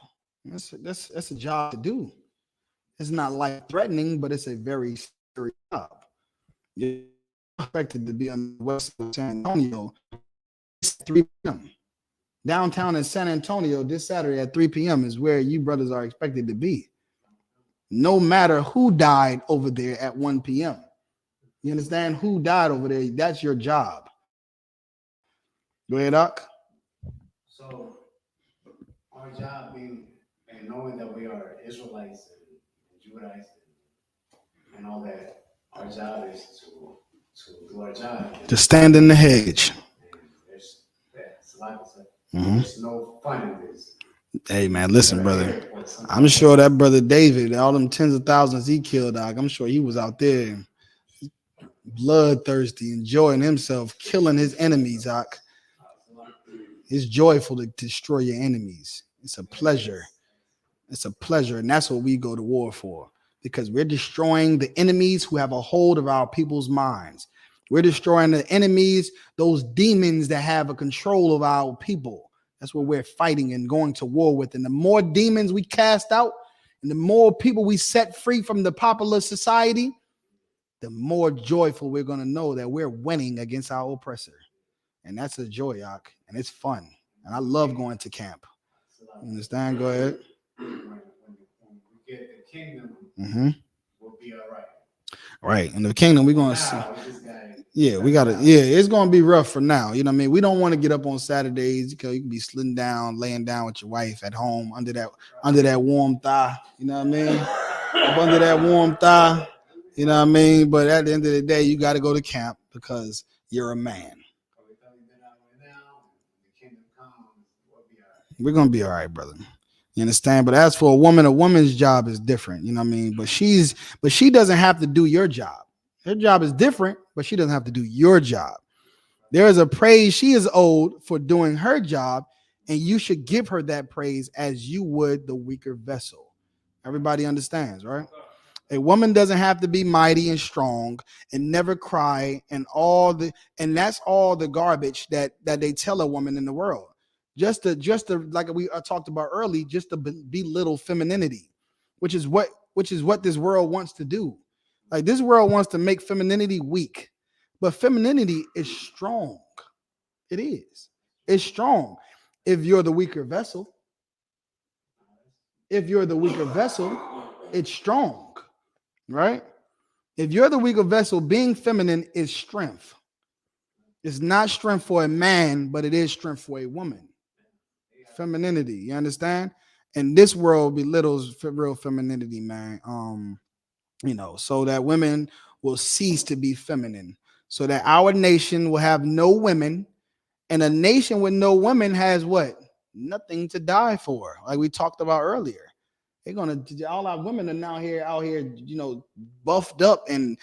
That's a job to do. It's not life-threatening, but it's a very serious job. You're expected to be on the west of San Antonio. It's 3 p.m. Downtown in San Antonio this Saturday at 3 p.m. is where you brothers are expected to be. No matter who died over there at 1 p.m. You understand? Who died over there? That's your job. Go ahead, Doc. So our job being and knowing that we are Israelites and Judahites and all that, our job is to do our job. To stand in the hedge. There's no fun in this. Hey man, listen, brother. I'm sure that brother David, all them tens of thousands he killed, Doc, I'm sure he was out there bloodthirsty, enjoying himself, killing his enemies, Doc. It's joyful to destroy your enemies. It's a pleasure. It's a pleasure, and that's what we go to war for, because we're destroying the enemies who have a hold of our people's minds. We're destroying the enemies, those demons that have a control of our people. That's what we're fighting and going to war with. And the more demons we cast out and the more people we set free from the popular society, the more joyful we're going to know that we're winning against our oppressor. And that's a joy, Ak, and it's fun. And I love going to camp. You understand? Go ahead. When we get the kingdom, we'll be all right. Right. In the kingdom, we're going to see. It's going to be rough for now. You know what I mean? We don't want to get up on Saturdays. You can be sitting down, laying down with your wife at home under that warm thigh. You know what I mean? Up under that warm thigh. You know what I mean? But at the end of the day, you got to go to camp because you're a man. We're going to be all right, brother. You understand? But as for a woman's job is different. You know what I mean? But she doesn't have to do your job. Her job is different, but she doesn't have to do your job. There is a praise she is owed for doing her job, and you should give her that praise as you would the weaker vessel. Everybody understands, right? A woman doesn't have to be mighty and strong and never cry and that's all the garbage that they tell a woman in the world. Just to like we talked about early, just to belittle femininity, which is what this world wants to do. Like this world wants to make femininity weak, but femininity is strong. It is. It's strong. If you're the weaker vessel, it's strong, right? If you're the weaker vessel, being feminine is strength. It's not strength for a man, but it is strength for a woman. Femininity, you understand? And this world belittles real femininity, man. So that women will cease to be feminine, so that our nation will have no women, and a nation with no women has what? Nothing to die for, like we talked about earlier. They're gonna all our women are now out here, buffed up and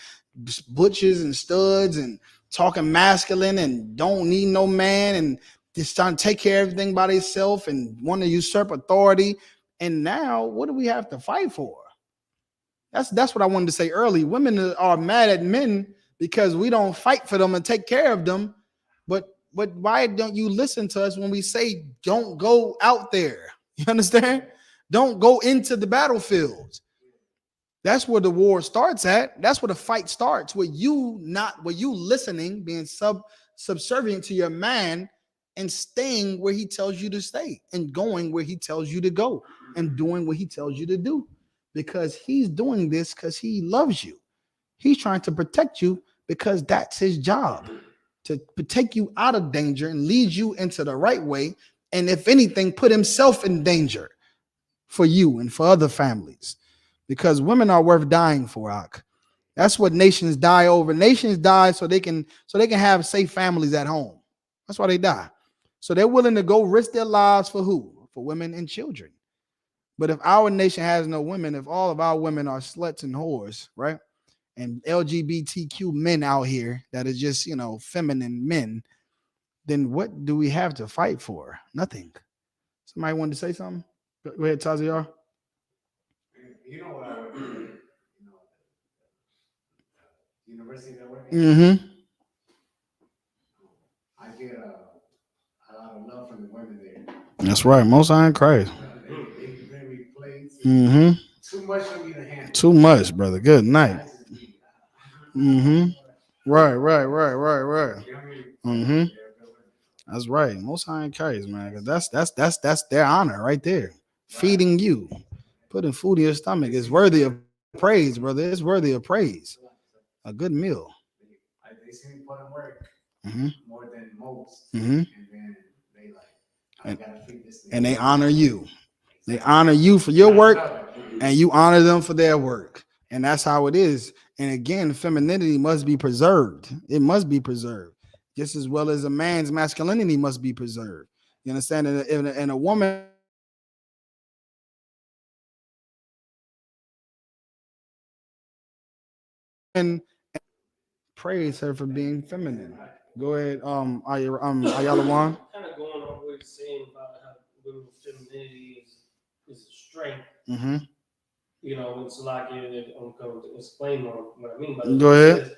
butches and studs and talking masculine and don't need no man and just trying to take care of everything by themselves and want to usurp authority. And now, what do we have to fight for? That's what I wanted to say early. Women are mad at men because we don't fight for them and take care of them. But why don't you listen to us when we say don't go out there? You understand? Don't go into the battlefield. That's where the war starts at. That's where the fight starts. Where you listening, being subservient to your man and staying where he tells you to stay and going where he tells you to go and doing what he tells you to do. Because he's doing this because he loves you. He's trying to protect you because that's his job, to take you out of danger and lead you into the right way. And if anything, put himself in danger for you and for other families, because women are worth dying for. Ak. That's what nations die over. Nations die so they can have safe families at home. That's why they die. So they're willing to go risk their lives for who? For women and children. But if our nation has no women, if all of our women are sluts and whores, right? And LGBTQ men out here that is just, feminine men, then what do we have to fight for? Nothing. Somebody wanted to say something? Go ahead, Taziar. You know what I work at? University that I work at? Mm-hmm. I get a lot of love from the women there. That's right. Most High in Christ. They bring me plates. Mm-hmm. Too much for me to handle. Too much, brother. Good night. Mm-hmm. Right. Mm-hmm. That's right. Most High in Christ, man. 'Cause that's their honor right there. Feeding you, putting food in your stomach is worthy of praise, brother. It's worthy of praise. A good meal. They see me put in work more than most. Mm-hmm. And then they I gotta feed this thing. And they honor you. They honor you for your work, and you honor them for their work. And that's how it is. And again, femininity must be preserved. It must be preserved. Just as well as a man's masculinity must be preserved. You understand? And a woman praise her for being feminine. Go ahead, Ayala Wan. Kind of going on what you're saying about how women's femininity is a strength. Mm-hmm. It's like I'm going to explain what I mean by that. Go ahead.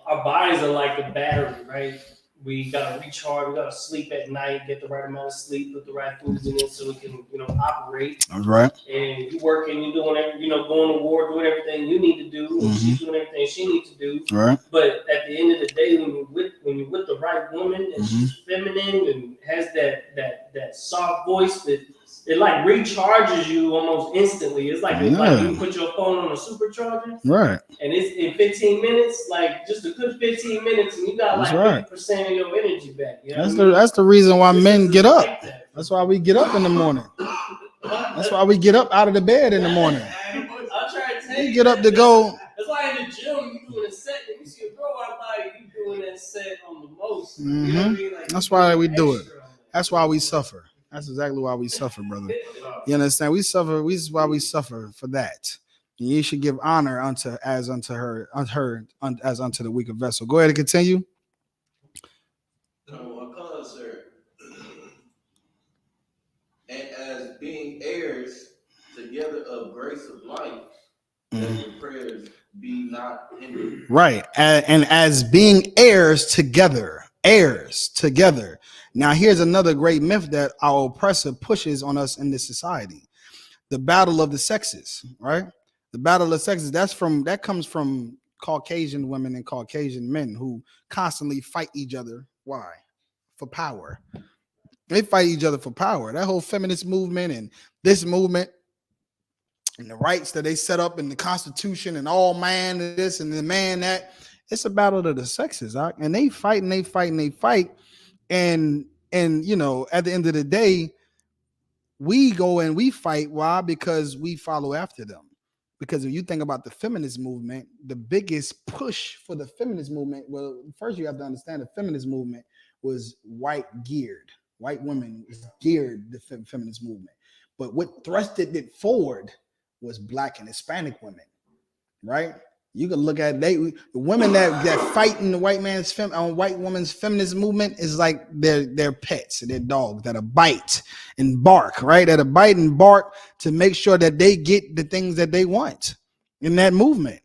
Our bodies are like the battery, right? We gotta recharge. We gotta sleep at night, get the right amount of sleep, put the right foods in it, so we can, operate. That's right. And you working, you doing it, going to war, doing everything you need to do, and she's doing everything she needs to do. Right. But at the end of the day, when you're with the right woman and she's feminine and has that soft voice that it like recharges you almost instantly. It's like you put your phone on a supercharger, right? And it's in 15 minutes, like just a good 15 minutes, and you got like 50% of your energy back. That's the reason why men get up. That's why we get up in the morning. That's why we get up out of the bed in the morning. I'll try to tell you. Get up to go. That's why in the gym you doing a set, and you see a bro out there, you doing that set on the most. Mm-hmm. You know what I mean? Like, that's why we do it. That's why we suffer. That's exactly why we suffer, brother. You understand? We suffer. This is why we suffer for that. And you should give honor unto the weaker vessel. Go ahead and continue. Sir. And as being heirs together of grace of life, that your prayers be not hindered. Right. And as being heirs together. Now, here's another great myth that our oppressor pushes on us in this society: the battle of the sexes. Right. The battle of the sexes. That comes from Caucasian women and Caucasian men who constantly fight each other. Why? For power. They fight each other for power. That whole feminist movement and this movement and the rights that they set up in the Constitution and all man this and the man that. It's a battle of the sexes, and they fight and they fight and they fight. And at the end of the day, we go and we fight. Why? Because we follow after them. Because if you think about the feminist movement, the biggest push for the feminist movement, well, first you have to understand the feminist movement was white geared. White women geared the feminist movement. But what thrusted it forward was Black and Hispanic women, right? You can look at the women that fight in the white woman's feminist movement is like their pets, their dogs that'll bite and bark, right? That'll bite and bark to make sure that they get the things that they want in that movement.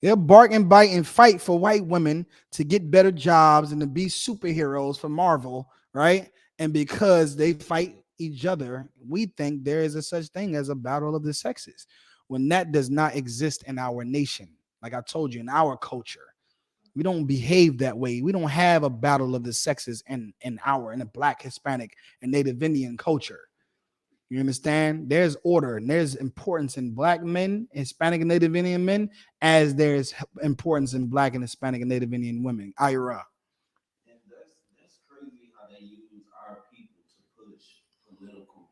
They'll bark and bite and fight for white women to get better jobs and to be superheroes for Marvel, right? And because they fight each other, we think there is a such thing as a battle of the sexes, when that does not exist in our nation. Like I told you, in our culture, we don't behave that way. We don't have a battle of the sexes in a Black, Hispanic, and Native Indian culture. You understand? There's order and there's importance in Black men, Hispanic and Native Indian men, as there's importance in Black and Hispanic and Native Indian women. Ira. And that's crazy how they use our people to push political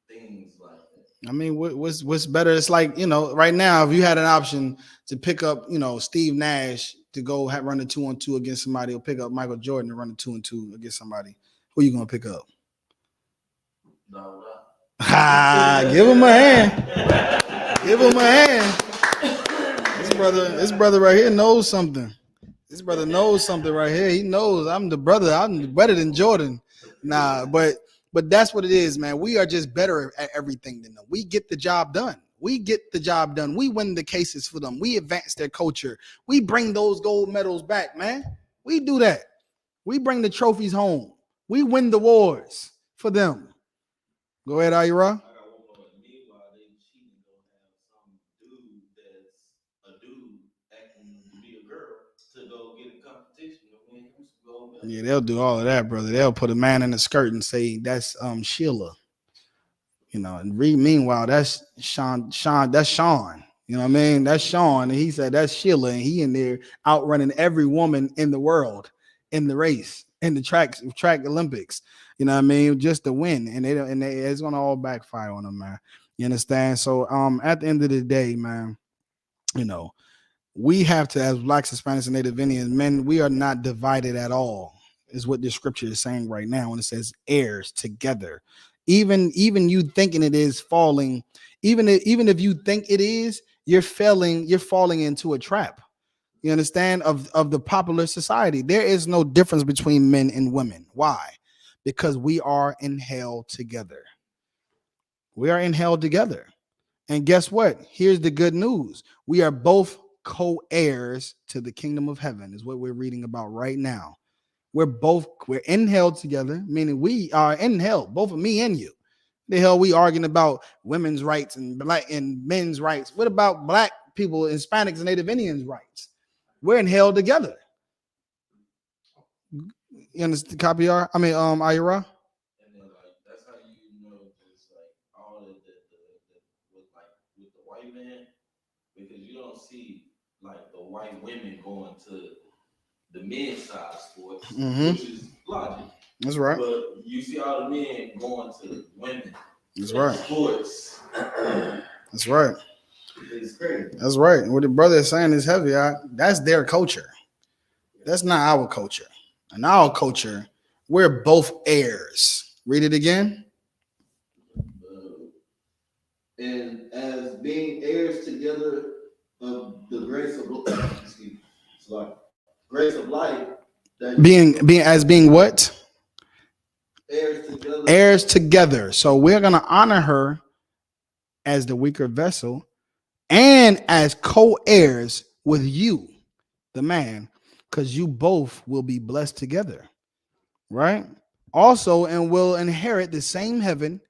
things like that. I mean, what's better? It's like, right now, if you had an option to pick up, Steve Nash to go run a 2-on-2 against somebody, or pick up Michael Jordan to run a 2-on-2 against somebody, who are you gonna pick up? No. Give him a hand. Give him a hand. This brother right here knows something. This brother knows something right here. He knows I'm the brother. I'm better than Jordan. Nah, but that's what it is, man. We are just better at everything than them. We get the job done. We win the cases for them. We advance their culture. We bring those gold medals back, man. We do that. We bring the trophies home. We win the wars for them. Go ahead, Ira. Meanwhile, they cheating gonna have some dude that's a dude acting to be a girl to go get a competition to win him some gold medal. Yeah, they'll do all of that, brother. They'll put a man in a skirt and say that's Sheila. And meanwhile, that's Sean. That's Sean. You know what I mean? That's Sean. And he said that's Sheila, and he in there outrunning every woman in the world in the race, in the track Olympics. You know what I mean? Just to win. And it's gonna all backfire on them, man. You understand? So at the end of the day, man, we have to, as Blacks, Hispanics, and Native Indians, men, we are not divided at all, is what this scripture is saying right now when it says heirs together. Even you thinking it is falling, even if you think it is, you're falling into a trap. You understand? Of the popular society. There is no difference between men and women. Why? Because we are in hell together. We are in hell together. And guess what? Here's the good news. We are both co-heirs to the kingdom of heaven, is what we're reading about right now. We're in hell together, meaning we are in hell, both of me and you. The hell we arguing about women's rights and Black and men's rights? What about Black people, Hispanics, and Native Indians' rights? We're in hell together. You understand, Ira? And then that's how you know it's like all the with the white man, because you don't see like the white women going to the men's side sports, which is logic. That's right. But you see all the men going to women. That's right. Sports. That's right. It's crazy. That's right. What the brother is saying is heavy. That's their culture. That's not our culture. In our culture, we're both heirs. Read it again. And as being heirs together of the grace of life, Being what? Heirs together. Heirs together. So we're gonna honor her as the weaker vessel and as co-heirs with you, the man, because you both will be blessed together, right? Also, and will inherit the same heaven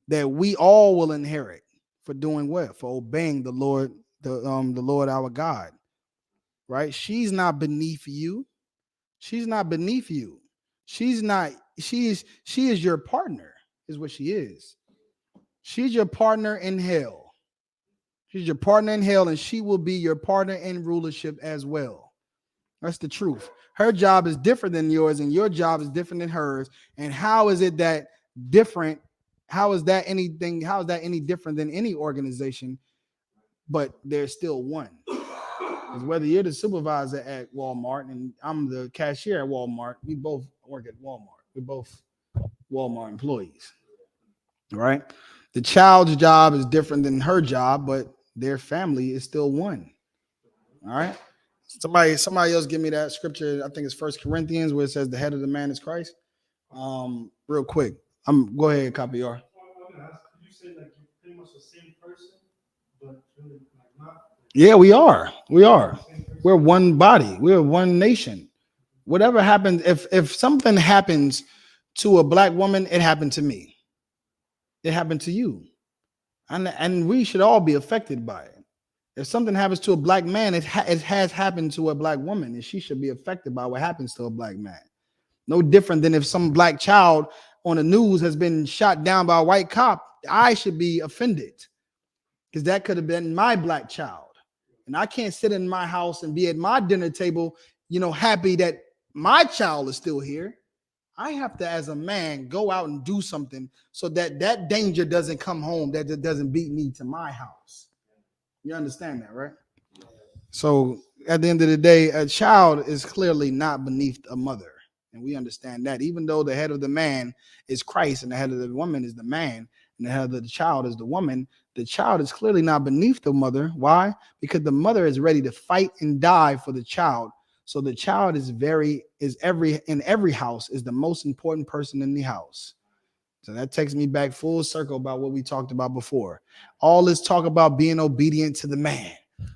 that we all will inherit for doing well, for obeying the Lord, the Lord our God, right? She's not beneath you. She's not beneath you. She's not, she is your partner, is what she is. She's your partner in hell. She's your partner in hell, and she will be your partner in rulership as well. That's the truth. Her job is different than yours, and your job is different than hers. And how is it that different? How is that anything? How is that any different than any organization? But there's still one. Because whether you're the supervisor at Walmart and I'm the cashier at Walmart, we both work at Walmart. We're both Walmart employees, right? The child's job is different than her job, but their family is still one. All right. Somebody else give me that scripture. I think it's 1 Corinthians where it says the head of the man is Christ. Real quick. Go ahead, copy I'm R. gonna ask, you say like you're pretty much the same person, but really like not. Yeah, we are. We're one body. We're one nation. Whatever happens, if something happens to a black woman, it happened to me. It happened to you. And we should all be affected by it. If something happens to a black man, it has happened to a black woman, and she should be affected by what happens to a black man. No different than if some black child on the news has been shot down by a white cop, I should be offended because that could have been my black child. And I can't sit in my house and be at my dinner table, happy that my child is still here. I have to, as a man, go out and do something so that that danger doesn't come home, that it doesn't beat me to my house. You understand that, right? So at the end of the day, a child is clearly not beneath a mother. And we understand that, even though the head of the man is Christ and the head of the woman is the man and the head of the child is the woman, the child is clearly not beneath the mother. Why? Because the mother is ready to fight and die for the child. So the child in every house is the most important person in the house. So that takes me back full circle about what we talked about before. All this talk about being obedient to the man.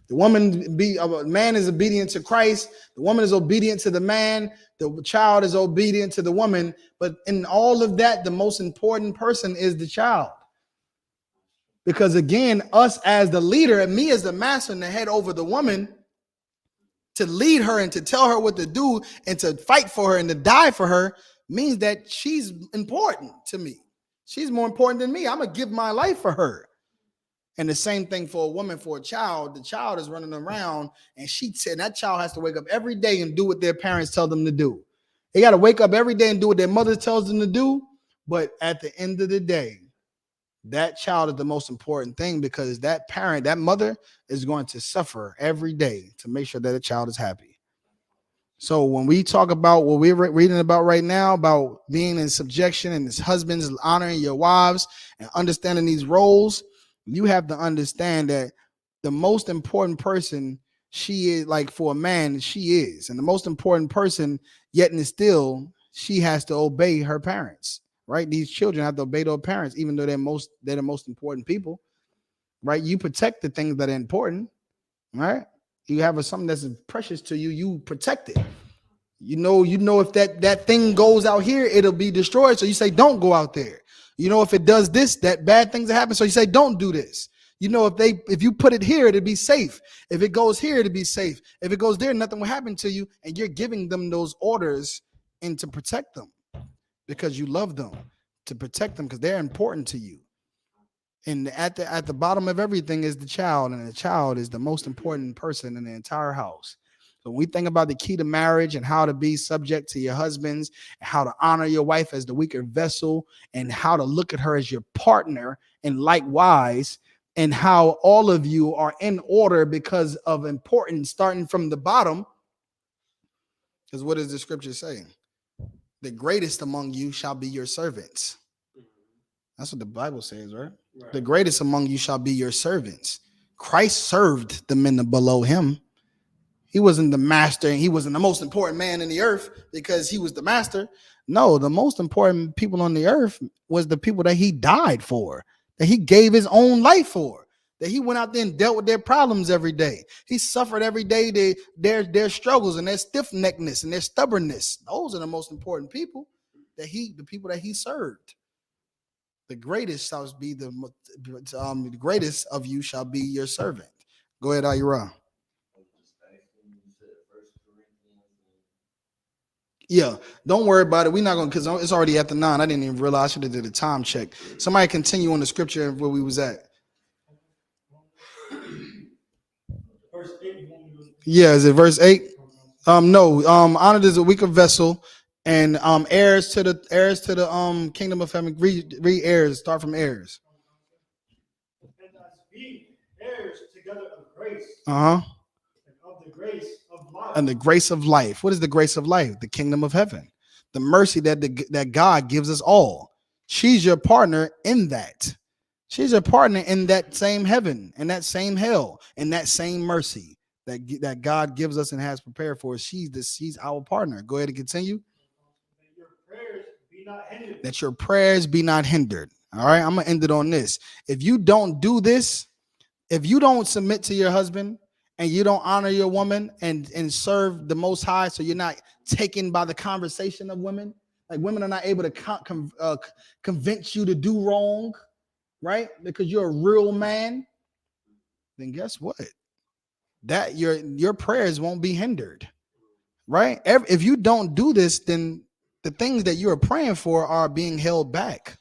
The man is obedient to Christ. The woman is obedient to the man. The child is obedient to the woman. But in all of that, the most important person is the child. Because again, us as the leader and me as the master and the head over the woman, to lead her and to tell her what to do and to fight for her and to die for her means that she's important to me. She's more important than me. I'm going to give my life for her. And the same thing for a woman, for a child. The child is running around and that child has to wake up every day and do what their parents tell them to do. They got to wake up every day and do what their mother tells them to do. But at the end of the day, that child is the most important thing because that parent, that mother is going to suffer every day to make sure that the child is happy. So when we talk about what we're reading about right now, about being in subjection and his husbands honoring your wives and understanding these roles, you have to understand that the most important person she is, like for a man, she is. And the most important person, yet and still, she has to obey her parents. Right? These children have to obey their parents, even though they're the most important people. Right? You protect the things that are important. Right? You have something that's precious to you, you protect it. You know if that thing goes out here, it'll be destroyed. So you say, don't go out there. If it does this, that bad things happen. So you say, don't do this. If you put it here, it'll be safe. If it goes here, it'll be safe. If it goes there, nothing will happen to you. And you're giving them those orders and to protect them because you love them, to protect them because they're important to you. And at the bottom of everything is the child, and the child is the most important person in the entire house. So when we think about the key to marriage and how to be subject to your husbands, and how to honor your wife as the weaker vessel, and how to look at her as your partner, and likewise, and how all of you are in order because of importance, starting from the bottom. Because what does the scripture say? The greatest among you shall be your servants. That's what the Bible says, right? The greatest among you shall be your servants. Christ served the men below him. He wasn't the master and he wasn't the most important man in the earth because he was the master. No, the most important people on the earth was the people that he died for, that he gave his own life for, that he went out there and dealt with their problems every day. He suffered every day their struggles and their stiff-neckedness and their stubbornness. Those are the most important people the people that he served. The greatest shall be the greatest of you shall be your servant. Go ahead, Ayura. Yeah, don't worry about it. We're not going to, because it's already after 9. I didn't even realize I should have did a time check. Somebody continue on the scripture where we was at. Verse 8, you want me to- Yeah, is it verse 8? No. Honored is a weaker vessel, and heirs to the kingdom of heaven. Read heirs. Start from heirs. And as we heirs together of grace, And of the grace of life. And the grace of life. What is the grace of life? The kingdom of heaven. The mercy that God gives us all. She's your partner in that. She's a partner in that same heaven, in that same hell, in that same mercy that God gives us and has prepared for us. She's our partner. Go ahead and continue. That your prayers be not hindered. That your prayers be not hindered. All right, I'm gonna end it on this. If you don't do this, if you don't submit to your husband and you don't honor your woman and serve the Most High, so you're not taken by the conversation of women, like women are not able to convince you to do wrong, right? Because you're a real man, then guess what? That your prayers won't be hindered, right? If you don't do this, then the things that you are praying for are being held back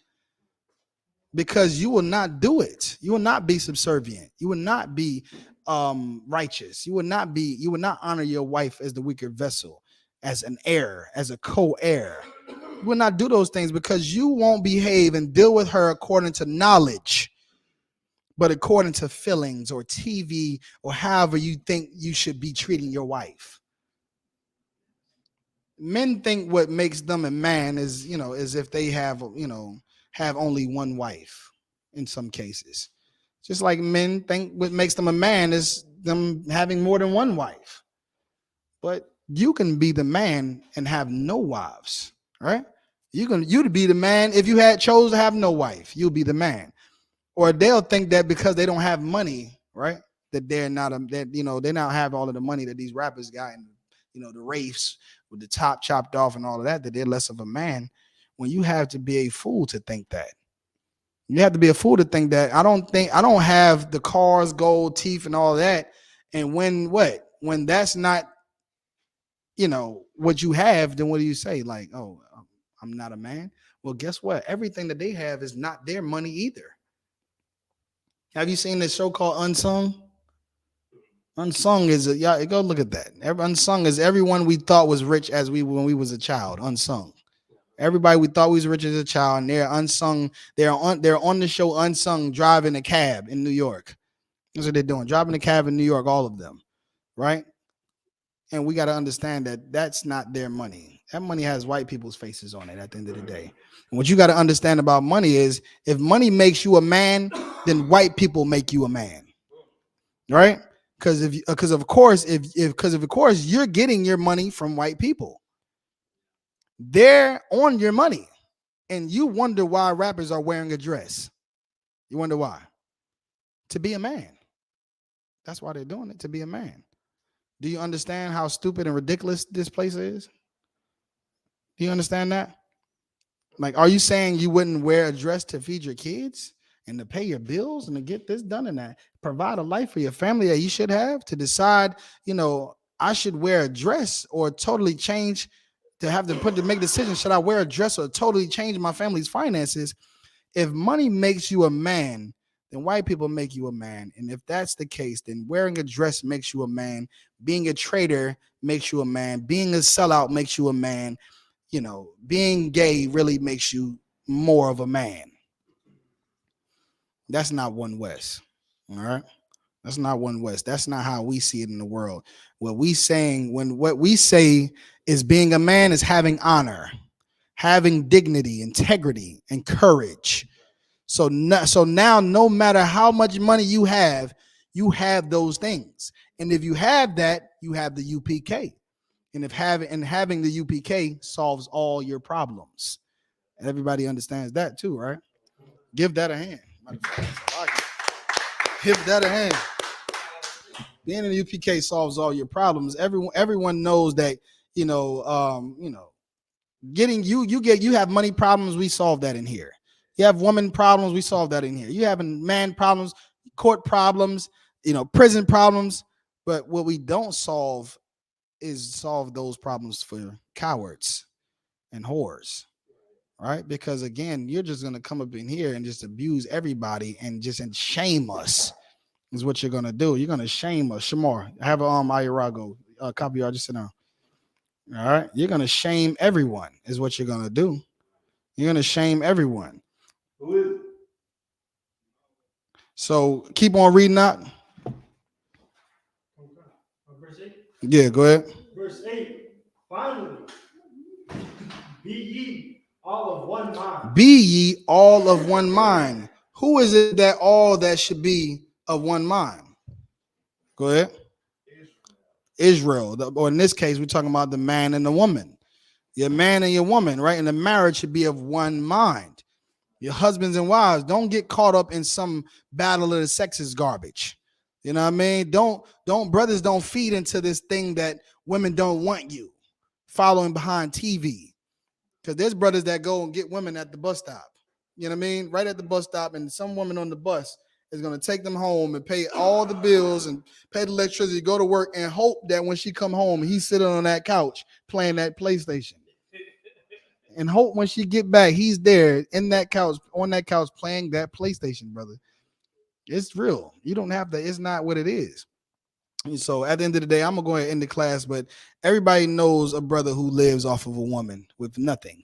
because you will not do it. You will not be subservient. You will not be righteous. You will not honor your wife as the weaker vessel, as an heir, as a co-heir. You will not do those things because you won't behave and deal with her according to knowledge, but according to feelings or TV or however you think you should be treating your wife. Men think what makes them a man is, is if they have only one wife in some cases. Just like men think what makes them a man is them having more than one wife. But you can be the man and have no wives, right? You'd be the man if you had chose to have no wife. You'll be the man. Or they'll think that because they don't have money, right? That they now have all of the money that these rappers got, and the race with the top chopped off and all of that they're less of a man. When you have to be a fool to think that. You have to be a fool to think that I don't have the cars, gold teeth, and all that. And when that's not, what you have, then what do you say? Like, oh, I'm not a man. Well, guess what? Everything that they have is not their money either. Have you seen this show called Unsung? Unsung is go look at that. Unsung is everyone we thought was rich when we was a child. Unsung. Everybody we thought was rich as a child, and they're unsung. They're on the show Unsung, driving a cab in New York. That's what they're doing, driving a cab in New York, all of them, right? And we got to understand that that's not their money. That money has white people's faces on it at the end of the day. And what you got to understand about money is if money makes you a man, then white people make you a man, right? Because of course you're getting your money from white people. They're on your money, and you wonder why rappers are wearing a dress. You wonder why? To be a man. That's why they're doing it, to be a man. Do you understand how stupid and ridiculous this place is? Do you understand that? Like, are you saying you wouldn't wear a dress to feed your kids and to pay your bills and to get this done and that? Provide a life for your family that you should have, to decide, I should wear a dress or totally change, to make decisions. Should I wear a dress or totally change my family's finances? If money makes you a man, then white people make you a man. And if that's the case, then wearing a dress makes you a man. Being a traitor makes you a man. Being a sellout makes you a man. Being gay really makes you more of a man. That's not One West. All right. That's not One West. That's not how we see it in the world. What we say is being a man is having honor, having dignity, integrity, and courage. So now, no matter how much money you have those things. And if you have that, you have the UPK. And having the UPK solves all your problems. Everybody understands that too, right? Give that a hand. Give that a hand. Being in the UPK solves all your problems. Everyone knows that, you have money problems, we solve that in here. You have woman problems, we solve that in here. You have man problems, court problems, prison problems. But what we don't solve is solve those problems for cowards and whores, right? Because again, you're just gonna come up in here and just abuse everybody and shame us. Is what you're gonna do. You're gonna shame us. Shamar, have a Ayarago copy. I just sit down. All right, you're gonna shame everyone. Is what you're gonna do. You're gonna shame everyone. Who is it? So keep on reading out. Verse 8. Yeah, go ahead. Verse 8. Finally, be ye all of one mind. Be ye all of one mind. Who is it that should be of one mind? Go ahead. Israel. Or in this case, we're talking about the man and the woman. Your man and your woman, right? And the marriage should be of one mind. Your husbands and wives, don't get caught up in some battle of the sexes garbage. You know what I mean? Brothers don't feed into this thing that women don't want you following behind TV. Because there's brothers that go and get women at the bus stop. You know what I mean? Right at the bus stop, and some woman on the bus is going to take them home and pay all the bills and pay the electricity, go to work, and hope that when she come home, he's sitting on that couch playing that PlayStation. And hope when she get back, he's there on that couch playing that PlayStation, brother. It's real. You don't have to. It's not what it is. And so at the end of the day, I'm going to go ahead and end the class, but everybody knows a brother who lives off of a woman with nothing.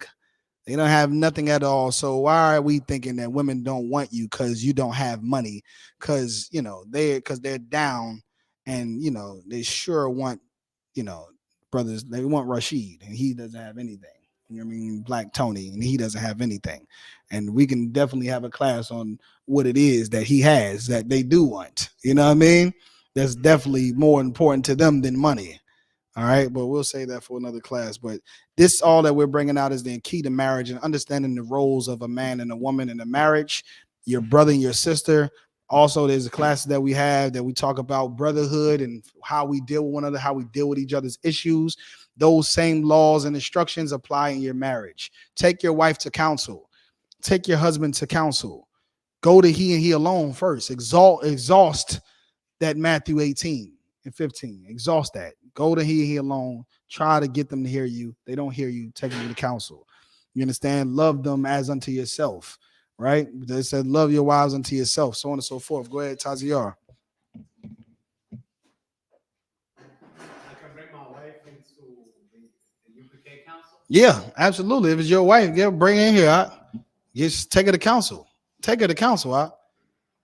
They don't have nothing at all. So why are we thinking that women don't want you because you don't have money? Because they're down, and they sure want brothers. They want Rashid, and he doesn't have anything. You know what I mean? Black Tony, and he doesn't have anything. And we can definitely have a class on what it is that he has that they do want. You know what I mean? That's definitely more important to them than money. All right, but we'll say that for another class. But this, all that we're bringing out, is the key to marriage and understanding the roles of a man and a woman in a marriage, your brother and your sister. Also, there's a class that we have that we talk about brotherhood and how we deal with one another, how we deal with each other's issues. Those same laws and instructions apply in your marriage. Take your wife to counsel. Take your husband to counsel. Go to he and he alone first. Exhaust that Matthew 18 and 15. Exhaust that. Go to he and he alone. Try to get them to hear you. They don't hear you. Take them to counsel. You understand? Love them as unto yourself. Right? They said, love your wives unto yourself, so on and so forth. Go ahead, Taziar. Yeah, absolutely. If it's your wife, bring her in here. Just take her to counsel. Take her to counsel.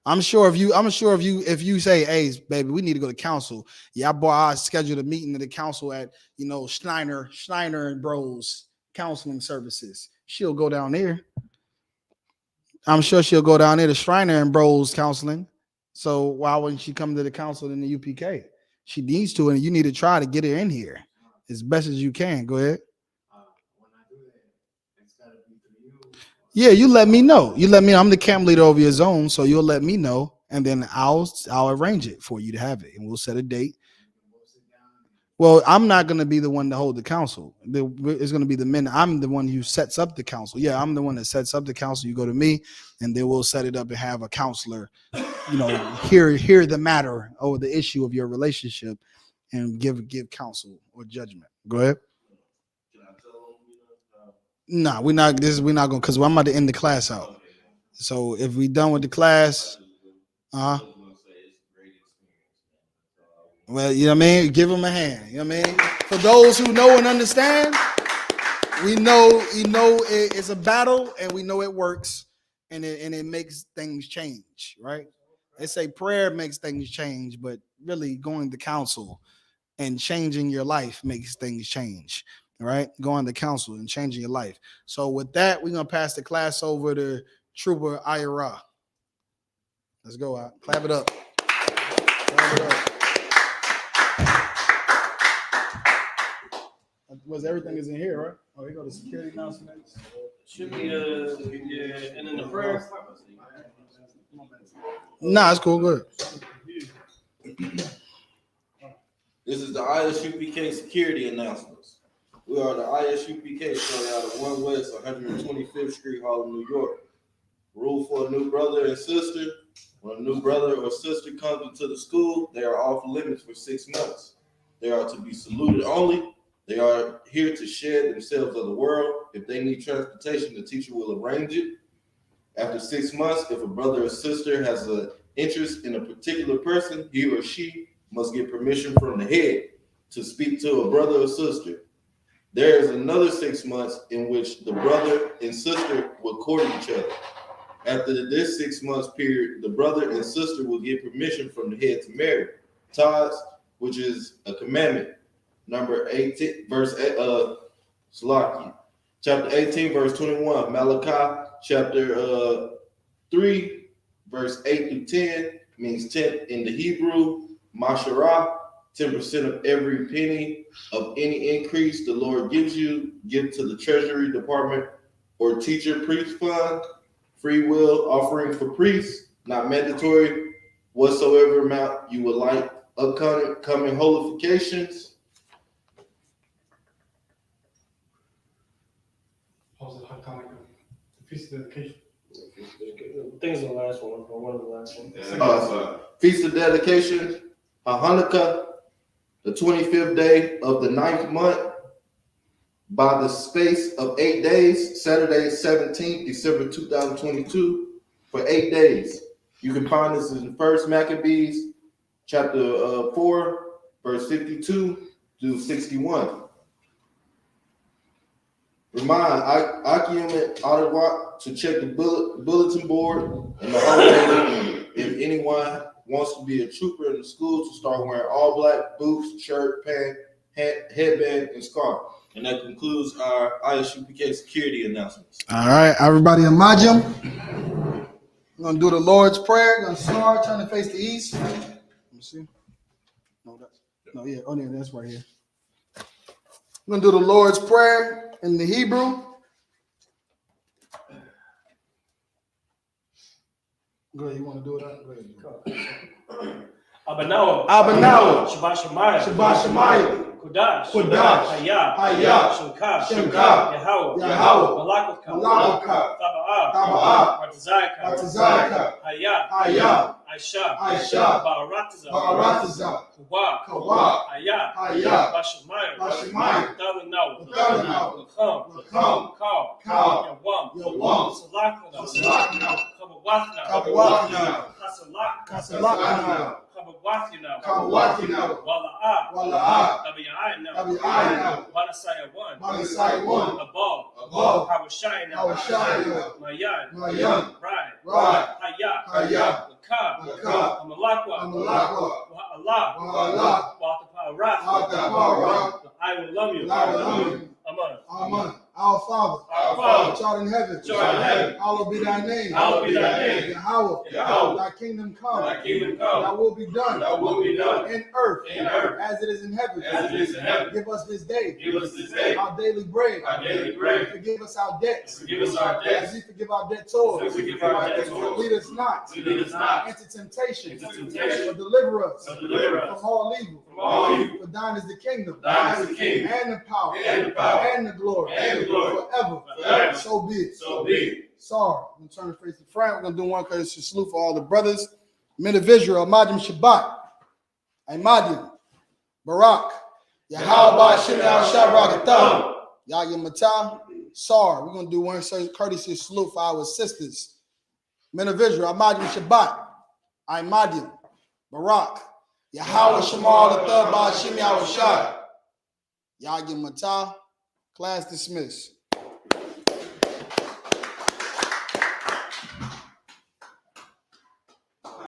I'm sure if you say, hey, baby, we need to go to counsel. Yeah, I scheduled a meeting at the council at Schneider and Bros counseling services. She'll go down there. I'm sure she'll go down there to Shriner and Bros counseling. So why wouldn't she come to the council in the UPK? She needs to, and you need to try to get her in here as best as you can. Go ahead. When I do that, it's got to be through you. Yeah, you let me know. I'm the camp leader over your zone, so you'll let me know, and then I'll arrange it for you to have it, and we'll set a date. Well, I'm not going to be the one to hold the council. It's going to be the men. I'm the one who sets up the council. Yeah, I'm the one that sets up the council. You go to me, and then we'll set it up and have a counselor, hear the matter or the issue of your relationship and give counsel or judgment. Go ahead. Nah, we're not going to, because I'm about to end the class out. So if we done with the class, well, you know what I mean? Give them a hand. You know what I mean? For those who know and understand, we know it's a battle, and we know it works, and it makes things change, right? They say prayer makes things change, but really going to counsel and changing your life makes things change, right? Going to counsel and changing your life. So with that, we're going to pass the class over to Trooper Ira. Let's go out. Clap it up. Clap it up. was everything is in here, right? Oh, here go the security announcements. Should be yeah, and then the prayer. Nah, it's cool. Good. This is the ISUPK security announcements. We are the ISUPK straight out of 1 West 125th Street, Harlem, New York. Rule for a new brother and sister. When a new brother or sister comes into the school, they are off limits for 6 months. They are to be saluted only. They are here to shed themselves of the world. If they need transportation, the teacher will arrange it. After 6 months, if a brother or sister has an interest in a particular person, he or she must get permission from the head to speak to a brother or sister. There is another 6 months in which the brother and sister will court each other. After this 6 months period, the brother and sister will get permission from the head to marry. Tithes, which is a commandment. Number 18, verse Salaki. Chapter 18, verse 21. Malachi, chapter 3, verse 8 through 10, means 10 in the Hebrew. Masharah, 10% of every penny of any increase the Lord gives you, give to the Treasury Department or teacher priest fund. Free will offering for priests, not mandatory. Whatsoever amount you would like. Upcoming holifications. How's it? How come the feast of dedication? I think it's the last one, or one of the last ones. Feast of dedication, Hanukkah, the 25th day of the 9th month, by the space of 8 days, Saturday, 17th December 2022, for 8 days. You can find this in 1 Maccabees, chapter 4, verse 52 to 61. Remind Akim and Ottawa to check the bulletin board and the holiday if anyone wants to be a trooper in the school to start wearing all black boots, shirt, pant, headband, and scarf. And that concludes our ISUPK security announcements. All right, everybody in Majim. We're going to do the Lord's Prayer. We're going to start, turn to face the east. Let me see. Oh, yeah, that's right here. We're going to do the Lord's Prayer in the Hebrew. Go ahead, you want to do it? Go ahead. Abanawa. Shabbat Shemayim. Kudash. Hayah. Shemka. Yahweh. Malakah. Taba'ah. Bartazayka. Hayah. Aisha. Barataza. Kawah. Hayah. Bashamayim. Dalinaw. Lakam. Kal. Yawam. Salakana. Kabawathna. Kasalakana. Kabawathina. Wala'ah. Tabi'ayna. Manasaya 1. Above. Hawashayna. Mayan. Right. Hayah. Lakab. Amalakwa. Allah. Watapara. I will love you. Amen. Our Father, which art in heaven, hallowed be thy name. Yahweh, thy kingdom come. Thy will be done. In earth, as it is in heaven. Give us this day our daily bread. Forgive us our debts, as we forgive our debtors. Lead us not into temptation, but deliver us from all evil. For thine is the kingdom, and the power, and the glory, forever. So be it. Sorry. I'm going to turn the face to front. We're going to do one courtesy salute for all the brothers. Men of Israel, Madim Shabbat, Aymadim, Barak, Yahweh Shem Al-Shabrakatah, Yahya Matah, Sar. We're going to do one courtesy salute for our sisters. Men of Israel, Madim Shabbat, Aymadim, Barak, Yahweh Shemal Athar Ba'Shem Yahushua, Yahya Matah. Class dismissed.